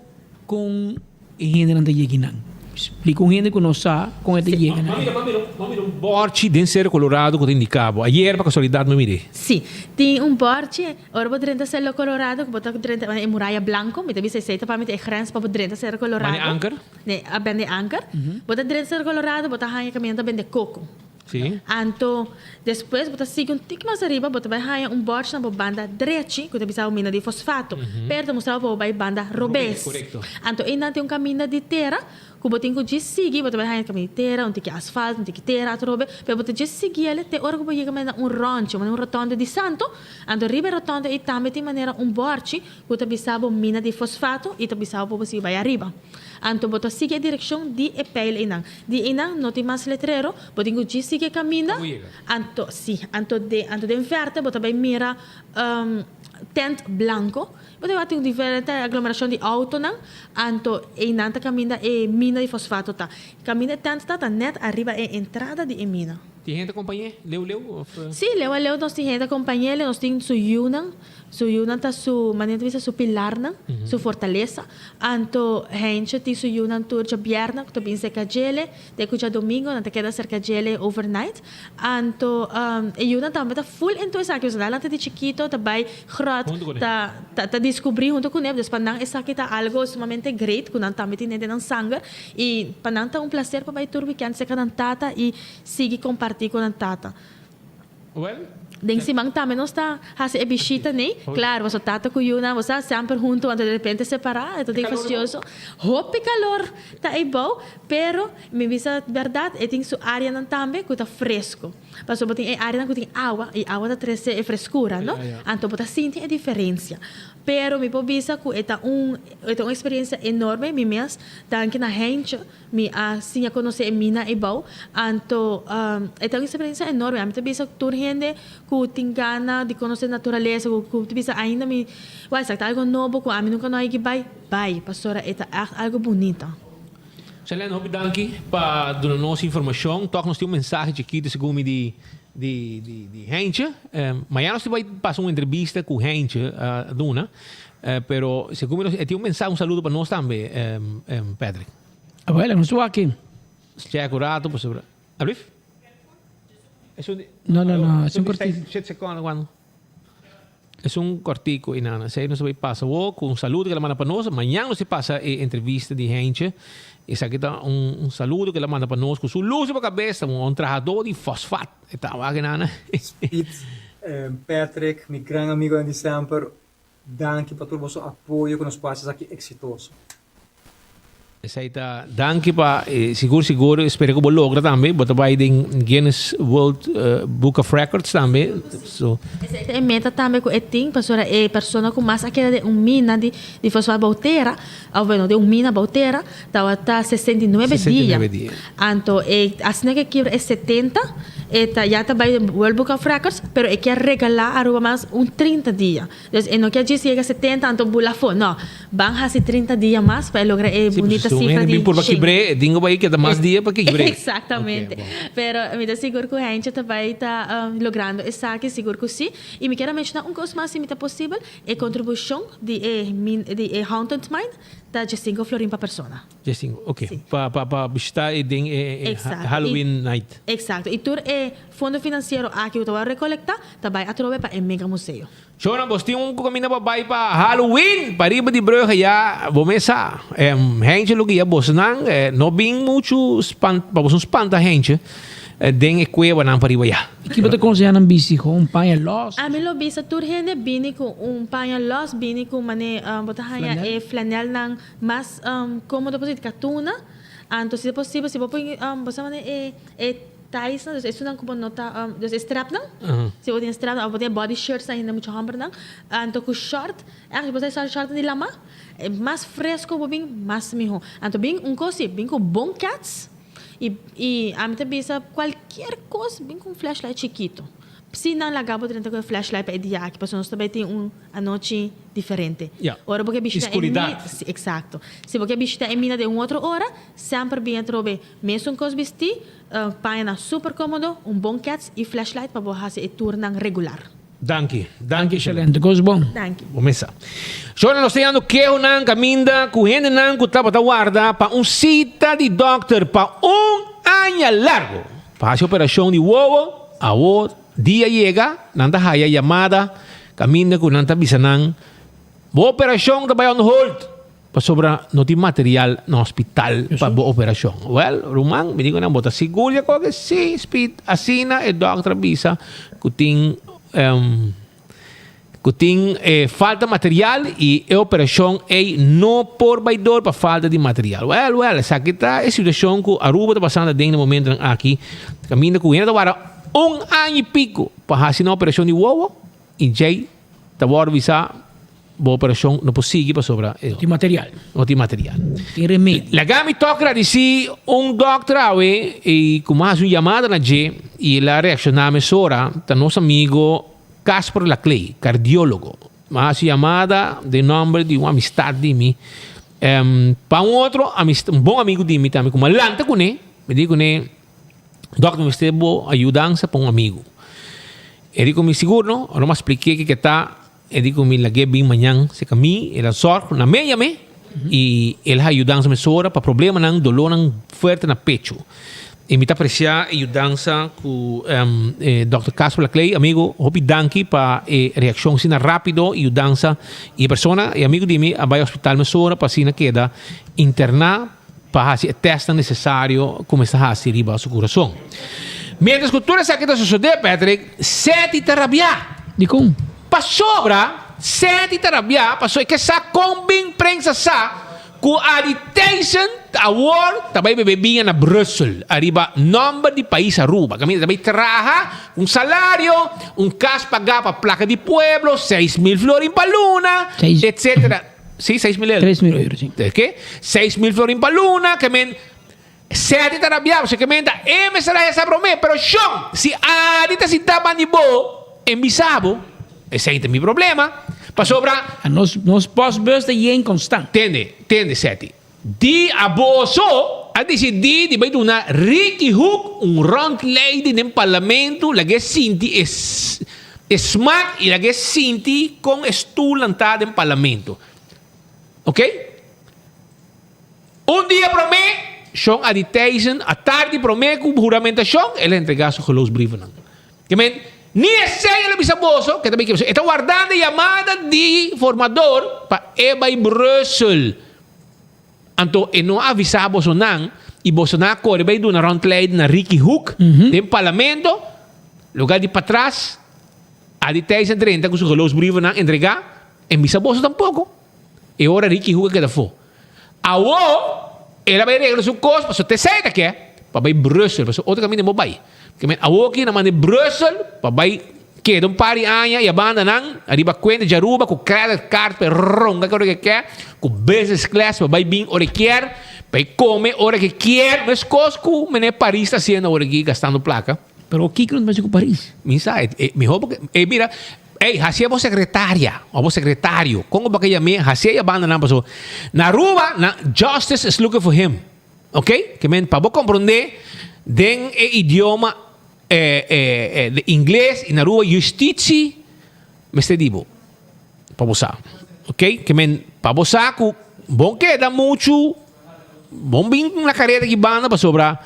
gente não tem não. Explica com gente que não sabe com ele chega. Vamos um borte de Cerro Colorado que tem de cabo. Ayer, para casualidade, me mirei. Sim, tem borte, agora vou dentro do Cerro Colorado, que botar dentro da Muralha Blanco, me também se aceita para meter grãos para dentro do Cerro Colorado. Bande Anchor? Né, a Bande Anchor. Botar dentro do Cerro Colorado, botar hanha caminhando Bande Coco. Sim. Então, depois, você sigue um tique mais arriba, você vai ganhar borte na banda direita, que você vai mina de fosfato. Perto, mostrar para a banda Robes. Correto. Então, ainda tem caminho de terra, que você tem que seguir, você vai ganhar caminho de terra, tique asfalto, tique terra, trobe, para você seguir ele, tem hora que você chega rancho, rotonda de santo, então, arriba rotonda, e também tem maneira borte, que você vai mina de fosfato, e você vai vai arriba. Então, você segue a direção de pele inang. De inang, não tem mais letreiro, você tem que seguir caminho. Então, sim, então de inverte, você vai mirar tent blanco, você vai ter uma diferente aglomeração de auto, então, inanta caminho é mina de fosfato. Caminho de tent está net arriba é entrada de mina. Tem gente acompanha? Leu? Sim, leu nós temos gente acompanha ele, nós temos su Yunan tá su maneira de vista su pilar, su fortaleza. Anto gente tem su Yunan tour de viernes, que também se cajele, de que domingo, não te queda cerca cajele overnight. Anto Yunan também tá full entusiasmo, que usar antes de chiquito, também grot, tá descobrir junto com ele, depois panang essa que tá algo sumamente great, que não também tem dentro sangue e panang tá prazer para vai tour weekend se cada tata e seguir compartilhar com a tata. Well, Den simang também nós está a bichita nem, claro, você tata com Yuna, você sempre junto, de repente separar, é tudo fastidioso. Hope calor, tá aí bom, pero me visa verdade, tem sua área não também que tá fresco. Mas você tem área que tem água e água da trece é frescura, não? Então você sente a diferença. Pero me visa que é uma experiência enorme, me mesmo, tanto na gente, me assim a conhecer mina e bom, então é uma experiência enorme. Me visa que toda gente que tem gana de conhecer a natureza, que visa ainda me, vai ser algo novo, que a mim nunca não é que vai, pastora, é algo bonito. Selene, hoop dankie para dar nossa informação. Toch nós temos mensagem aqui de segundo de Heintje. Amanhã nós vamos passar uma entrevista com Heintje, Duna. Pero segundo nós tem mensagem, saludo para nós também, Patrick. Bueno, não estou aqui. Se é curado, por sobre. Abrif? Não, é um cortico. 7 segundos, quando? É um cortico e nada. Se nós vamos passar com saludo que ela manda para nós. Amanhã nós passa a entrevista de Heintje. Esse aqui tá saludo que ela manda para nós com sua luz para a cabeça, trabajador de fosfato. Então, aqui nada. Patrick, meu grande amigo de sempre, danke por todo o seu apoio que nos passa aqui exitoso. Essa aí tá, danke para seguro, espero que você logra também, botar vai em Guinness World Book of Records também. So. Essa é meta também que tem, pastora, é pessoa com mais aquela de mina de fosfato bauteira, ou bueno, de mina bauteira, tá 69 dias. Então, assim que quebra é 70, já tá vai World Book of Records, pero é que regalar a mais 30 dias. Então, não quer dizer que 70, então bula fo, não. Van a 30 dias mais para lograr bonita cifra de por quebrar, dingo vai que dá mais dia para quebrar. Exatamente. Okay, pero me dá seguro que a gente também está logrando essa aqui, seguro que sim. E me quero mencionar coisa mais simita possível, é contribuição de Haunted Mind da Jessingo Florim para persona. Jessingo, ok. Para visitar Halloween night. Exato. E tudo é fundo financeiro aqui que eu vou recolectar, também a trove para o mega museu. Shona, você tem caminho para Halloween, para riba de breu já, vou começar. Gente lugar você não bem muito para você espanta gente. Den cueva não para riba já. Que você aconselha um bici com paño los? A mim lo bisa tur gente bini com paño los, bini com mane botahaya flanel nang mas cómodo para catuna. Então se possível, se você você mane tais, isso não como nota, strap não? Se você tem strap, ou você body shirts ainda muito hamper não? Então com short, se você usar short de lama, mais fresco, bem mais melhor. Então bem coisa, bem com bom cats. E a minha bisa qualquer coisa, bem com flashlight chiquito. Se não lagava dentro com flashlight para dia aqui, porque nós também tem a noite diferente. Ora porque bicho exato. Se você bicho em mina de outra hora, sempre bem trobe mesmo com os vestir, paina super cômodo, bom cats e flashlight para você fazer turno regular. Danke, excelente, coisa bom. Danke. Vamos começar. Agora nós temos que nang caminda com gente nang que tá guarda para cita de doctor para ano largo. Para a operação de ovo, a o dia chega, nanta haya chamada, caminda com nanta bisanang. Boa operação da vai on hold. Para sobra não tem material no hospital para boa operação. Well, rumang, me digo na bota segura que sim, speed assina e doctor bisa que tem falta de material e a operação é não por baidor para falta de material. Well, essa aqui está a situação que a Aruba está passando dentro do momento aqui. Caminha com ele agora ano e pico para fazer uma operação de ovo e já está agora visa boa operação não possível para sobrar. Não tem material. Tem remédio. Lá me toca dizer doctor e como faz uma chamada na G e ela reacciona a mesora tá nosso amigo Casper Laclay, cardiólogo. Mas chamada de nome de uma amistade de mim. Para outro, bom amigo de mim também, como Lanta com ele, me digo, Doctor, me estebo ayudança para um amigo. Ele digo, me seguro, não? Eu não me expliquei que está. Ele digo, me laguei bem manhã, se caminho, ele sorte, na meia, e ele ajudança me sora para problema, não, dolor, não, forte na pecho. E me está apreciando ajudança com Dr. Casper Laclay, amigo, hope danke para reação sina rápido, ajudança, e a pessoa, e amigo de mim, vai ao hospital me sora para sina queda internar, para fazer o teste necessário, como está a fazer riba ao coração. Mientras que tudo isso aqui está sucedendo, Patrick, 7 terabia. De como? Para sobra, 7 terabia, para que sa combin prensa sa, com a detention award, também bebinha na Brussel, arriba nome de país Aruba. Kami também traha salário, caso pagar para placa de pueblo, 6.000 florin para luna, etc. Sim, 6.000 euros. 3.000 euros, sim. Okay? 6.000 florin para luna, kami 7 terabia, você comenta, me será essa promessa, pero Sean, se a dita se tapa ni bo, embisabo, esse aí tem meu problema. Para sobra. Nos pós-bus de yen constante. Entende, Seti. Di abuso, a decidir de vai donar Ricky Hook, round lady no parlamento, lagi sinti smart e lagi sinti com estulantado no parlamento. Ok? Dia promete, Sean a detention, a tarde promete com juramentação, ele entregar seu geloofsbrief. Que men, ni esse ele bisaboso, que também que está guardando a chamada de formador para Eba em Brussel. Então, e não avisa Bolsonaro, e Bolsonaro corre bem do na roundlade na Ricky Hook, no parlamento, lugar de para trás, a detenção 30 com seu geloofsbrief não entregar, e bisaboso tampouco. E agora Ricky Hook que da fo. Ela vai regrar seu custo, para você sair daqui, para ir Brussel, para outro caminho não vai. Que men awoki naman ni Brussel, pabay que um pari anya e a banda nang arriba kwenta de Aruba com credit card per ronga que quer com business class pabay bing ora quer, pai come ora que quer, mas cosco mene Paris está sendo ora aqui gastando placa. Pero o que não vai com Paris? Minsa, me rouba, mira, hacia vos secretária, ou vos secretário, como ba kaya me, hacia a banda nang paso. Na Aruba, na justice is looking for him. Okay? Que men pabo compreender den idioma de inglês e na rua justiça me está dibo para você, ok? Que men para você que bom que dá muito bom bem na carreira que banda para sobrar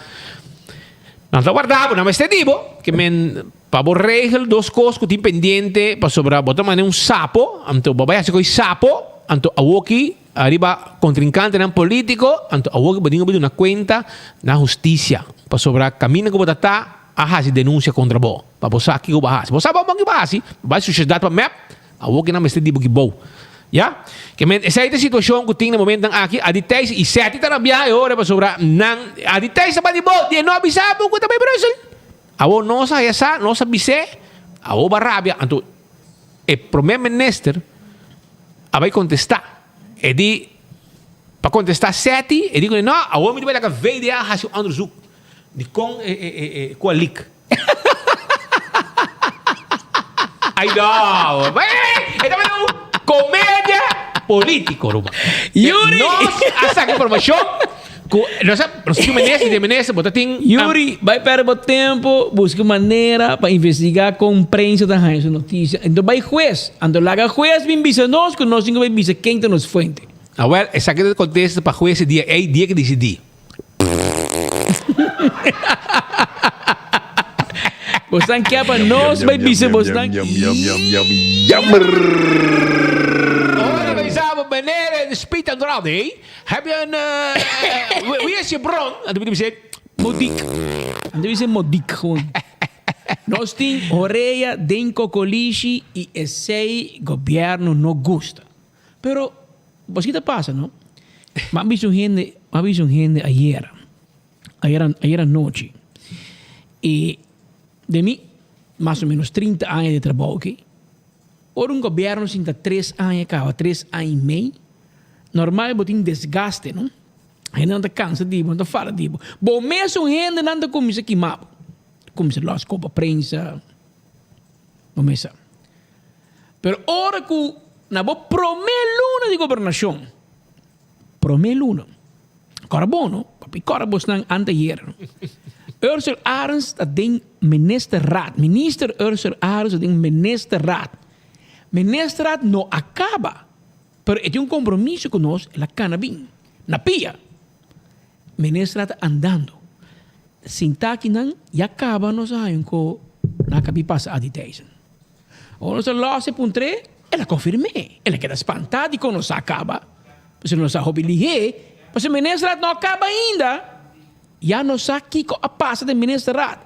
não está guardado não me está dibo que men para o regel duas coisas que tem pendente para sobrar bota maneira sapo então babai assim coi sapo então a woki arriba contrincante não político então a woki badinho badu na conta na justiça para sobrar caminho que bota tá ahasi denúncia contra bo. Para você aqui o bahasi. Você vai bangi bahasi, vai sociedade para map, a woki na mestre dibo gibo. Ya? Que men essa é a situação que tem no momento aqui, a detais e sete tarabia e ora para sobrar nan a detais para dibo, de não avisar que também Brasil. Awo nossa essa, nossa bise, awo barabia, então e primeiro ministro vai contestar. E di para contestar sete, e digo não, awo me vai lá que veio de ahasi onderzoek. De com a leak. Ai não, então é comédia política, Ruba. Yuri, nós essa informação, nós de Menezes, botar tem Yuri vai perder tempo, busca maneira para investigar com imprensa da essa notícia. Então vai juez, então lá juez vem visa nós, que nós vai visa quem está nos fuente. Ah, well, essa que acontece para juez dia que decidir. Bostan quer para nós, vai bisa Bostan. Olha, wij samen beneden de Spiet en Drade. Heb je een... Wie is je bron? En dan moet je zeggen... Modik. En dan moet je Modik gewoon. Nós tem Oreia, Denko, Colishi e esse governo não gosta. Pero, o que passa, não? Mas vi um gente ayer anoche. E de mim, mais ou menos 30 anos de trabalho aqui. Ora, governo sinta 3 anos, acaba 3 anos e meio. Normal, botar desgaste, não? Aí não está cansa de não está fala de bom, mesmo gente não está começando a queimar. Começa lá, copa prensa. Começa. Pero ora que na boa promessa de governação. Promessa luna. Agora bom, não? Papi, agora você não anda hier. Ursula Arens dat ding ministerraad. Minister Ursula Arens dat ding ministerraad. Ministerraad no acaba. Pero é um compromisso conosco, ela canabim. Na pia. Ministerraad andando. Sinta que não, e acaba nos ayon ko nakabi passa a detention. O nos losse puntre, ela confirme. Ela queda espantada quando nos acaba. Porque nos ahobilihe, porque o ministerraad não acaba ainda. Já nos aqui a passa do ministerraad.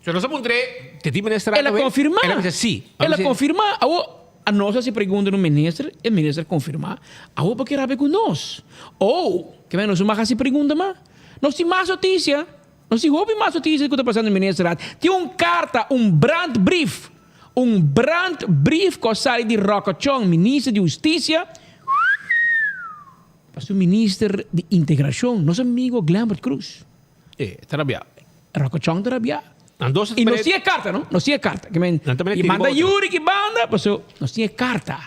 Se não se puntre, te di ministerraad. Ela confirma. Ela dice sim. Ela confirma. A nossa se pergunta no ministro, o ministro confirma. Agora porque rabe com nós. Ou, que vem nos uma se pergunta, mas nós temos mais notícia. Nós temos mais notícia que está passando no ministerraad. Tem carta, brand brief que sai de Rocochon, ministro de Justiça, para o ministro de Integração, nosso amigo Glambert Cruz. Terabia. Rocochon terabia. E não tinha carta, não? Não tinha carta. Que manda Yuri que banda, mas não tinha carta.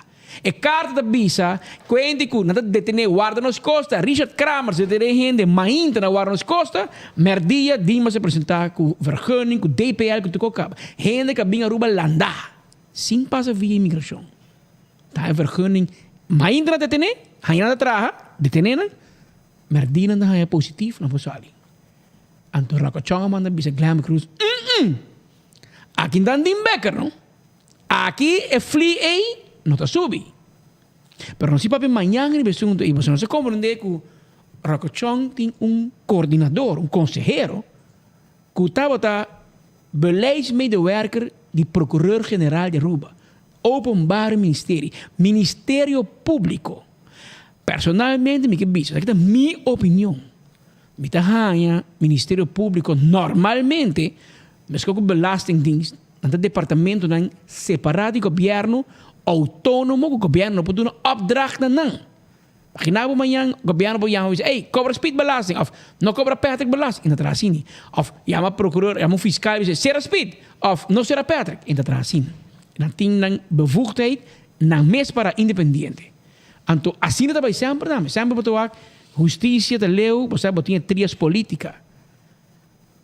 E carta da bisa, quando que nada detener guarda nos costa, Richard Kramer se detener gente, mainta na guarda nos costa, merdia Dima se apresentar com vergunning, com DPL, com tudo acaba. Gente que vinha Aruba landa, sem passa via imigração. Tá vergunning, mainta na detener, ainda traga, detener, merdia na é positivo na posali. Anto Rocochon manda bisa Glambert Cruz. Aqui não tem Becker, não? Aqui é free A. No te subi. Pero no si papi mañana y besunto y no se comprende que Rocochon tiene un coordinador, un consejero, que estaba beleidsmedewerker de procureur-generaal de Aruba. Openbaar ministerio público. Personalmente, me que bicho, esta es mi opinión. Mi tajanya, ministerio público, normalmente, me escoco belastingdienst, en het departamento dan separado de governo, autónomo, o governo pode dar uma opdracht na não. Imagina amanhã, o governo pode dizer, hey, cobra speedbelasting, of não cobra Patrick belasting, ainda traz assim. Of chama procureur, chama fiscal e diz, será speed, of não será Patrick, ainda traz assim. Dan tem dan bevoegdheid, na mes para independente. Então, assim também sempre, sempre para justiça de leu, você tinha trias política.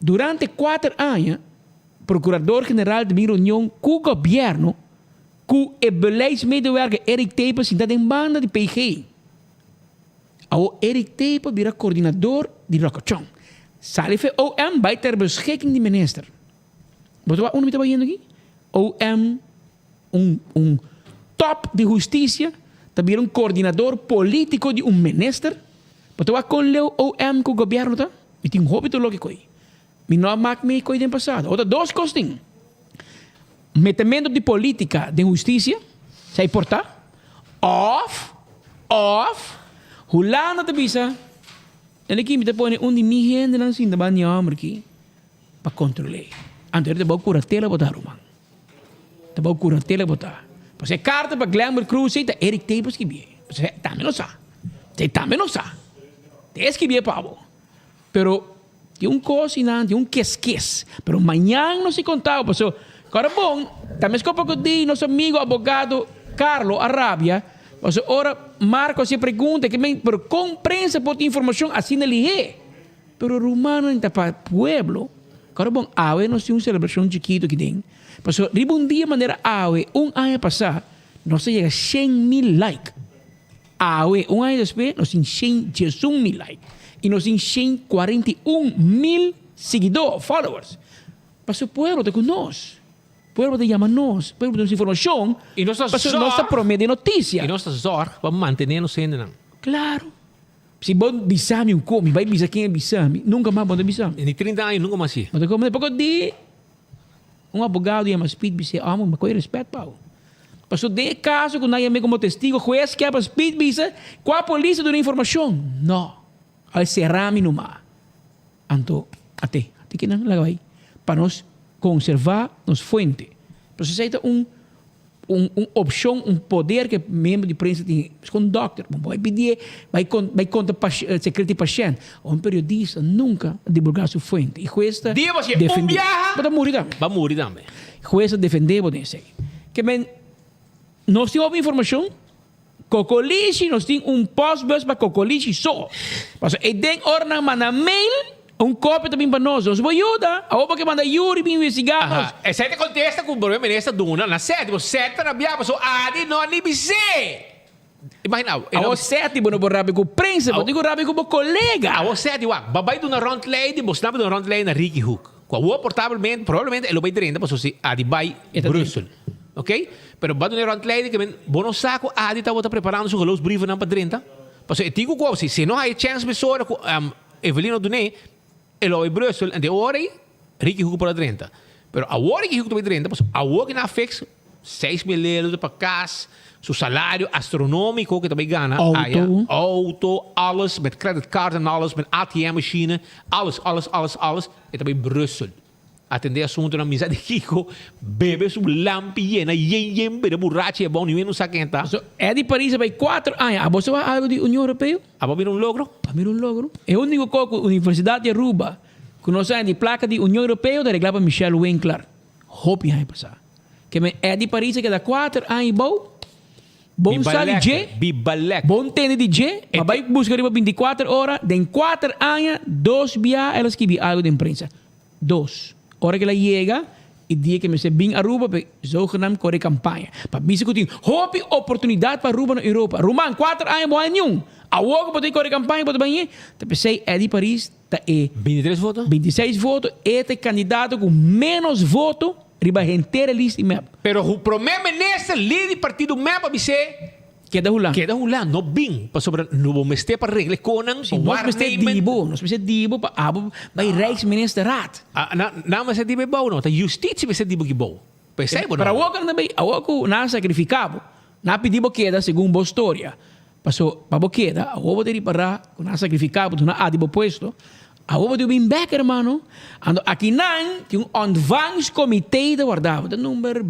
Durante 4 anos, procurador-geral de União com o governo, com o beleidsmedewerker Eric Tepes está em banda de PG. O Eric Tepes vira coordenador de Rocochon. Salife OM bij ter beschikking de minister. Wat we onder met aqui? OM, top de justiça, também coordenador político de minister. Wat we con leu OM com o governo tá? E tem hobby to logo coi. Mi não maak me coi den passado. Outra 2 costing. Metimento de política de justiça, sai portar. Off. Hulana de bisa. En aqui me te põe onde mi gente não se dá nem amor aqui para controlar. Antes de botar curatela botar rumang. De botar curatela botar. Porque carta para Glambert Cruz sei da Eric Tepes que bie. Porque também não sa. Sei também não sa. Des que bie pavo. Pero tem coisa tem quesques. Pero amanhã não se contava, porque agora bom, também escopa que di nosso amigo advogado Carlos Arabia, porque ora Marco se pergunta que pero com prensa por informação assim ele é. Pero romano em tapa pueblo, agora bom, awe nós temos celebração chiquito que tem. Porque riba dia maneira awe ano passar, nós chega 100,000 like. Awe ano depois nós temos 111,000 like. E nós temos 141,000 seguidores, followers. Mas o povo está conosco. O povo te chama nós. O povo tem informação. E nós está prometendo notícia. E nós estamos para manter-nos sendo. Claro. Se você bisame come, vai bisar quem é bisame, nunca mais pode bisame. Em 30 anos, nunca mais. Mas como depois de advogado chama Speed, você ama, mas com respeito, Paulo. Passou de caso que nós como testigo, juez que é para Speed, bisa, qual a polícia deu informação? Não. Al cerrami no mar. Anto, até que não lagay para nós conservar nos fuentes. Então, se é opção, poder que membro de prensa tem, com um doctor, vai pedir, vai contar secreto de paciente. Um periodista nunca divulgar sua fonte. E jueza defender. Vai morrer também. Jueza defender, pode dizer. Que nós temos informação. Cocoliche, nós temos post-bus para Cocoliche só. Mas tem orna mana mail, cópia também para nós. Nós vamos ajudar. A roupa que manda Yuri para investigar. Aha. E sete contesta com o problema nesta duna. Na sétima, sete rabiava. So, adi não libise. Imagina. A sétima não borrabe com prensa. Não digo rabi com colega. A sétima, babai do na roundlady. Você não do na roundlady na Ricky Hook. Com a provavelmente, ele vai direndo. Mas se adi vai Brussel. Ok? Pero ba do na roundlady que bono saco adi estava preparando seu los briefs na padrinta. Mas eu digo que se não há chance pessoa com Evelino Duné, ele vai Brussel e de hora Ricky Hook para 30. Pero a hora que Hook para 30, mas a hora que na fix 6 mil euros para casa, seu salário astronômico que também ganha, auto, alles met credit card en alles, met ATM machine, alles, e também Brussel. Atender assunto na mesa de Kiko, bebe sua lampinha, yen, bebe borracha, é bom, ninguém não sabe quem tá. É de Paris, vai 4 anos. A você vai algo de União Europeia? A você um logro? A mim um logro. É o único que a Universidade de Aruba, que nós temos de placa de União Europeia, da reglava Michel Winkler. Hope vai passar. Que é de Paris, que dá 4 anos, bom sabe de bom tende de J, mas vai buscar 24 horas, em 4 anos, 2 viagens, elas que vi algo de imprensa. 2. Hora que ela chega, e dia que me se bem Aruba, para zogenaamd corre campanha. Para bisa que tem, hope oportunidade para Aruba na Europa. Roman 4 anos, bom nenhum. A outra para ter corre campanha, para banhar. Tapi sei, é de Paris, tá 23 votos? 26 votos, este candidato com menos votos, riba inteira lista e map. Pero o problema nessa líder partido map, você queda hulan, no bing, para sobre no vamos ter para regle konan, sim, nós vamos ter dibo para abo vai Rijksministerraad. Não mas é dibo bom, não, a justiça vai ser dibo que bom. Percebe? Para o outro também, a outro não sacrificado, não pediu queda segundo boa história. Passou para queda, a outro ter para não sacrificado, não há dibo puesto. A outro deu bem back, hermano. Ando aqui não tem um advance comitê de guardado, número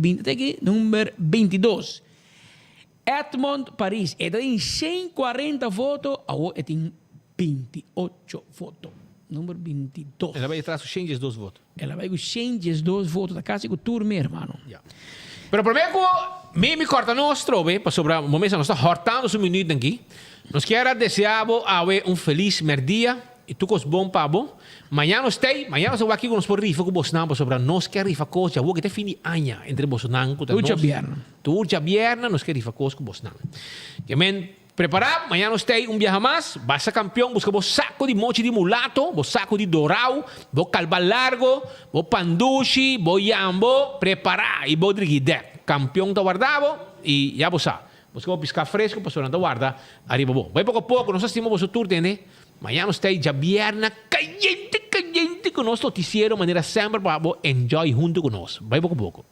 22. Edmond Paris, ele tem 140 votos, ele tem 28 votos. Número 22. Ela vai atrás dos changes 2 votos. Ela vai com changes 2 votos da casa com turma, irmão. Yeah. Pero primeiro, me corta nós, trobe, para sobre o momento, nós estamos hortando um minuto aqui. Nós queremos desejar a feliz merdia e tu cos bom pabo. Amanhã nós vamos aqui com nós por rifa com Bolsonaro sobre nós quer rifa coisa, que até fim de ano entre Bolsonaro com Turja Bierna, nós quer rifa coisa com Bolsonaro. Que men preparar, amanhã nós tem viaje mais, basta campeão, busca o saco de mochi de mulato, o saco de dorau, o calva largo, o pandushi, o yambo, preparar e o driguide. Campeão da guardavo e já você. Busca o piscar fresco, para não guarda, arriba bom. Vai pouco a pouco, nós assistimos o tour, entende? Amanhã nós tem já Bierna caliente com nosso noticiero, maneira sempre para enjoy junto com nós. Vai pouco a pouco.